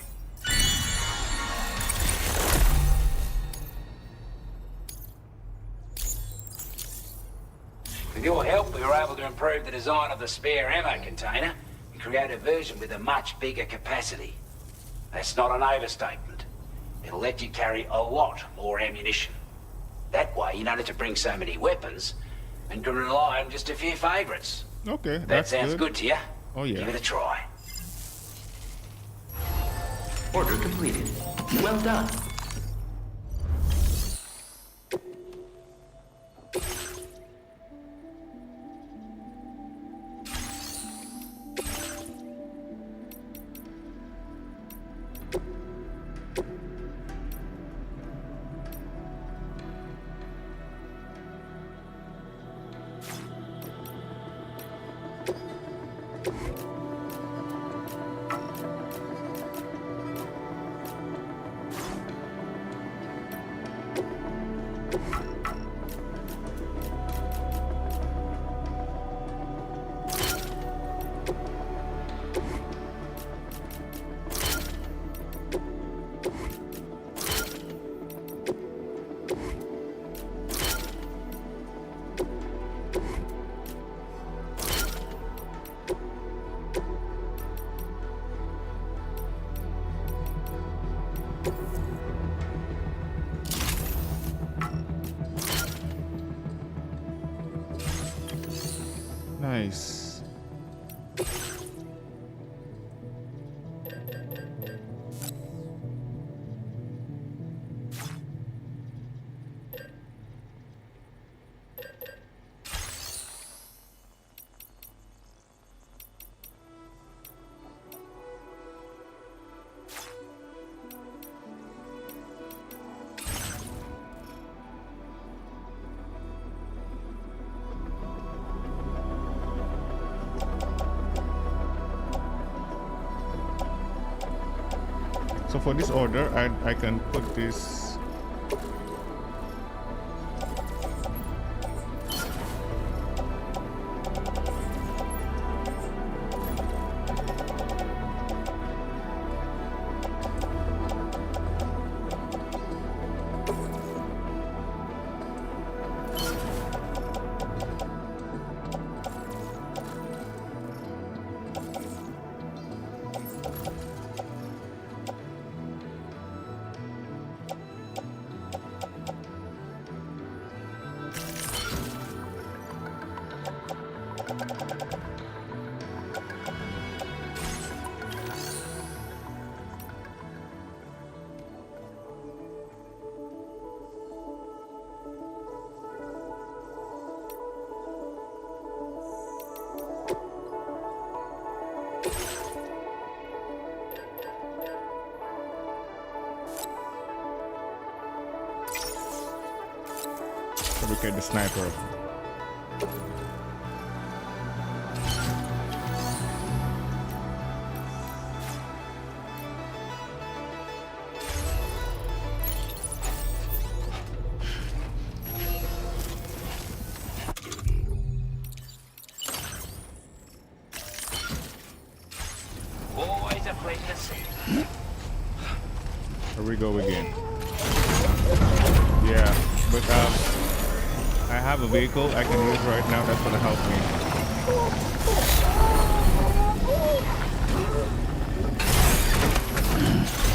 With your help, we were able to improve the design of the spare ammo container and create a version with a much bigger capacity. That's not an overstatement. It'll let you carry a lot more ammunition. That way, you don't have to bring so many weapons and can rely on just a few favorites. Okay, that sounds good to you. Oh yeah. Give it a try. Order completed. Well done. Nice. So for this order, I can put this. Fabricate the sniper. Always a pleasure to see you. Here we go again. Yeah, but I have a vehicle I can use right now that's gonna help me.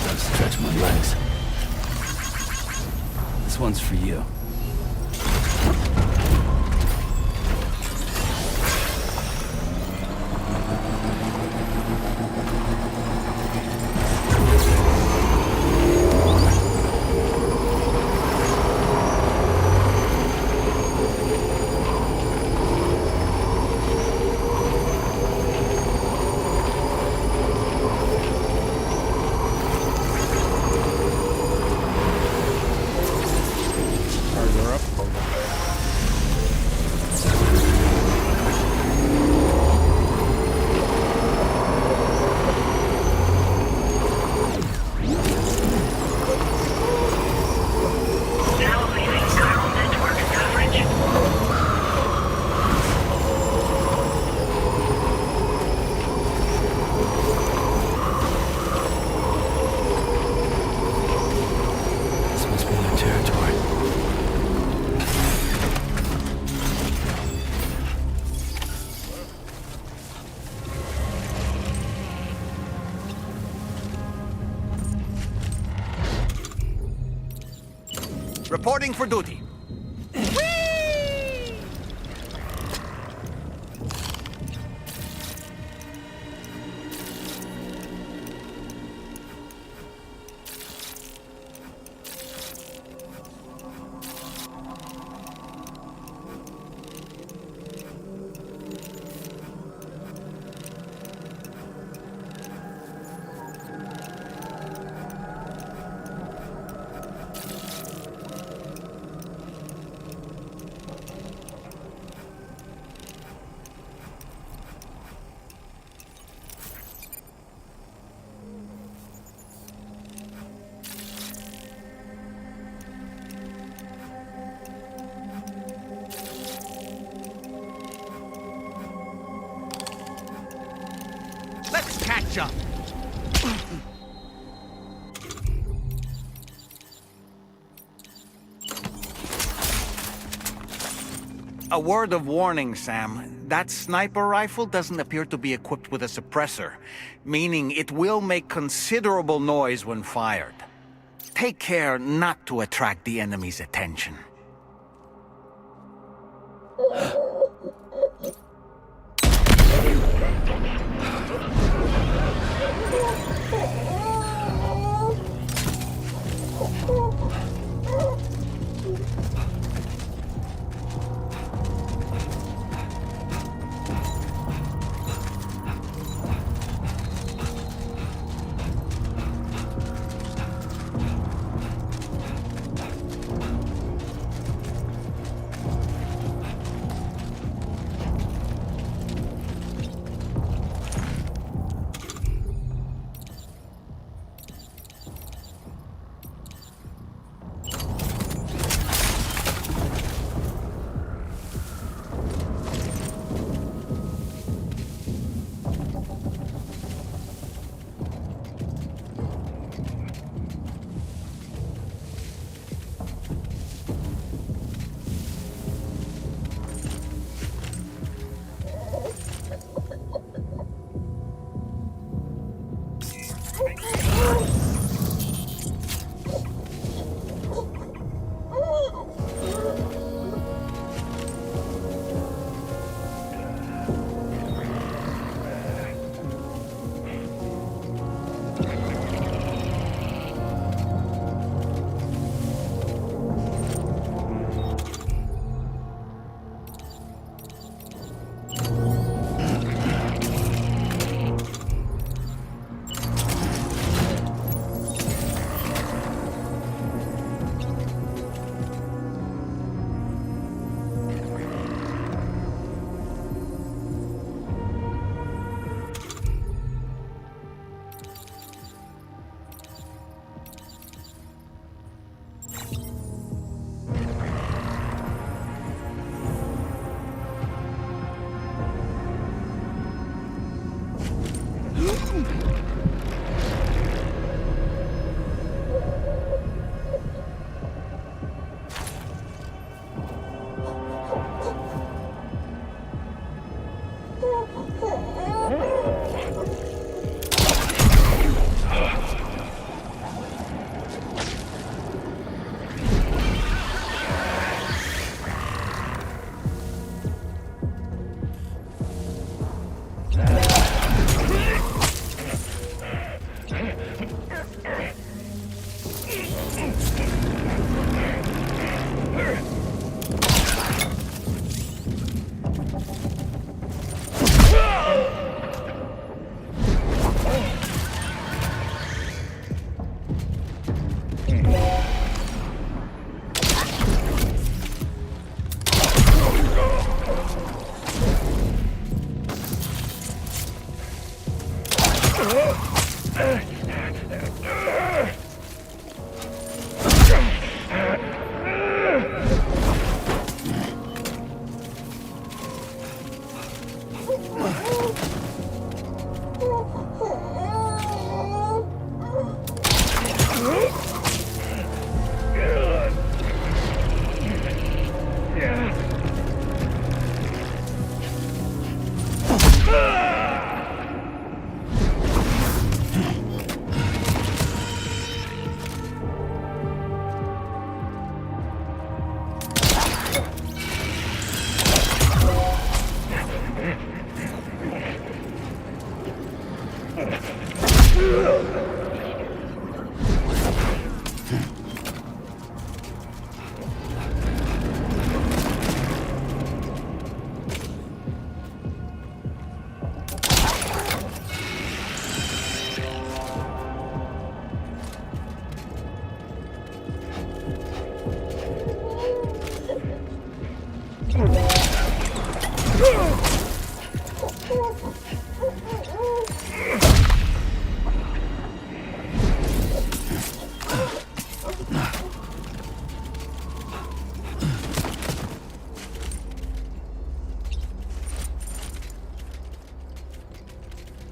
Gotta stretch my legs. This one's for you. reporting for duty. Let's catch up. A word of warning, Sam. That sniper rifle doesn't appear to be equipped with a suppressor, meaning it will make considerable noise when fired. Take care not to attract the enemy's attention.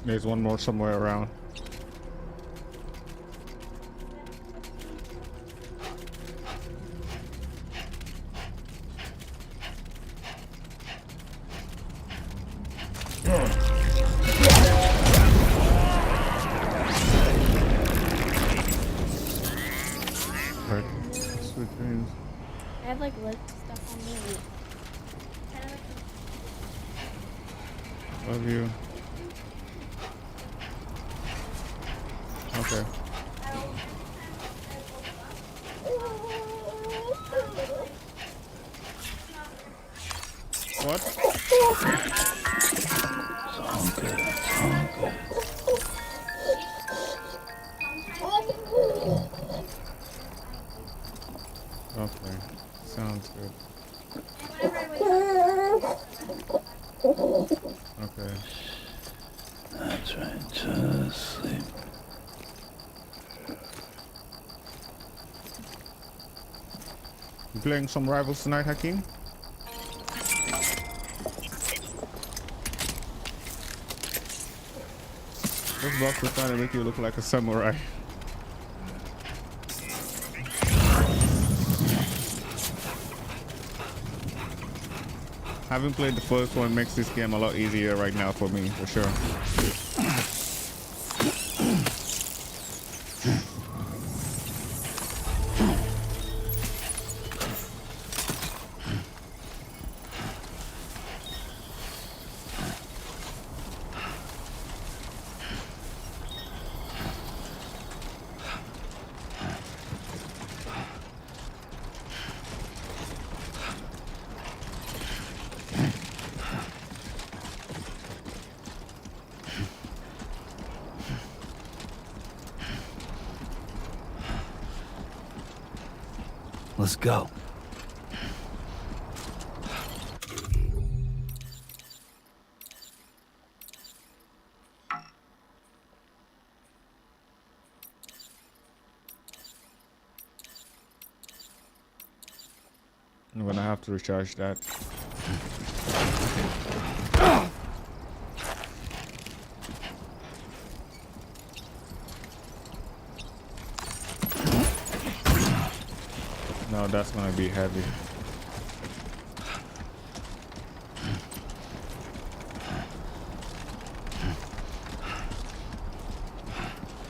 There's one more somewhere around. Right. Sweet dreams. I have like lit stuff on me. Kind of like Love you. Okay. What? It's all good. It's all good. Okay. Sounds good. Okay. That's right. Just sleep. You playing some Rivals tonight, Hakeem? This box is trying to make you look like a samurai. Having played the first one makes this game a lot easier right now for me, for sure. Let's go. I'm gonna have to recharge that. No, that's gonna be heavy.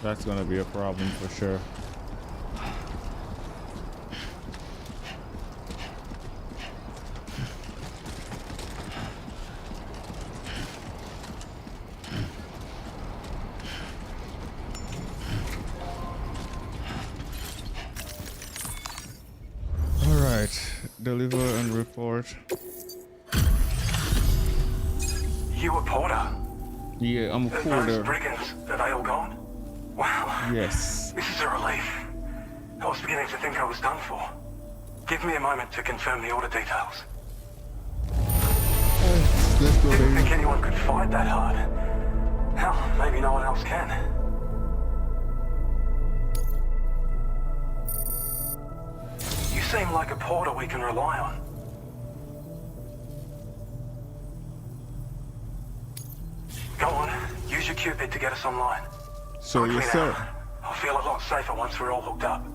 That's gonna be a problem for sure. Deliver and report. You a porter? Yeah, I'm a Those porter. brigands, are they all gone? Wow. Yes. This is a relief. I was beginning to think I was done for. Give me a moment to confirm the order details. Didn't think anyone could fight that hard. Hell, maybe no one else can. You seem like a porter we can rely on. Go on, use your Cupid to get us online. So yes, sir. I'll feel a lot safer once we're all hooked up.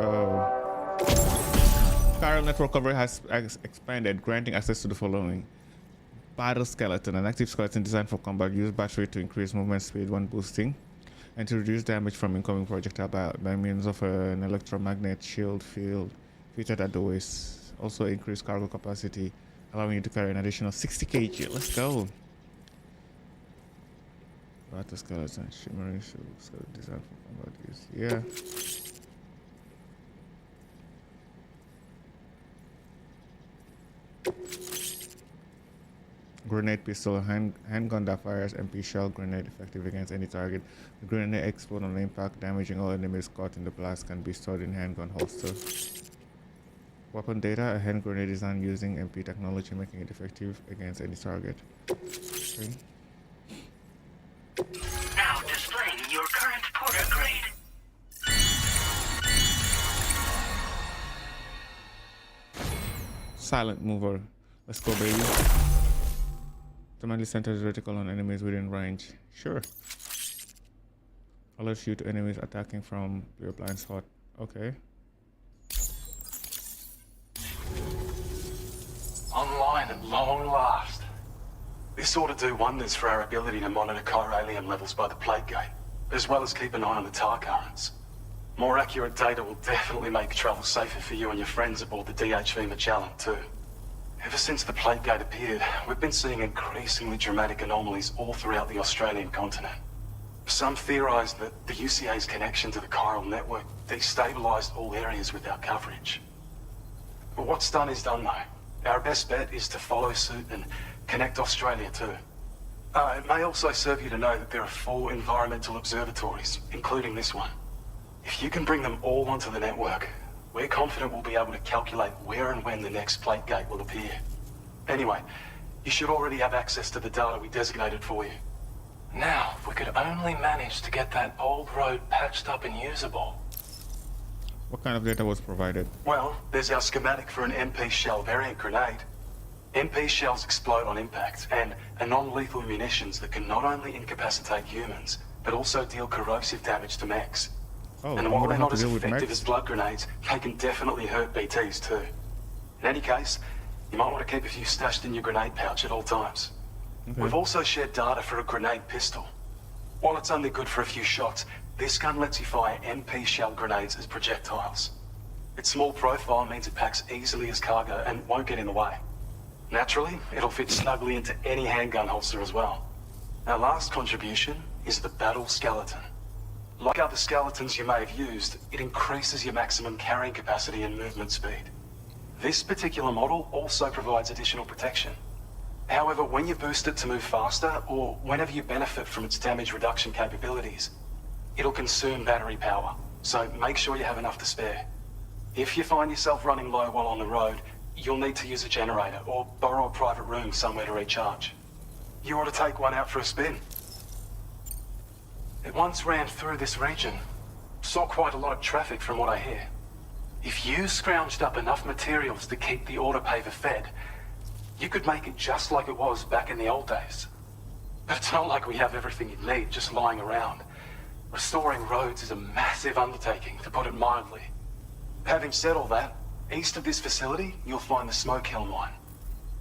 go. Chiral network coverage has expanded, granting access to the following. Battle skeleton, an active skeleton designed for combat, use battery to increase movement speed when boosting and to reduce damage from incoming projectile by means of an electromagnet shield field fitted at the waist. Also increase cargo capacity, allowing you to carry an additional 60 kg. Let's go. Battle skeleton, shimmering shield skeleton designed for combat use. Yeah. Grenade pistol, handgun that fires MP shell grenade effective against any target. The grenade explodes on impact, damaging all enemies caught in the blast. Can be stored in handgun holster. Weapon data, a hand grenade designed using MP technology, making it effective against any target. Okay. Now displaying your current Porter grade. Silent mover. Let's go, baby. Automatically centers vertical on enemies within range. Sure. Alerts you to enemies attacking from your blind spot. Okay. Online at long last. This ought to do wonders for our ability to monitor chiralium levels by the plate gate, as well as keep an eye on the tar currents. More accurate data will definitely make travel safer for you and your friends aboard the DHV Magellan too. Ever since the plate gate appeared, we've been seeing increasingly dramatic anomalies all throughout the Australian continent. Some theorize that the UCA's connection to the chiral network destabilized all areas with our coverage. But what's done is done though. Our best bet is to follow suit and connect Australia too. It may also serve you to know that there are 4 environmental observatories, including this one. If you can bring them all onto the network, we're confident we'll be able to calculate where and when the next plate gate will appear. Anyway, you should already have access to the data we designated for you. Now, if we could only manage to get that old road patched up and usable. What kind of data was provided? Well, there's our schematic for an MP shell variant grenade. MP shells explode on impact, and are non-lethal munitions that can not only incapacitate humans, but also deal corrosive damage to mechs. Oh, and while they're not as effective as blood grenades, they can definitely hurt BTs too. In any case, you might want to keep a few stashed in your grenade pouch at all times. Okay. We've also shared data for a grenade pistol. While it's only good for a few shots, this gun lets you fire MP shell grenades as projectiles. Its small profile means it packs easily as cargo and won't get in the way. Naturally, it'll fit snugly into any handgun holster as well. Our last contribution is the battle skeleton. Like other skeletons you may have used, it increases your maximum carrying capacity and movement speed. This particular model also provides additional protection. However, when you boost it to move faster, or whenever you benefit from its damage reduction capabilities, it'll consume battery power, so make sure you have enough to spare. If you find yourself running low while on the road, you'll need to use a generator or borrow a private room somewhere to recharge. You ought to take one out for a spin. It once ran through this region. Saw quite a lot of traffic from what I hear. If you scrounged up enough materials to keep the autopaver fed, you could make it just like it was back in the old days. But it's not like we have everything you need just lying around. Restoring roads is a massive undertaking, to put it mildly. Having said all that, east of this facility, you'll find the Smoke Hill mine.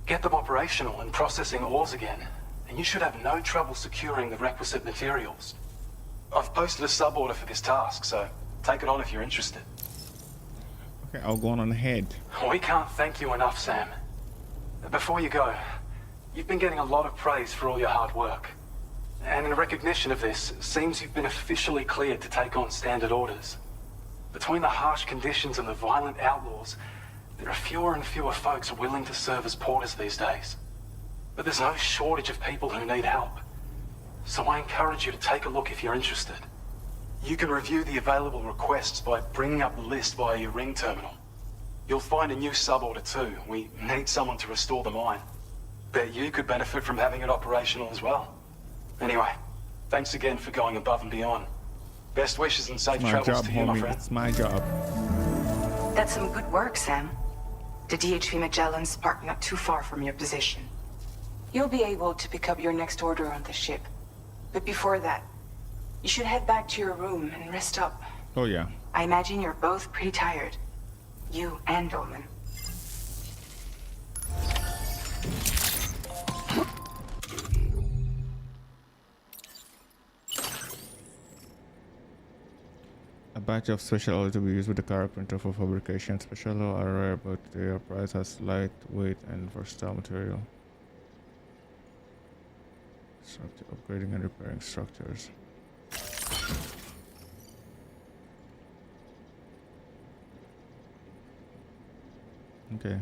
Get them operational and processing ores again, and you should have no trouble securing the requisite materials. I've posted a sub-order for this task, so take it on if you're interested. Okay, I'll go on ahead. We can't thank you enough, Sam. Before you go, you've been getting a lot of praise for all your hard work. And in recognition of this, it seems you've been officially cleared to take on standard orders. Between the harsh conditions and the violent outlaws, there are fewer and fewer folks willing to serve as porters these days. But there's no shortage of people who need help. So I encourage you to take a look if you're interested. You can review the available requests by bringing up the list via your ring terminal. You'll find a new sub-order too. We need someone to restore the mine. Bet you could benefit from having it operational as well. Anyway, thanks again for going above and beyond. Best wishes and safe travels to you, my friend. It's my job. That's some good work, Sam. The DHV Magellan's parked not too far from your position. You'll be able to pick up your next order on the ship. But before that, you should head back to your room and rest up. Oh yeah. I imagine you're both pretty tired. You and Dolman. A batch of special oils to be used with the car printer for fabrication. Special oils are rare, but they are priced as lightweight and versatile material. Upgrading and repairing structures. Okay.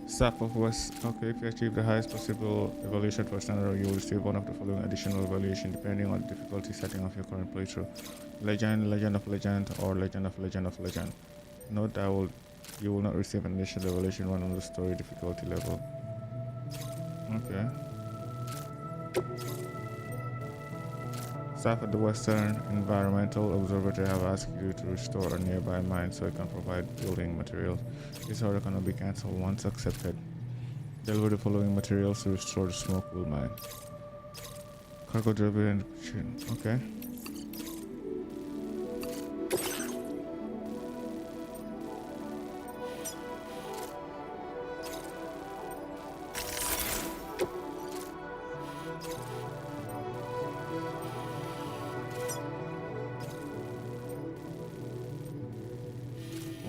Staff of West. Okay, if you achieve the highest possible evaluation for standard, you will receive one of the following additional evaluation depending on the difficulty setting of your current playthrough: Legend, Legend of Legend, or Legend of Legend of Legend. Note that you will not receive an additional evaluation one on the story difficulty level. Okay. Staff at the Western Environmental Observatory have asked you to restore a nearby mine so it can provide building materials. This order cannot be cancelled once accepted. Deliver the following materials to restore the Smokewood mine. Cargo delivery and okay.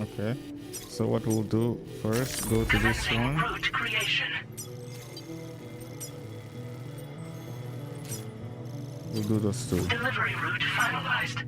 Okay, so what we'll do first, go to this one. Route creation. We'll do those two. Delivery route finalized.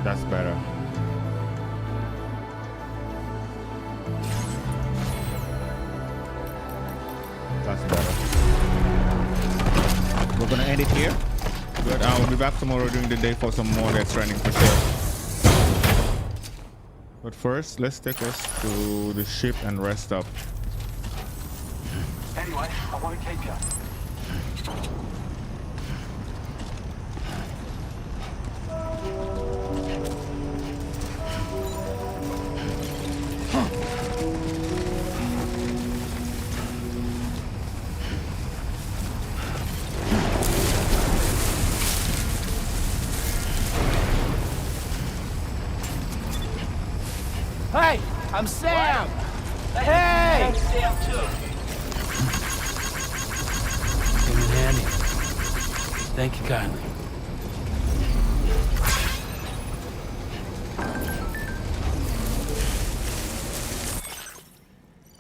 That's better. That's better. We're gonna end it here. But I will be back tomorrow during the day for some more Death Stranding for sure. But first, let's take us to the ship and rest up. Anyway, I want to keep you. Hey, I'm Sam. Hey! I'm Sam too. Came in handy. Thank you kindly.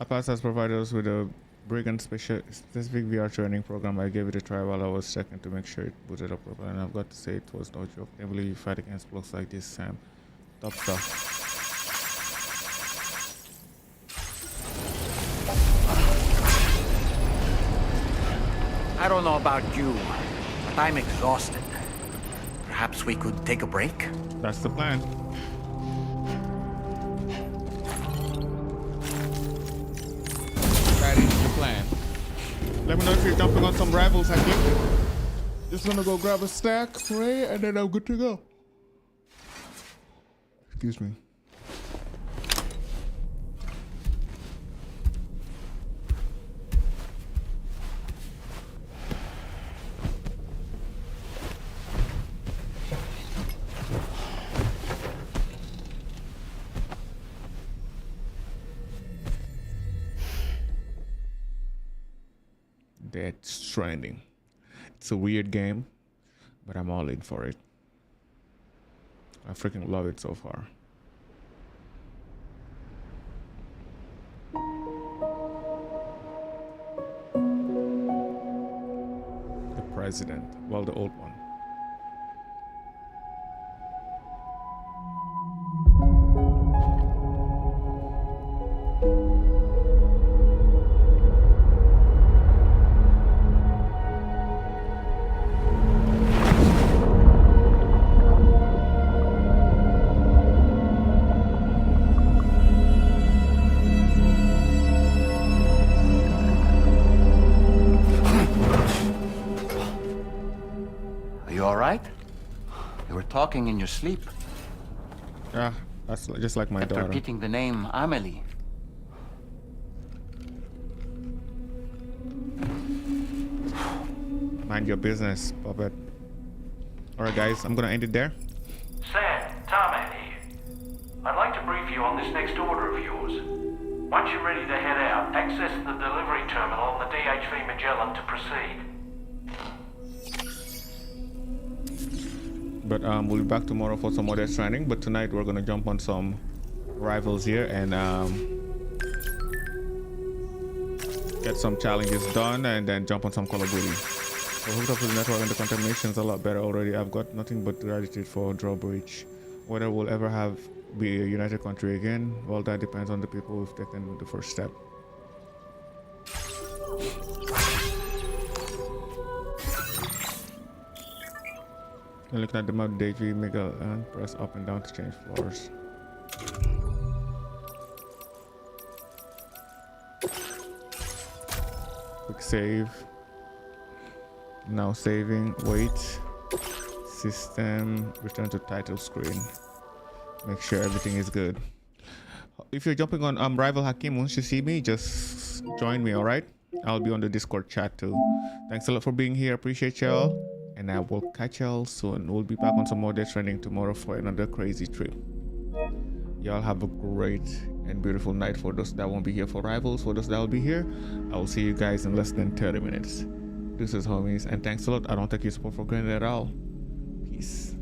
Apas has provided us with a Brigand specific VR training program. I gave it a try while I was checking to make sure it booted up properly, and I've got to say it was no joke. I can't believe you fight against blocks like this, Sam. Top stuff. I don't know about you, but I'm exhausted. Perhaps we could take a break? That's the plan. That is the plan. Let me know if you're jumping on some rivals, I think. Just gonna go grab a stack, pray, and then I'm good to go. Excuse me. Dead Stranding. It's a weird game, but I'm all in for it. I freaking love it so far. The president, well, the old one. Talking in your sleep. Yeah, that's just like my Kept daughter. repeating the name Amelie. Mind your business, puppet. Alright guys, I'm gonna end it there. Sam, Tarman here. I'd like to brief you on this next order of yours. Once you're ready to head out, access the delivery terminal on the DHV Magellan to proceed. But we'll be back tomorrow for some more Death Stranding. But tonight we're gonna jump on some rivals here and get some challenges done, and then jump on some Call of Duty. We're hooked up to the network and the contamination's a lot better already. I've got nothing but gratitude for Drawbridge. Whether we'll ever be a united country again, well, that depends on the people who've taken the first step. And looking at the map, DHV, make a press up and down to change floors. Quick save. Now saving. Wait. System. Return to title screen. Make sure everything is good. If you're jumping on Rival Hakim, once you see me, just join me, alright? I'll be on the Discord chat too. Thanks a lot for being here. Appreciate y'all. And I will catch y'all soon. We'll be back on some more Death Stranding tomorrow for another crazy trip. Y'all have a great and beautiful night. For those that won't be here for Rivals, for those that will be here, I will see you guys in less than 30 minutes. This is homies, and thanks a lot. I don't take your support for granted at all. Peace.